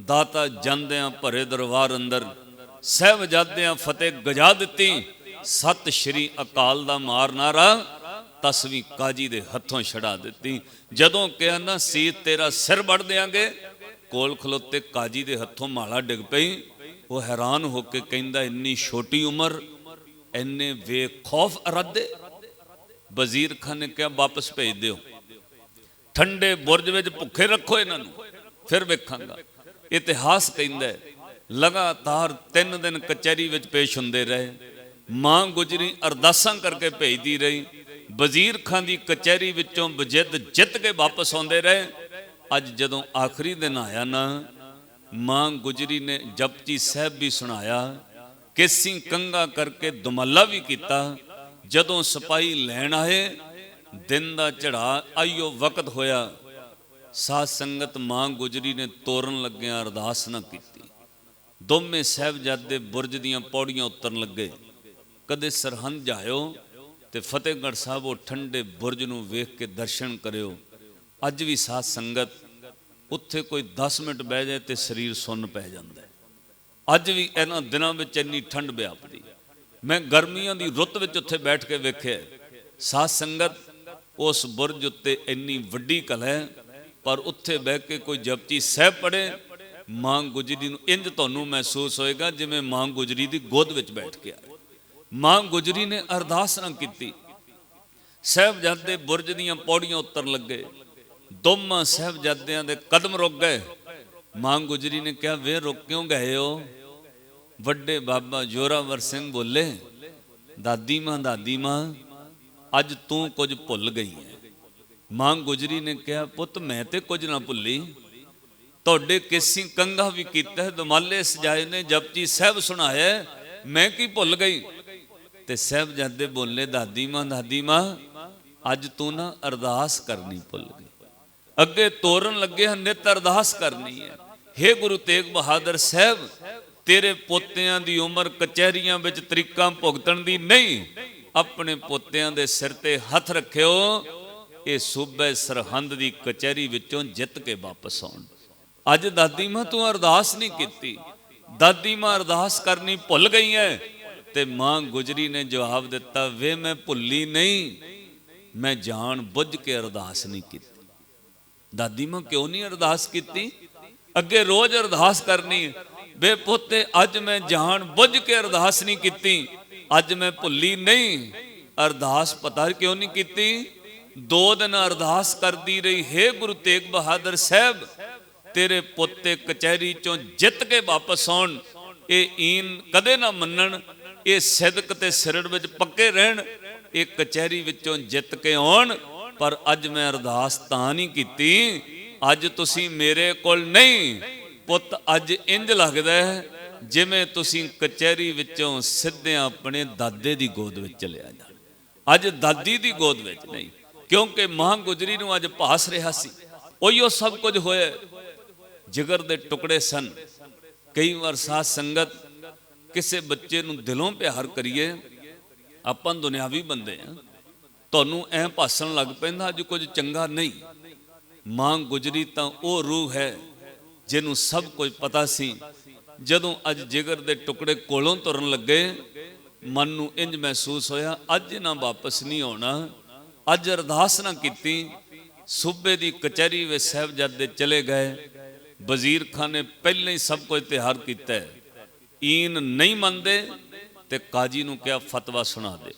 दाता जांदियां भरे दरबार अंदर साहिबजादियां फतेह गजा दित्ती। सत श्री अकाल दा मार नारा तसवीं काजी दे हथों छड़ा दित्ती। जदों कहा ना सीत तेरा सिर वड़ देंगे, कोल खलोते काजी दे हथों माला डिग पई। वो हैरान होके कहंदा इन्नी छोटी उम्र इन्ने बेखौफ इरादे। वजीर खान ने कहा वापस भेज दिओ, ठंडे बुरज विच भुखे रखो इन्हां नूं, फिर वेखांगा। इतिहास कहंदा है लगातार 3 दिन कचहरी विच पेश हुंदे रहे। मां गुजरी अरदासां करके भेजदी रही। वजीर खान की कचहरी विचों बजिद जित के वापस आते रहे। अज जदों आखिरी दिन आया ना, मां गुजरी ने जपजी साहब भी सुनाया, केसी कंगा करके दुमाला भी किया। जदों सिपाही लैन आए, दिन का झड़ा आइयो वक्त होया, साध संगत मां गुजरी ने तोरन लग्या अरदास ना की। दोवें साहिबजादे बुरज दियां पौड़ियां उतरन लगे। कदे सरहंद जाओ तो फतेहगढ़ साहब वो ठंडे बुरज नूं वेख के दर्शन करियो। अज भी साध संगत उत्थे कोई 10 मिनट बह जाए तो शरीर सुन्न पै जाता है। अज भी इन्हां दिनां विच इन्नी ठंड व्यापदी। मैं गर्मियों की रुत विच उत्थे बैठ के वेख्या, साध संगत उस बुरज उत्ते इन्नी वड्डी कल है, पर उत्थे बह के कोई जपजी साहब पढ़े, मां गुजरी नूं इंज तुहानूं महसूस होएगा जिवें मां गुजरी दी गोद विच बैठ के आए। मां गुजरी ने अरदास ना की। साहिबजादे बुरज दियां पौड़ियां उतरन लगे। दोवां साहिबजादियां दे कदम रुक गए। मां गुजरी ने कहा वे रुक क्यों गए हो? वड्डे बाबा जोरावर सिंह बोले, दादी मां अज तू कुछ भुल गई है। मां गुजरी ने कहा पुत मैं तो कुछ ना भुली, तुहाडे केसी कंगा भी कीता, दुमाले सजाए ने, जपजी साहब सुनाया, मैं की भुल गई। ते साहिबजादे बोले दादी मां अज तू ना अरदास करनी भुल गई। अगे तोरन लगे नित अरदास करनी है। हे गुरु तेग बहादुर साहब, तेरे पोतियां दी उम्र कचहरियां विच तरीकां भुगतण दी नहीं, अपने पोतियां दे सिर ते हथ रखियो, ये सूबे सरहंद दी कचहरी विचों जित के वापस आउण। अज दादी मां तू अरदास नहीं कीती, दादी मां अरदास करनी भुल गई है। ते मां गुजरी ने जवाब दिता, वे मैं भुली नहीं, मैं जान बुझ के अरदास नहीं की। दादी मां क्यों नहीं अरदास की? अगे रोज अरदास करनी, वे पोते अज मैं जान बुझ के अरदास नहीं की, अज मैं भुली नहीं। अरदास पता क्यों नहीं की? 2 दिन अरदास करती रही, हे गुरु तेग बहादुर साहब, तेरे पोते कचहरी चों जित के वापस आउण, ये ईन कदे ना मनण, ये सिदक ते सिरड़ विच पक्के रहन, ये कचहरी विचों जित के आउण। पर अज मैं अरदास तां नहीं कीती, अज तुसी मेरे कोल नहीं, पुत अज इंज लगदा है जिवें तुसी कचहरी विचों सिद्धे अपने दादे दी गोद विच चले आ जाण। अज दादी दी गोद विच नहीं, क्योंकि मां गुजरी नूं अज भास रहा सी, उहिओ सब कुछ होया। जिगर दे टुकड़े सन। कई बार साध संगत किसी बच्चे नूं दिलों प्यार करिए, आपां दुनियावी बंदे हैं, तुहानूं ऐ भासण लग पैंदा अज कुछ चंगा नहीं। मां गुजरी तां वो रूह है जिन्हों सब कुछ पता सी, ਜਦੋਂ ਅੱਜ ਜਿਗਰ ਦੇ ਟੁਕੜੇ ਕੋਲੋਂ ਤੁਰਨ ਲੱਗੇ, ਮਨ ਨੂੰ ਇੰਜ ਮਹਿਸੂਸ ਹੋਇਆ ਅੱਜ ਇਹਨਾਂ ਵਾਪਸ ਨਹੀਂ ਆਉਣਾ। ਅੱਜ ਅਰਦਾਸ ਨਾ ਕੀਤੀ, ਸੂਬੇ ਦੀ ਕਚਹਿਰੀ ਵਿੱਚ ਸਾਹਿਬਜ਼ਾਦੇ ਚਲੇ ਗਏ। ਵਜ਼ੀਰ ਖਾਨ ਨੇ ਪਹਿਲਾਂ ਹੀ ਸਭ ਕੁਝ ਤਿਆਰ ਕੀਤਾ ਹੈ। ਈਨ ਨਹੀਂ ਮੰਨਦੇ ਤੇ ਕਾਜੀ ਨੂੰ ਕਿਹਾ ਫਤਵਾ ਸੁਣਾ ਦੇ।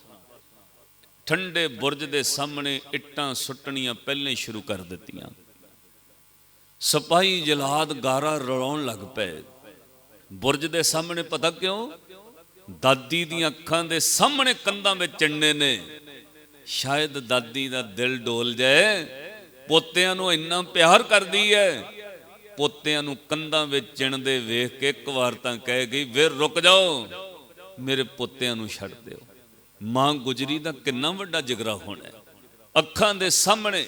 ਠੰਡੇ ਬੁਰਜ ਦੇ ਸਾਹਮਣੇ ਇੱਟਾਂ ਸੁੱਟਣੀਆਂ ਪਹਿਲਾਂ ਹੀ ਸ਼ੁਰੂ ਕਰ ਦਿੱਤੀਆਂ। ਸਿਪਾਹੀ ਜਲਾਦ ਗਾਰਾ ਰਲਾਉਣ ਲੱਗ ਪਏ ਬੁਰਜ ਦੇ ਸਾਹਮਣੇ। ਪਤਾ ਕਿਉਂ? ਦਾਦੀ ਦੀਆਂ ਅੱਖਾਂ ਦੇ ਸਾਹਮਣੇ ਕੰਧਾਂ ਵਿੱਚ ਚਿੰਨੇ ਨੇ। ਸ਼ਾਇਦ ਦਾਦੀ ਦਾ ਦਿਲ ਡੋਲ ਜਾਏ, ਪੋਤਿਆਂ ਨੂੰ ਇੰਨਾ ਪਿਆਰ ਕਰਦੀ ਹੈ। ਪੋਤਿਆਂ ਨੂੰ ਕੰਧਾਂ ਵਿੱਚ ਚਿਣਦੇ ਵੇਖ ਕੇ ਇੱਕ ਵਾਰ ਤਾਂ ਕਹਿ ਗਈ, ਵੇ ਰੁਕ ਜਾਓ, ਮੇਰੇ ਪੋਤਿਆਂ ਨੂੰ ਛੱਡ ਦਿਓ। ਮਾਂ ਗੁਜਰੀ ਦਾ ਕਿੰਨਾ ਵੱਡਾ ਜਿਗਰਾ ਹੋਣਾ। ਅੱਖਾਂ ਦੇ ਸਾਹਮਣੇ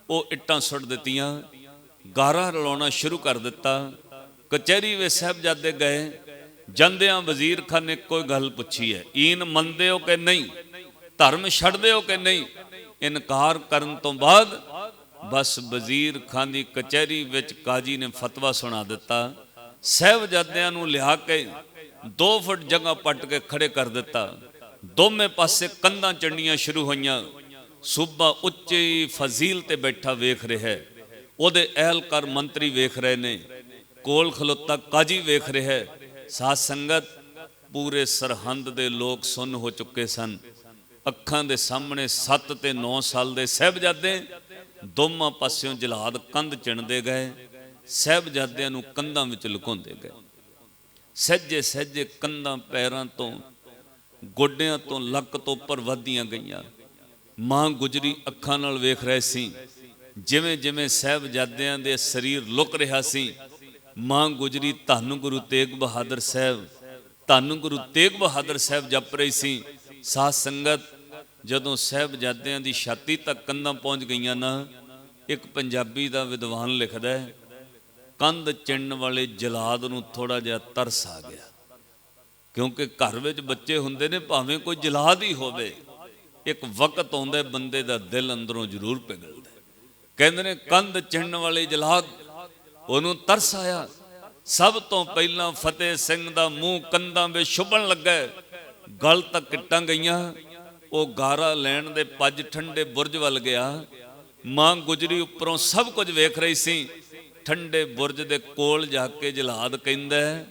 ਉਹ ਇੱਟਾਂ ਸੁੱਟ ਦਿੱਤੀਆਂ, ਗਾਰਾ ਰਲਾਉਣਾ ਸ਼ੁਰੂ ਕਰ ਦਿੱਤਾ। ਕਚਹਿਰੀ ਵਿੱਚ ਸਾਹਿਬਜ਼ਾਦੇ ਗਏ। ਜਾਂਦਿਆਂ ਵਜ਼ੀਰ ਖਾਨ ਨੇ ਕੋਈ ਗੱਲ ਪੁੱਛੀ ਹੈ, ਈਨ ਮੰਨਦੇ ਹੋ ਕਿ ਨਹੀਂ, ਧਰਮ ਛੱਡਦੇ ਹੋ ਕਿ ਨਹੀਂ। ਇਨਕਾਰ ਕਰਨ ਤੋਂ ਬਾਅਦ ਬਸ ਵਜ਼ੀਰ ਖਾਨ ਦੀ ਕਚਹਿਰੀ ਵਿੱਚ ਕਾਜੀ ਨੇ ਫਤਵਾ ਸੁਣਾ ਦਿੱਤਾ। ਸਾਹਿਬਜ਼ਾਦਿਆਂ ਨੂੰ ਲਿਆ ਕੇ 2 ਫੁੱਟ ਜਗ੍ਹਾ ਪੱਟ ਕੇ ਖੜੇ ਕਰ ਦਿੱਤਾ। ਦੋਵੇਂ ਪਾਸੇ ਕੰਧਾਂ ਚੜਨੀਆਂ ਸ਼ੁਰੂ ਹੋਈਆਂ। ਸੂਬਾ ਉੱਚੀ ਫਜ਼ੀਲ ਤੇ ਬੈਠਾ ਵੇਖ ਰਿਹਾ ਹੈ, ਉਹਦੇ ਅਹਿਲਕਾਰ ਮੰਤਰੀ ਵੇਖ ਰਹੇ ਨੇ, ਕੋਲ ਖਲੋਤਾ ਕਾਜੀ ਵੇਖ ਰਿਹਾ ਹੈ। ਸਾਧ ਸੰਗਤ, ਪੂਰੇ ਸਰਹੰਦ ਦੇ ਲੋਕ ਸੁੰਨ ਹੋ ਚੁੱਕੇ ਸਨ। ਅੱਖਾਂ ਦੇ ਸਾਹਮਣੇ 7 ਤੇ 9 ਸਾਲ ਦੇ ਸਾਹਿਬਜ਼ਾਦੇ ਦੋਵਾਂ ਪਾਸਿਓਂ ਜਲਾਦ ਕੰਧ ਚਿਣਦੇ ਗਏ। ਸਾਹਿਬਜ਼ਾਦਿਆਂ ਨੂੰ ਕੰਧਾਂ ਵਿੱਚ ਲੁਕਾਉਂਦੇ ਗਏ। ਸਹਿਜੇ ਸਹਿਜੇ ਕੰਧਾਂ ਪੈਰਾਂ ਤੋਂ, ਗੋਡਿਆਂ ਤੋਂ, ਲੱਕ ਤੋਂ ਉੱਪਰ ਵੱਧਦੀਆਂ ਗਈਆਂ। ਮਾਂ ਗੁਜਰੀ ਅੱਖਾਂ ਨਾਲ ਵੇਖ ਰਹੇ ਸੀ। ਜਿਵੇਂ ਜਿਵੇਂ ਸਾਹਿਬਜ਼ਾਦਿਆਂ ਦੇ ਸਰੀਰ ਲੁਕ ਰਿਹਾ ਸੀ, ਮਾਂ ਗੁਜਰੀ ਧੰਨ ਗੁਰੂ ਤੇਗ ਬਹਾਦਰ ਸਾਹਿਬ, ਧੰਨ ਗੁਰੂ ਤੇਗ ਬਹਾਦਰ ਸਾਹਿਬ ਜਪ ਰਹੀ ਸੀ। ਸਾਧ ਸੰਗਤ, ਜਦੋਂ ਸਾਹਿਬਜ਼ਾਦਿਆਂ ਦੀ ਛਾਤੀ ਤੱਕ ਕੰਧਾਂ ਪਹੁੰਚ ਗਈਆਂ ਨਾ, ਇੱਕ ਪੰਜਾਬੀ ਦਾ ਵਿਦਵਾਨ ਲਿਖਦਾ ਹੈ, ਕੰਧ ਚਿਣਨ ਵਾਲੇ ਜਲਾਦ ਨੂੰ ਥੋੜਾ ਜਿਹਾ ਤਰਸ ਆ ਗਿਆ। ਕਿਉਂਕਿ ਘਰ ਵਿੱਚ ਬੱਚੇ ਹੁੰਦੇ ਨੇ, ਭਾਵੇਂ ਕੋਈ ਜਲਾਦ ਹੀ ਹੋਵੇ, ਇੱਕ ਵਕਤ ਆਉਂਦਾ ਬੰਦੇ ਦਾ ਦਿਲ ਅੰਦਰੋਂ ਜ਼ਰੂਰ ਪਿਘਲਦਾ। ਕਹਿੰਦੇ ਨੇ ਕੰਧ ਚਿਣਨ ਵਾਲੇ ਜਲਾਦ, ਉਹਨੂੰ ਤਰਸ ਆਇਆ। ਸਭ ਤੋਂ ਪਹਿਲਾਂ ਫਤਿਹ ਸਿੰਘ ਦਾ ਮੂੰਹ ਕੰਧਾਂ ਵਿੱਚ ਛੁਪਣ ਲੱਗਾ, ਗਲ ਤੱਕ ਇੱਟਾਂ ਗਈਆਂ। ਉਹ ਗਾਰਾ ਲੈਣ ਦੇ ਪੱਜ ਠੰਡੇ ਬੁਰਜ ਵੱਲ ਗਿਆ। ਮਾਂ ਗੁਜਰੀ ਉੱਪਰੋਂ ਸਭ ਕੁਝ ਵੇਖ ਰਹੀ ਸੀ। ਠੰਡੇ ਬੁਰਜ ਦੇ ਕੋਲ ਜਾ ਕੇ ਜਲਾਦ ਕਹਿੰਦਾ,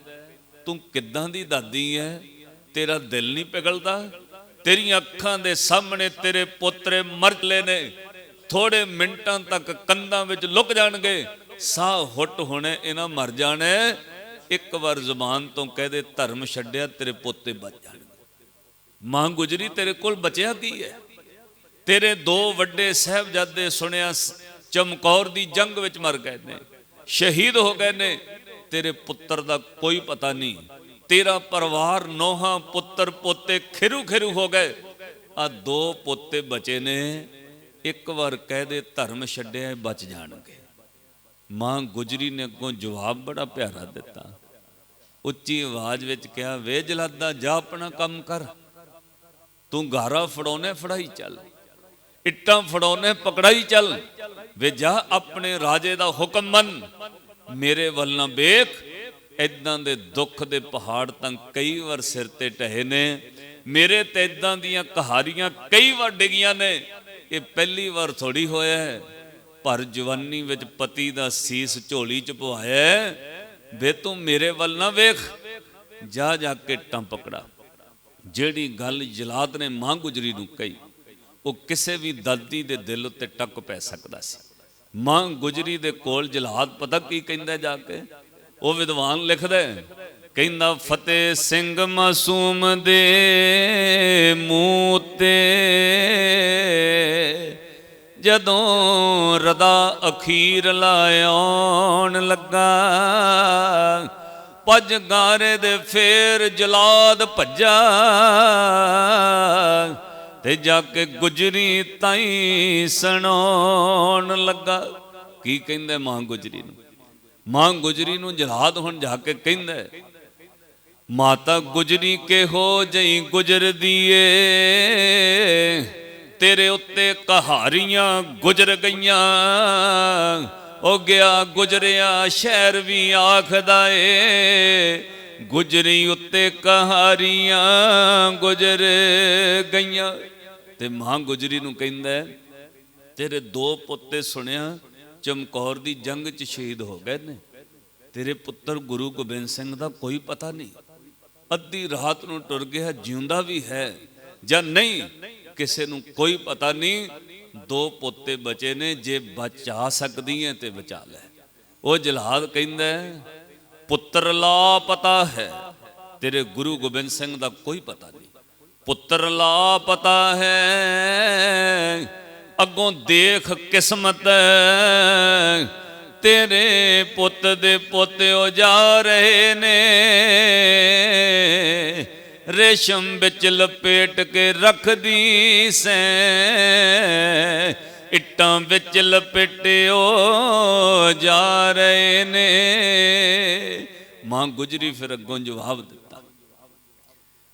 ਤੂੰ ਕਿੱਦਾਂ ਦੀ ਦਾਦੀ ਹੈ, ਤੇਰਾ ਦਿਲ ਨਹੀਂ ਪਿਘਲਦਾ? ਤੇਰੀਆਂ ਅੱਖਾਂ ਦੇ ਸਾਹਮਣੇ ਤੇਰੇ ਪੋਤਰੇ ਮਰ ਚਲੇ ਨੇ, ਥੋੜੇ ਮਿੰਟਾਂ ਤੱਕ ਕੰਧਾਂ ਵਿੱਚ ਲੁਕ ਜਾਣਗੇ, ਸਾਹ ਹੁੱਟ ਹੋਣੇ, ਇਹਨਾਂ ਮਰ ਜਾਣੇ। ਇੱਕ ਵਾਰ ਜ਼ੁਬਾਨ ਤੋਂ ਕਹਿ ਦੇ ਧਰਮ ਛੱਡਿਆ, ਤੇਰੇ ਪੋਤੇ ਬਚ ਜਾਣਗੇ। ਮਾਂ ਗੁਜਰੀ, ਤੇਰੇ ਕੋਲ ਬਚਿਆ ਕੀ ਹੈ? ਤੇਰੇ 2 ਵੱਡੇ ਸਾਹਿਬਜ਼ਾਦੇ ਸੁਣਿਆ ਚਮਕੌਰ ਦੀ ਜੰਗ ਵਿੱਚ ਮਰ ਗਏ ਨੇ, ਸ਼ਹੀਦ ਹੋ ਗਏ ਨੇ। ਤੇਰੇ ਪੁੱਤਰ ਦਾ ਕੋਈ ਪਤਾ ਨਹੀਂ। ਤੇਰਾ ਪਰਿਵਾਰ, ਨੋਹਾਂ, ਪੁੱਤਰ, ਪੋਤੇ ਖਿਰੂ ਖਿਰੂ ਹੋ ਗਏ। ਆ 2 ਪੋਤੇ ਬਚੇ ਨੇ, ਇੱਕ ਵਾਰ ਕਹਿ ਦੇ ਧਰਮ ਛੱਡਿਆ, ਬਚ ਜਾਣਗੇ। ਮਾਂ ਗੁਜਰੀ ਨੇ ਅੱਗੋਂ ਜਵਾਬ ਬੜਾ ਪਿਆਰਾ ਦਿੱਤਾ। ਉੱਚੀ ਆਵਾਜ਼ ਵਿੱਚ ਕਿਹਾ, ਵੇ ਜਲਾਦਾ, ਜਾ ਆਪਣਾ ਕੰਮ ਕਰ। ਤੂੰ ਗਾਰਾ ਫੜਾਉਣੇ, ਫੜਾਈ ਚੱਲ। ਇੱਟਾਂ ਫੜਾਉਣੇ, ਪਕੜਾਈ ਚੱਲ। ਵੇ ਜਾ ਆਪਣੇ ਰਾਜੇ ਦਾ ਹੁਕਮ ਮੰਨ, ਮੇਰੇ ਵੱਲ ਨਾ ਵੇਖ। ਇਦਾਂ ਦੇ ਦੁੱਖ ਦੇ ਪਹਾੜ ਤਾਂ ਕਈ ਵਾਰ ਸਿਰ ਤੇ ਢਹੇ ਨੇ, ਮੇਰੇ ਤੇ ਇਦਾਂ ਦੀਆਂ ਕਹਾਣੀਆਂ ਕਈ ਵਾਰ ਡਿੱਗੀਆਂ ਨੇ। ਇਹ ਪਹਿਲੀ ਵਾਰ ਥੋੜੀ ਹੋਇਆ ਹੈ। ਪਰ ਜਵਾਨੀ ਵਿੱਚ ਪਤੀ ਦਾ ਸੀਸ ਝੋਲੀ ਚ ਪਵਾਇਆ। ਵੇ ਤੂੰ ਮੇਰੇ ਵੱਲ ਨਾ ਵੇਖ, ਜਾ ਜਾ ਕੇ ਇੱਟਾਂ ਪਕੜਾ। ਜਿਹੜੀ ਗੱਲ ਜਲਾਦ ਨੇ ਮਾਂ ਗੁਜਰੀ ਨੂੰ ਕਹੀ, ਉਹ ਕਿਸੇ ਵੀ ਦਾਦੀ ਦੇ ਦਿਲ ਉੱਤੇ ਟੱਕ ਪੈ ਸਕਦਾ ਸੀ। ਮਾਂ ਗੁਜਰੀ ਦੇ ਕੋਲ ਜਲਾਦ ਪਤਾ ਕੀ ਕਹਿੰਦਾ ਜਾ ਕੇ? ਉਹ ਵਿਦਵਾਨ ਲਿਖਦਾ, ਕਹਿੰਦਾ, ਫਤਿਹ ਸਿੰਘ ਮਾਸੂਮ ਦੇ ਮੂੰਹ ਤੇ ਜਦੋਂ ਰਦਾ ਅਖੀਰ ਲਾਉਣ ਲੱਗਾ, ਪੱਜ ਗਾਰੇ ਦੇ ਫੇਰ ਜਲਾਦ ਭੱਜਾ, ਤੇ ਜਾ ਕੇ ਗੁਜਰੀ ਤਾਈ ਸੁਣਾਉਣ ਲੱਗਾ। ਕੀ ਕਹਿੰਦਾ ਮਾਂ ਗੁਜਰੀ ਨੂੰ? ਮਾਂ ਗੁਜਰੀ ਨੂੰ ਜਲਾਦ ਹੁਣ ਜਾ ਕੇ ਕਹਿੰਦਾ, ਮਾਤਾ ਗੁਜਰੀ ਕਿਹੋ ਜਿਹੀ ਗੁਜਰਦੀ ਏ, ਤੇਰੇ ਉੱਤੇ ਕਹਾਰੀਆਂ ਗੁਜਰ ਗਈਆਂ। ओ गया गुजरिया शहर भी आखदा ए गुजरी उत्ते कहारियां गुजर गईयां। ते मां गुजरी नूं कहंदा तेरे दो पुत्ते सुनिया चमकौर दी जंग च शहीद हो गए ने, तेरे पुत्र गुरु गोबिंद सिंह दा कोई पता नहीं, अद्धी रात नूं टुर गया, जिउंदा भी है जां नहीं किसे नूं कोई पता नहीं। दो पोते बचे ने, जे बचा सकदी है ते बचा लै। वो जलाद कहंदा पुत्र ला पता है, तेरे गुरु गोबिंद सिंह दा कोई पता नहीं, पुत्र ला पता है अगों देख किस्मत तेरे पुत दे पोते ओ जा रहे ने, रेशम बिच लपेट के रख दी सै, इट्टां बिच लपेटे ओ जा रहे ने। मां गुजरी फिर अगों जवाब दिता।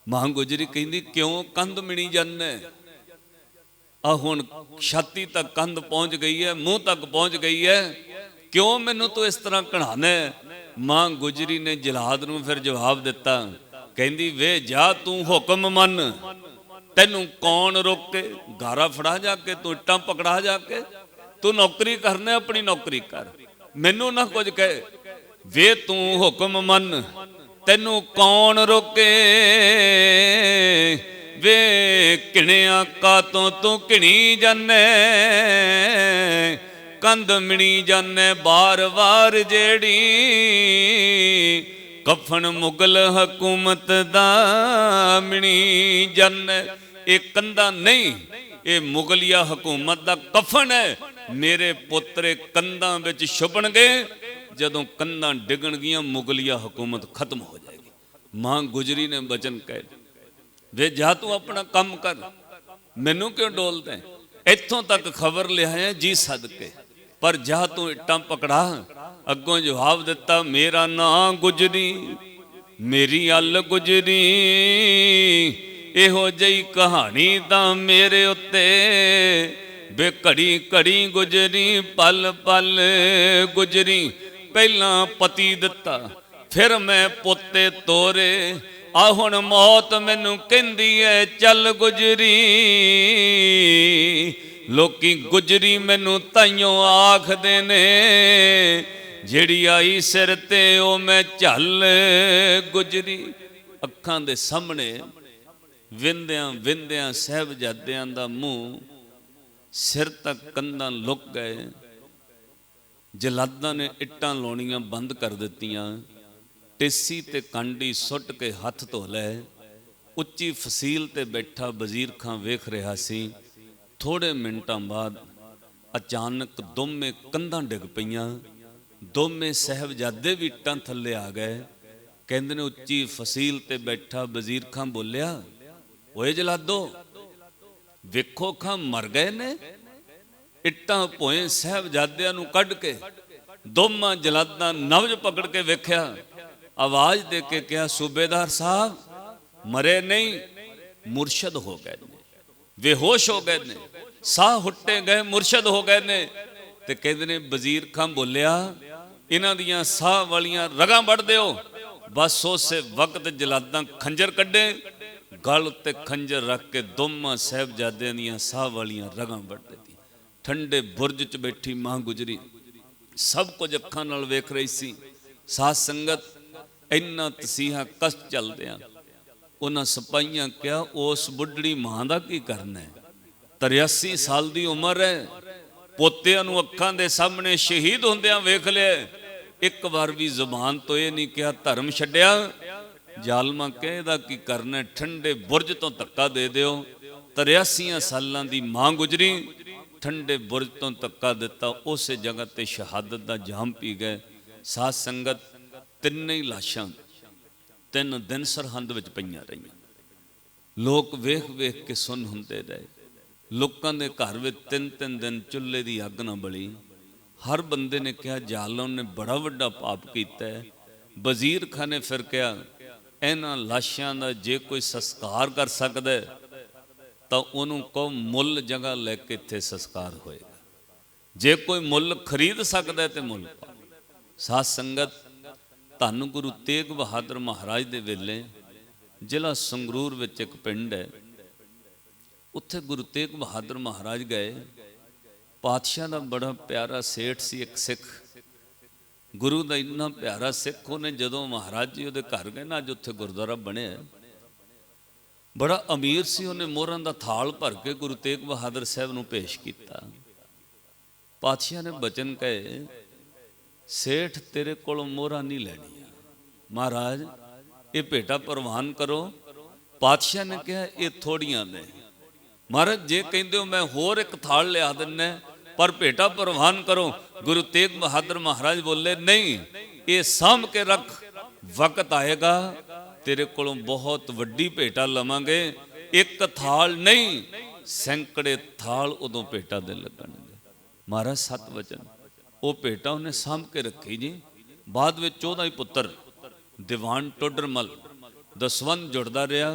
मां गुजरी कहंदी क्यों कंध मिणी जाने, आ हुण छाती तक कंध पहुंच गई है, मुंह तक पहुंच गई है, क्यों मैनू तू इस तरह कढ़ाने। मां गुजरी ने जलाद नूं फिर जवाब दिता, कहंदी वे जा तू हुक्म मन, तेनू कौन रोके, गारा फड़ा जाके, तू इट्टां पकड़ा जाके, तू नौकरी करने अपनी नौकरी कर, मैनू ना कुछ कहे, वे तू हुक्म मन तेनू कौन रोके, वे किणिया कातों तू किणी जाने, कंध मिणी जाने बार बार जेड़ी, कफन मुगल हुकूमत दा मिणी जाने। ये कंधा नहीं, ये मुगलिया हुकूमत दा कफन है। मेरे पोतरे कंधा विच छुपणगे, जदों कंधा डिगण गियां मुगलिया हुकूमत खत्म हो जाएगी। मां गुजरी ने बचन कहे, वे जा तू अपना काम कर, मैनू क्यों डोलदा है, इत्थों तक खबर लिया जी सदके, पर जा तू इट्टां पकड़ा। अगों जवाब दिता, मेरा नां गुजरी मेरी अल गुजरी, इहो जही कहानी तां मेरे उत्ते, बे घड़ी घड़ी गुजरी पल पल गुजरी, पहला पति दिता फिर मैं पोते तोरे, आ हुण मौत मैनू कहंदी है चल गुजरी, लोकी गुजरी मैनू ताइयों आखदे ने, जिहड़ी आई सिर ते ओ मैं झल गुजरी। अखां दे सामने विंदियां विंदियां साहिबजादियां दा मूँह सिर तक कंधां लुक गए। जलादां ने इट्टां लाउणियां बंद कर दित्तियां, टेसी ते कांडी सुट के हथ धो लै। उच्ची फसील ते बैठा वजीर खां वेख रहा सी। थोड़े मिनटां बाद अचानक दोवें कंधां डिग पईयां, दोवें साहिबजादे भी इट्टां थल्ले आ गए। कहंदे ने उच्ची फसील ते बैठा वजीर खां बोलिया, ओए जलादो वेखो खां मर गए ने। इट्टां भोए साहिबजादियां नूं कढ के दोवां जलादां नवज पकड़ के वेख्या, आवाज दे के कहा, सूबेदार साहब मरे नहीं, मुरशद हो गए ने, बेहोश हो गए ने, साह हुट्टे गए, मुरशद हो गए ने। ते कहंदे ने वजीर खां बोलिया, इन्हां दियां साह वालियां रगां वड़ दिओ। बस उस वक्त जलादां खंजर कड्डे, गल उत्ते खंजर रख के दोवां साहिबजादियां दियां साह वालियां रगां वड़ दित्ती। ठंडे बुरज च बैठी मां गुजरी सब कुछ अखां नाल वेख रही सी। साध संगत इन्ना तसीहा कष्ट चलदियां उन्हां सिपाहियां क्या उस बुढ़ड़ी मां दा की करना है, 83 साल दी उम्र है, पोतियां नूं अखां दे सामने शहीद होंदियां वेख लिया, एक बार भी जुबान तो यह नहीं कहा धर्म छड्डिया। जालमा कहदा की करना, ठंडे बुरज तो धक्का दे दिओ। 83 सालां दी मां गुजरी, ठंडे बुरज तो धक्का दिता, उस जगह ते शहादत दा जाम पी गए। साध संगत तिन्ने ही लाशां 3 दिन सरहंद विच पईयां रहीआं। लोग वेख वेख के सुन हुंदे रहे। लोगों के घर में 3-3 दिन चुल्हे की अग ना बली। हर बंदे ने कहा जालम ने बड़ा वड्डा पाप किया है। वजीर खां ने फिर कहा इन्हां लाशां दा जे कोई संस्कार कर सकदा तो उन्होंने कहो मुल जगह लैके इत्थे संस्कार होएगा। जे कोई मुल खरीद सकता है तो मुल पा। साध संगत धन गुरु तेग बहादुर महाराज दे वेले जिला संगरूर विच एक पिंड है, उत्थे गुरु तेग बहादुर महाराज गए। पातशाह का बड़ा प्यारा सेठ सी एक सिख, गुरु का इन्ना प्यारा सिख, उन्हें जदों महाराज जी उहदे घर गए ना, अज उत्थे गुरुद्वारा बनिया, बड़ा अमीर सी, उन्हें मोहरां दा थाल भर के गुरु तेग बहादुर साहब नूं पेश किया। पातशाह ने बचन कहे, सेठ तेरे कोलों मोहरां नहीं लैनी, महाराज ये भेटा प्रवान करो। पातशाह ने कहा ये थोड़ियां ने, महाराज जे कहते हो मैं होर एक थाल लिया दिना, पर भेटा प्रवान करो। गुरु तेग बहादुर महाराज बोले नहीं, ये साम के रख, वक्त आएगा तेरे कोलों बहुत वड्डी भेटा लवांगे, एक थाल नहीं सैकड़े थाल उदों भेटा दे लगणगे। महाराज सत वचन, वो भेटा उन्हें साम के रखी जी। बाद में 14 ही पुत्र दीवान टोडरमल दसवंत जुड़ता रहा।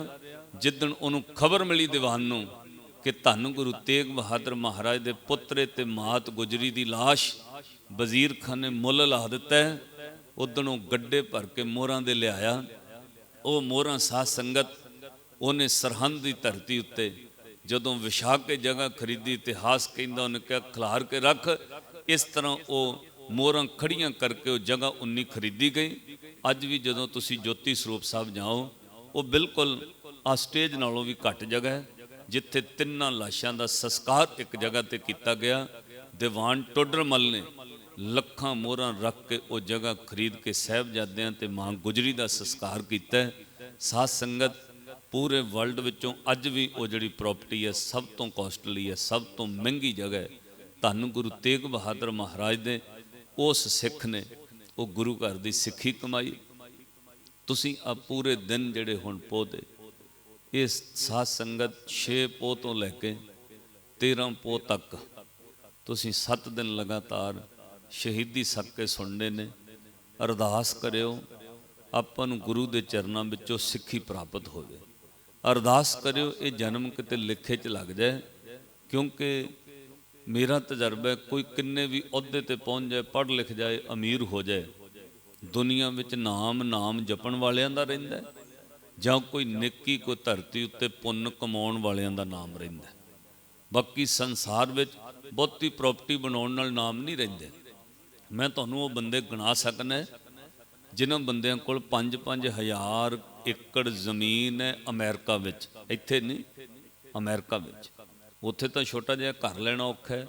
जिदन उन्होंने खबर मिली दीवान नूं कि धन गुरु तेग बहादुर महाराज के पुत्रे ते मात गुजरी की लाश वजीर खान ने मुल ला दिता है, उदन वो गड्ढे भर के मोहरां दे लियाया। वो मोहरां साध संगत उन्हें सरहंद की धरती उत्ते जदों विछा के जगह खरीदी, इतिहास कहंदा उन्हें क्या खिलार के रख। इस तरह वो मोहरां खड़ियां करके वो जगह 19 खरीदी गई। अज भी जदों तुसी ज्योति सरूप साहब जाओ, वो बिल्कुल आ स्टेज नालों भी घट जगह है, जिथे तिन्ना लाशां दा संस्कार एक जगह ते किया गया। दीवान टोडरमल ने लखां मोहरां रख के वो जगह खरीद के साहिबजादियां ते मां गुजरी का संस्कार किया। साध संगत पूरे वर्ल्ड विचों अज भी वो जिहड़ी प्रॉपर्टी है सब तो कॉस्टली है, सब तो महंगी जगह है। धन गुरु तेग बहादुर महाराज दे उस सिख ने वो गुरु घर की सिक्खी कमाई। तुसी आ पूरे दिन जिहड़े हुण पोह दे इस साध संगत 6 पोह तो लैके 13 पोह तक तुसी 7 दिन लगातार शहीदी सदके सुनने ने। अरदास करियो आपां नूं गुरु दे चरनां विचों सिੱਖੀ प्राप्त होवे। अरदास करियो ये जन्म किते लिखे च लग जाए, क्योंकि मेरा तजर्बा है कोई किन्ने भी अहुदे ते पहुँच जाए, पढ़ लिख जाए, अमीर हो जाए, दुनिया विच नाम नाम जपण वालियां दा रहिंदा है, जां कोई नेकी कोई धरती उत्ते पुन्न कमाउण वालियां दा नाम रहिंदा है। बाकी संसार विच बहुती प्रॉपर्टी बनाउण नाल नाम नहीं रहिंदे। मैं तुहानूं वो बंदे गिना सकना जिन्हां बंदियां कोल 5-5 हज़ार एकड़ जमीन है अमेरिका विच, इत्थे नहीं अमेरिका विच, उत्थे तो छोटा जिहा घर लेना औखा है।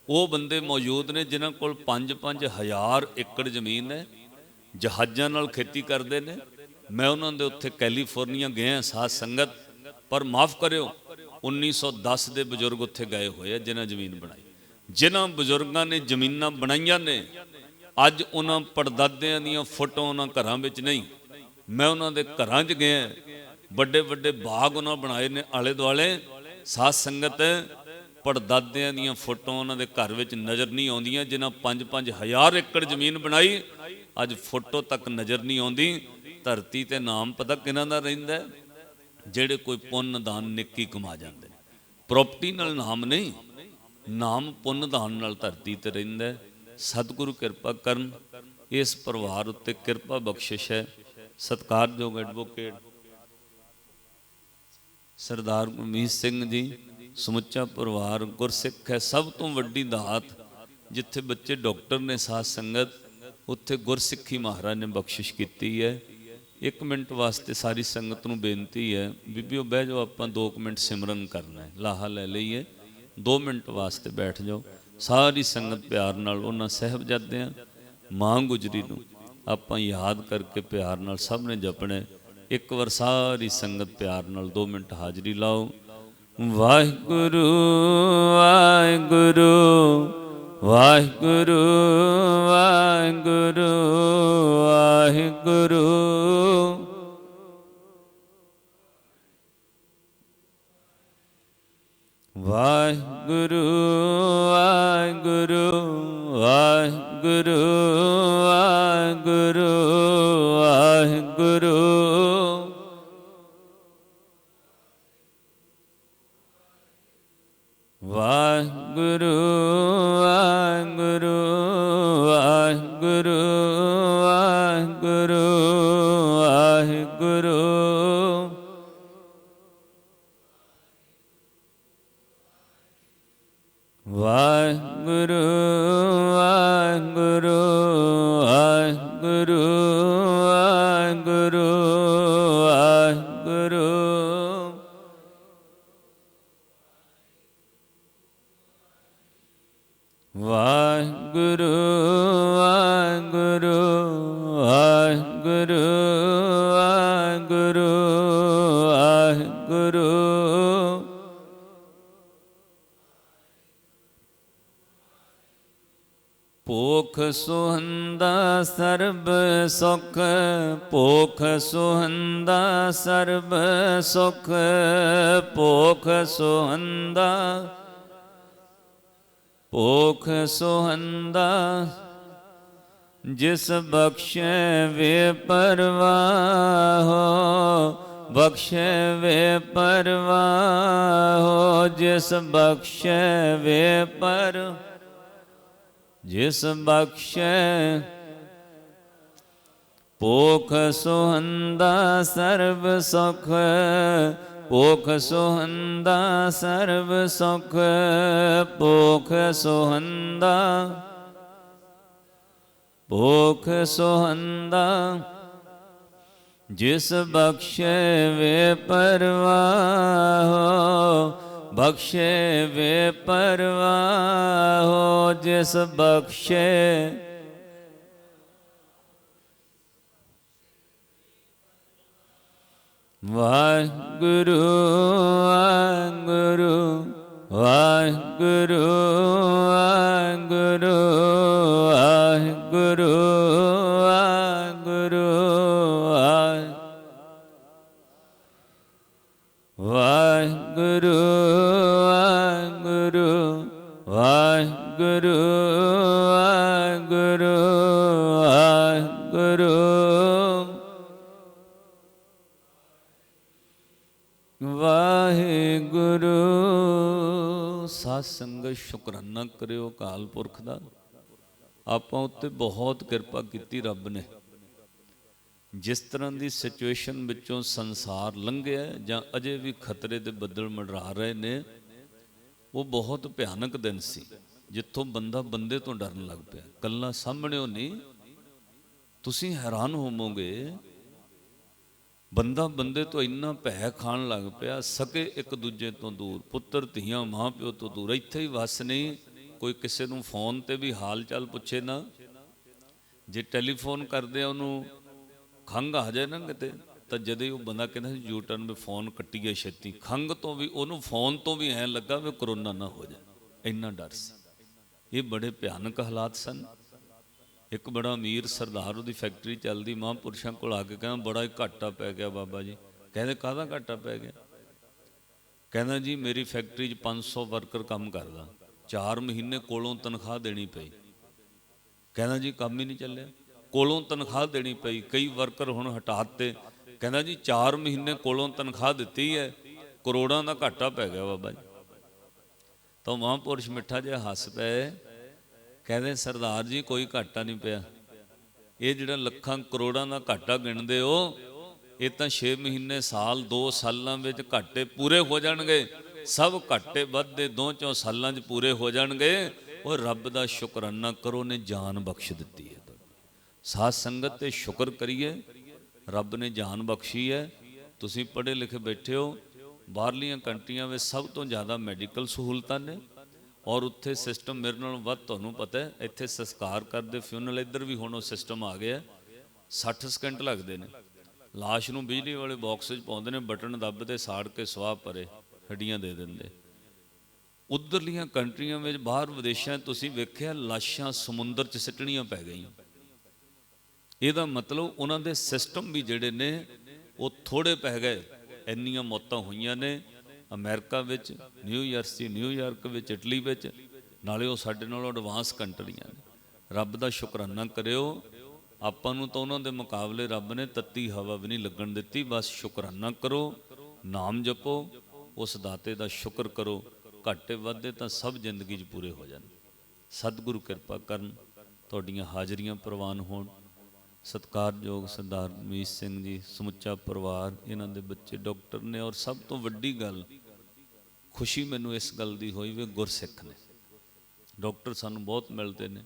वो बंदे मौजूद ने जिन्हां कोल 5-5 हज़ार एकड़ जमीन है, जहाज़ां नाल खेती करते हैं। मैं उन्होंने उत्थे कैलीफोर्निया गया साध संगत, पर माफ़ करियो 1910 के बजुर्ग उत्थे गए हुए जिन्हें जमीन बनाई। जिन्हां बजुर्गों ने जमीनां बनाइया ने अज उन्हां पड़दादियां दीयां फोटो उन्हां घरां विच नहीं। मैं उन्होंने घरां च गया, बड़े बड़े बाग उन्हां बनाए ने आले दुआले। साध संगत पड़दादियां दीयां फोटो उन्होंने घर विच नज़र नहीं आउंदियां। जिन्हां 5-5 हज़ार एकड़ जमीन बनाई अज फोटो तक नज़र नहीं आउंदी। धरती ते नाम पता किन्हां दा रहिंदा है, जिहड़े कोई पुन्न दान नेकी कमा जाते। प्रॉपर्टी नाल नाम नहीं, नाम पुन्न दान नाल धरती ते रहिंदा है। सतगुरु किरपा करन, इस परिवार उत्ते किरपा बख्शिश है। सत्कारयोग एडवोकेट सरदार गुरमीत सिंह जी, समुचा परिवार गुरसिख है। सब तो वड्डी दात जिथे बच्चे डॉक्टर ने साध संगत, उत्थे गुरसिखी महाराज ने बख्शिश की है। 1 मिनट वास्ते सारी संगत नूं बेनती है, बीबियो बह जाओ, आपां 2 मिनट सिमरन करना है, लाहा ले लईए। 2 मिनट वास्ते बैठ जाओ। सारी संगत प्यार नाल उन्हां साहिबजादियां मां गुजरी नूं आपां याद करके प्यार नाल सब ने जपना। एक बार सारी संगत प्यार नाल 2 मिनट हाजरी लाओ। वाहिगुरु वाहिगुरु वाहिगुरु वाहिगुरु वाहिगुरु वाहिगुरु वाहिगुरु वाहिगुरु वाहिगुरु वाहिगुरु वाहिगुरु ਵਾਹਿਗੁਰੂ ਵਾਹਿਗੁਰੂ ਵਾਹਿਗੁਰੂ ਵਾਹਿਗੁਰੂ ਵਾਹਿਗੁਰੂ ਵਾਹਿਗੁਰੂ ਵਾਹਿਗੁਰੂ ਵਾਹਿਗੁਰੂ ਵਾਹਿਗੁਰੂ ਵਾਹਿਗੁਰੂ ਵਾਹਿਗੁਰੂ ਵਾਹਿਗੁਰੂ ਵਾਹਿਗੁਰੂ ਭੋਖ ਸੁਹੰਦਾ ਸਰਬ ਸੁਖ ਭੋਖ ਸੁਹੰਦਾ ਸਰਬ ਸੁਖ ਭੋਖ ਸੁਹੰਦਾ ਭੋਖ ਸੁਹੰਦਾ ਜਿਸ ਬਖਸ਼ੇ ਵੇ ਪਰਵਾਹੋ ਬਖਸ਼ੇ ਵੇ ਪਰਵਾਹੋ ਜਿਸ ਬਖਸ਼ੇ ਵੇ ਪਰ ਜਿਸ ਬਖਸ਼ੈ ਭੋਖ ਸੁਹੰਦਾ ਸਰਬ ਸੁਖ ਭੋਖ ਸੁਹੰਦਾ ਸਰਬ ਸੁਖ ਭੋਖ ਸੁਹੰਦਾ ਭੋਖ ਸੁਹੰਦਾ ਜਿਸ ਬਖਸ਼ੇ ਵੇ ਪਰਵਾਹੋ ਬਖਸ਼ੇ ਵੇ ਪਰਵਾਹੋ ਜਿਸ ਬਖਸ਼ੇ ਵਾਹਿਗੁਰੂ ਵਾਹਿਗੁਰੂ ਵਾਹਿਗੁਰੂ ਵਾਹਿਗੁਰੂ ਵਾਹਿਗੁਰੂ ਵਾਹਿਗੁਰੂ ਵਾਹਿਗੁਰੂ ਵਾਹਿਗੁਰੂ ਵਾਹਿਗੁਰੂ ਵਾਹਿਗੁਰੂ ਵਾਹਿਗੁਰੂ ਸਾਧ ਸੰਗਤ ਸ਼ੁਕਰਾਨਾ ਕਰਿਓ ਅਕਾਲ ਪੁਰਖ ਦਾ। ਆਪਾਂ ਉੱਤੇ ਬਹੁਤ ਕਿਰਪਾ ਕੀਤੀ ਰੱਬ ਨੇ। ਜਿਸ ਤਰ੍ਹਾਂ ਦੀ ਸਿਚੁਏਸ਼ਨ ਵਿੱਚੋਂ ਸੰਸਾਰ ਲੰਘਿਆ ਜਾਂ ਅਜੇ ਵੀ ਖਤਰੇ ਦੇ ਬੱਦਲ ਮੰਡਰਾ ਰਹੇ ਨੇ, ਉਹ ਬਹੁਤ ਭਿਆਨਕ ਦਿਨ ਸੀ ਜਿੱਥੋਂ ਬੰਦਾ ਬੰਦੇ ਤੋਂ ਡਰਨ ਲੱਗ ਪਿਆ। ਗੱਲਾਂ ਸਾਹਮਣਿਓ ਨਹੀਂ, ਤੁਸੀਂ ਹੈਰਾਨ ਹੋਵੋਗੇ, ਬੰਦਾ ਬੰਦੇ ਤੋਂ ਇੰਨਾ ਭੈ ਖਾਣ ਲੱਗ ਪਿਆ। ਸਕੇ ਇੱਕ ਦੂਜੇ ਤੋਂ ਦੂਰ, ਪੁੱਤਰ ਧੀਆਂ ਮਾਂ ਪਿਓ ਤੋਂ ਦੂਰ। ਇੱਥੇ ਹੀ ਵਸ ਨਹੀਂ, ਕੋਈ ਕਿਸੇ ਨੂੰ ਫੋਨ ਤੇ ਵੀ ਹਾਲ ਚਾਲ ਪੁੱਛੇ ਨਾ, ਜੇ ਟੈਲੀਫੋਨ ਕਰਦੇ ਆ ਉਹਨੂੰ ਖੰਘ ਆ ਜਾਏ ਨਾ ਕਿਤੇ, ਤਾਂ ਜਦੇ ਉਹ ਬੰਦਾ ਕਹਿੰਦਾ ਯੂ ਟਰਨ ਵੀ ਫੋਨ ਕੱਟੀਏ ਛੇਤੀ। ਖੰਘ ਤੋਂ ਵੀ ਉਹਨੂੰ ਫੋਨ ਤੋਂ ਵੀ ਐਂ ਲੱਗਾ ਵੀ ਕਰੋਨਾ ਨਾ ਹੋ ਜਾਏ, ਇੰਨਾ ਡਰ ਸੀ। ਇਹ ਬੜੇ ਭਿਆਨਕ ਹਾਲਾਤ ਸਨ। ਇੱਕ ਬੜਾ ਅਮੀਰ ਸਰਦਾਰ, ਉਹਦੀ ਫੈਕਟਰੀ ਚੱਲਦੀ, ਮਹਾਂਪੁਰਸ਼ਾਂ ਕੋਲ ਆ ਕੇ ਕਹਿੰਦਾ ਬੜਾ ਹੀ ਘਾਟਾ ਪੈ ਗਿਆ ਬਾਬਾ ਜੀ। ਕਹਿੰਦੇ ਕਾਹਦਾ ਘਾਟਾ ਪੈ ਗਿਆ? ਕਹਿੰਦਾ ਜੀ ਮੇਰੀ ਫੈਕਟਰੀ 'ਚ 500 ਵਰਕਰ ਕੰਮ ਕਰਦਾ, 4 ਮਹੀਨੇ ਕੋਲੋਂ ਤਨਖਾਹ ਦੇਣੀ ਪਈ। ਕਹਿੰਦਾ ਜੀ ਕੰਮ ਹੀ ਨਹੀਂ ਚੱਲਿਆ, ਕੋਲੋਂ ਤਨਖਾਹ ਦੇਣੀ ਪਈ, ਕਈ ਵਰਕਰ ਹੁਣ ਹਟਾ ਦਿੱਤੇ। ਕਹਿੰਦਾ ਜੀ 4 ਮਹੀਨੇ ਕੋਲੋਂ ਤਨਖਾਹ ਦਿੱਤੀ ਹੈ, ਕਰੋੜਾਂ ਦਾ ਘਾਟਾ ਪੈ ਗਿਆ ਬਾਬਾ ਜੀ। ਤਾਂ ਮਹਾਂਪੁਰਸ਼ ਮਿੱਠਾ ਜਿਹਾ ਹੱਸ ਪਏ, ਕਹਿੰਦੇ ਸਰਦਾਰ ਜੀ ਕੋਈ ਘਾਟਾ ਨਹੀਂ ਪਿਆ, ਇਹ ਜਿਹੜਾ ਲੱਖਾਂ ਕਰੋੜਾਂ ਦਾ ਘਾਟਾ ਗਿਣਦੇ ਹੋ, ਇਹ ਤਾਂ 6 ਮਹੀਨੇ ਸਾਲ 2 ਸਾਲਾਂ ਵਿੱਚ ਘਾਟੇ ਪੂਰੇ ਹੋ ਜਾਣਗੇ। ਸਭ ਘਾਟੇ ਵੱਧਦੇ 2-4 ਸਾਲਾਂ 'ਚ ਪੂਰੇ ਹੋ ਜਾਣਗੇ। ਉਹ ਰੱਬ ਦਾ ਸ਼ੁਕਰਾਨਾ ਕਰੋ, ਨੇ ਜਾਨ ਬਖਸ਼ ਦਿੱਤੀ ਹੈ। ਸਾਧ ਸੰਗਤ ਤੇ ਸ਼ੁਕਰ ਕਰੀਏ, ਰੱਬ ਨੇ ਜਾਨ ਬਖਸ਼ੀ ਹੈ। ਤੁਸੀਂ ਪੜ੍ਹੇ ਲਿਖੇ ਬੈਠੇ ਹੋ, ਬਾਹਰਲੀਆਂ ਕੰਟਰੀਆਂ ਵਿੱਚ ਸਭ ਤੋਂ ਜ਼ਿਆਦਾ ਮੈਡੀਕਲ ਸਹੂਲਤਾਂ ਨੇ, ਔਰ ਉੱਥੇ ਸਿਸਟਮ ਮੇਰੇ ਨਾਲੋਂ ਵੱਧ ਤੁਹਾਨੂੰ ਪਤਾ ਹੈ। ਇੱਥੇ ਸੰਸਕਾਰ ਕਰਦੇ ਫਿਊਨਲ, ਇੱਧਰ ਵੀ ਹੁਣ ਉਹ ਸਿਸਟਮ ਆ ਗਿਆ। 60 ਸਕਿੰਟ ਲੱਗਦੇ ਨੇ, ਲਾਸ਼ ਨੂੰ ਬਿਜਲੀ ਵਾਲੇ ਬਾਕਸ 'ਚ ਪਾਉਂਦੇ ਨੇ, ਬਟਨ ਦੱਬਦੇ, ਸਾੜ ਕੇ ਸਵਾਹ ਪਰੇ ਹੱਡੀਆਂ ਦੇ ਦਿੰਦੇ। ਉੱਧਰਲੀਆਂ ਕੰਟਰੀਆਂ ਵਿੱਚ, ਬਾਹਰ ਵਿਦੇਸ਼ਾਂ ਤੁਸੀਂ ਵੇਖਿਆ, ਲਾਸ਼ਾਂ ਸਮੁੰਦਰ 'ਚ ਸਿੱਟਣੀਆਂ ਪੈ ਗਈਆਂ। ਇਹਦਾ ਮਤਲਬ ਉਹਨਾਂ ਦੇ ਸਿਸਟਮ ਵੀ ਜਿਹੜੇ ਨੇ ਉਹ ਥੋੜ੍ਹੇ ਪੈ ਗਏ, ਇੰਨੀਆਂ ਮੌਤਾਂ ਹੋਈਆਂ ਨੇ ਅਮਰੀਕਾ ਵਿੱਚ, ਨਿਊਯਾਰਕ ਵਿੱਚ, ਇਟਲੀ ਵਿੱਚ, ਨਾਲੇ ਉਹ ਸਾਡੇ ਨਾਲੋਂ ਐਡਵਾਂਸ ਕੰਟਰੀਆਂ ਨੇ। ਰੱਬ ਦਾ ਸ਼ੁਕਰਾਨਾ ਕਰਿਓ, ਆਪਾਂ ਨੂੰ ਤਾਂ ਉਹਨਾਂ ਦੇ ਮੁਕਾਬਲੇ ਰੱਬ ਨੇ ਤੱਤੀ ਹਵਾ ਵੀ ਨਹੀਂ ਲੱਗਣ ਦਿੱਤੀ। ਬਸ ਸ਼ੁਕਰਾਨਾ ਕਰੋ, ਨਾਮ ਜਪੋ, ਉਸ ਦਾਤੇ ਦਾ ਸ਼ੁਕਰ ਕਰੋ। ਘਾਟੇ ਵਾਧੇ ਤਾਂ ਸਭ ਜ਼ਿੰਦਗੀ 'ਚ ਪੂਰੇ ਹੋ ਜਾਣ। ਸਤਿਗੁਰੂ ਕਿਰਪਾ ਕਰਨ। ਤੁਹਾਡੀਆਂ ਹਾਜ਼ਰੀਆਂ ਪ੍ਰਵਾਨ ਹੋਣ। ਸਤਿਕਾਰਯੋਗ ਸਰਦਾਰ ਮੀਤ ਸਿੰਘ ਜੀ, ਸਮੁੱਚਾ ਪਰਿਵਾਰ, ਇਹਨਾਂ ਦੇ ਬੱਚੇ ਡਾਕਟਰ ਨੇ। ਔਰ ਸਭ ਤੋਂ ਵੱਡੀ ਗੱਲ, ਖੁਸ਼ੀ ਮੈਨੂੰ ਇਸ ਗੱਲ ਦੀ ਹੋਈ ਵੀ ਗੁਰਸਿੱਖ ਨੇ। ਡਾਕਟਰ ਸਾਨੂੰ ਬਹੁਤ ਮਿਲਦੇ ਨੇ,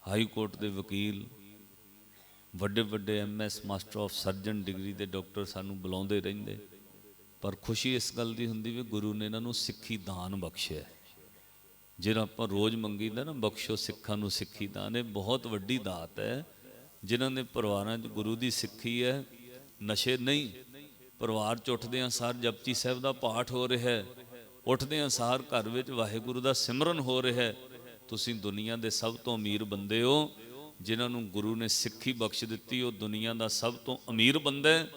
ਹਾਈ ਕੋਰਟ ਦੇ ਵਕੀਲ, ਵੱਡੇ ਵੱਡੇ MS master of surgeon degree ਦੇ ਡਾਕਟਰ ਸਾਨੂੰ ਬੁਲਾਉਂਦੇ ਰਹਿੰਦੇ, ਪਰ ਖੁਸ਼ੀ ਇਸ ਗੱਲ ਦੀ ਹੁੰਦੀ ਵੀ ਗੁਰੂ ਨੇ ਇਹਨਾਂ ਨੂੰ ਸਿੱਖੀ ਦਾਨ ਬਖਸ਼ਿਆ। ਜਿਹੜਾ ਆਪਾਂ ਰੋਜ਼ ਮੰਗੀਦਾ ਨਾ, ਬਖਸ਼ੋ ਸਿੱਖਾਂ ਨੂੰ ਸਿੱਖੀ ਦਾਨ, ਇਹ ਬਹੁਤ ਵੱਡੀ ਦਾਤ ਹੈ। ਜਿਨ੍ਹਾਂ ਦੇ ਪਰਿਵਾਰਾਂ 'ਚ ਗੁਰੂ ਦੀ ਸਿੱਖੀ ਹੈ, ਨਸ਼ੇ ਨਹੀਂ, ਪਰਿਵਾਰ 'ਚ ਉੱਠਦਿਆਂ ਸਾਰ ਜਪਜੀ ਸਾਹਿਬ ਦਾ ਪਾਠ ਹੋ ਰਿਹਾ ਹੈ, ਉੱਠਦਿਆਂ ਸਾਰ ਘਰ ਵਿੱਚ ਵਾਹਿਗੁਰੂ ਦਾ ਸਿਮਰਨ ਹੋ ਰਿਹਾ ਹੈ, ਤੁਸੀਂ ਦੁਨੀਆ ਦੇ ਸਭ ਤੋਂ ਅਮੀਰ ਬੰਦੇ ਹੋ। ਜਿਨ੍ਹਾਂ ਨੂੰ ਗੁਰੂ ਨੇ ਸਿੱਖੀ ਬਖਸ਼ ਦਿੱਤੀ, ਉਹ ਦੁਨੀਆ ਦਾ ਸਭ ਤੋਂ ਅਮੀਰ ਬੰਦਾ ਹੈ।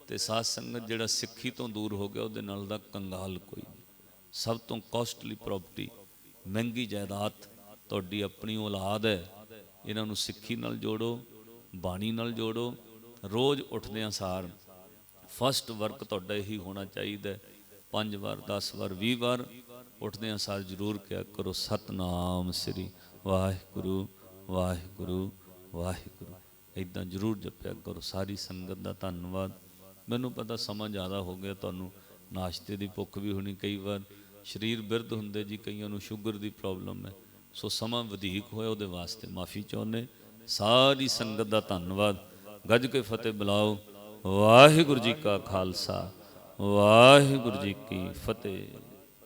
ਤੇ ਸਾਧ ਸੰਗਤ, ਜਿਹੜਾ ਸਿੱਖੀ ਤੋਂ ਦੂਰ ਹੋ ਗਿਆ, ਉਹਦੇ ਨਾਲ ਦਾ ਕੰਗਾਲ ਕੋਈ ਨਹੀਂ। ਸਭ ਤੋਂ ਕੋਸਟਲੀ ਪ੍ਰਾਪਰਟੀ, ਮਹਿੰਗੀ ਜਾਇਦਾਦ ਤੁਹਾਡੀ ਆਪਣੀ ਔਲਾਦ ਹੈ। ਇਹਨਾਂ ਨੂੰ ਸਿੱਖੀ ਨਾਲ ਜੋੜੋ, ਬਾਣੀ ਨਾਲ ਜੋੜੋ। ਰੋਜ਼ ਉੱਠਦਿਆਂ ਸਾਰ ਫਸਟ ਵਰਕ ਤੁਹਾਡਾ ਇਹੀ ਹੋਣਾ ਚਾਹੀਦਾ। 5 ਵਾਰ 10 ਵਾਰ 20 ਵਾਰ ਉੱਠਦਿਆਂ ਸਾਰ ਜ਼ਰੂਰ ਕਿਹਾ ਕਰੋ, ਸਤਨਾਮ ਸ੍ਰੀ ਵਾਹਿਗੁਰੂ ਵਾਹਿਗੁਰੂ ਵਾਹਿਗੁਰੂ। ਇੱਦਾਂ ਜ਼ਰੂਰ ਜਪਿਆ ਕਰੋ। ਸਾਰੀ ਸੰਗਤ ਦਾ ਧੰਨਵਾਦ। ਮੈਨੂੰ ਪਤਾ ਸਮਾਂ ਜ਼ਿਆਦਾ ਹੋ ਗਿਆ, ਤੁਹਾਨੂੰ ਨਾਸ਼ਤੇ ਦੀ ਭੁੱਖ ਵੀ ਹੋਣੀ, ਕਈ ਵਾਰ ਸਰੀਰ ਬਿਰਧ ਹੁੰਦੇ ਜੀ, ਕਈਆਂ ਨੂੰ ਸ਼ੂਗਰ ਦੀ ਪ੍ਰੋਬਲਮ ਹੈ, ਸੋ ਸਮਾਂ ਵਧੇਕ ਹੋਇਆ, ਉਹਦੇ ਵਾਸਤੇ ਮਾਫੀ ਚਾਹੁੰਦੇ। ਸਾਰੀ ਸੰਗਤ ਦਾ ਧੰਨਵਾਦ। ਗੱਜ ਕੇ ਫਤਿਹ ਬੁਲਾਓ। ਵਾਹਿਗੁਰੂ ਜੀ ਕਾ ਖਾਲਸਾ, ਵਾਹਿਗੁਰੂ ਜੀ ਕੀ ਫਤਿਹ।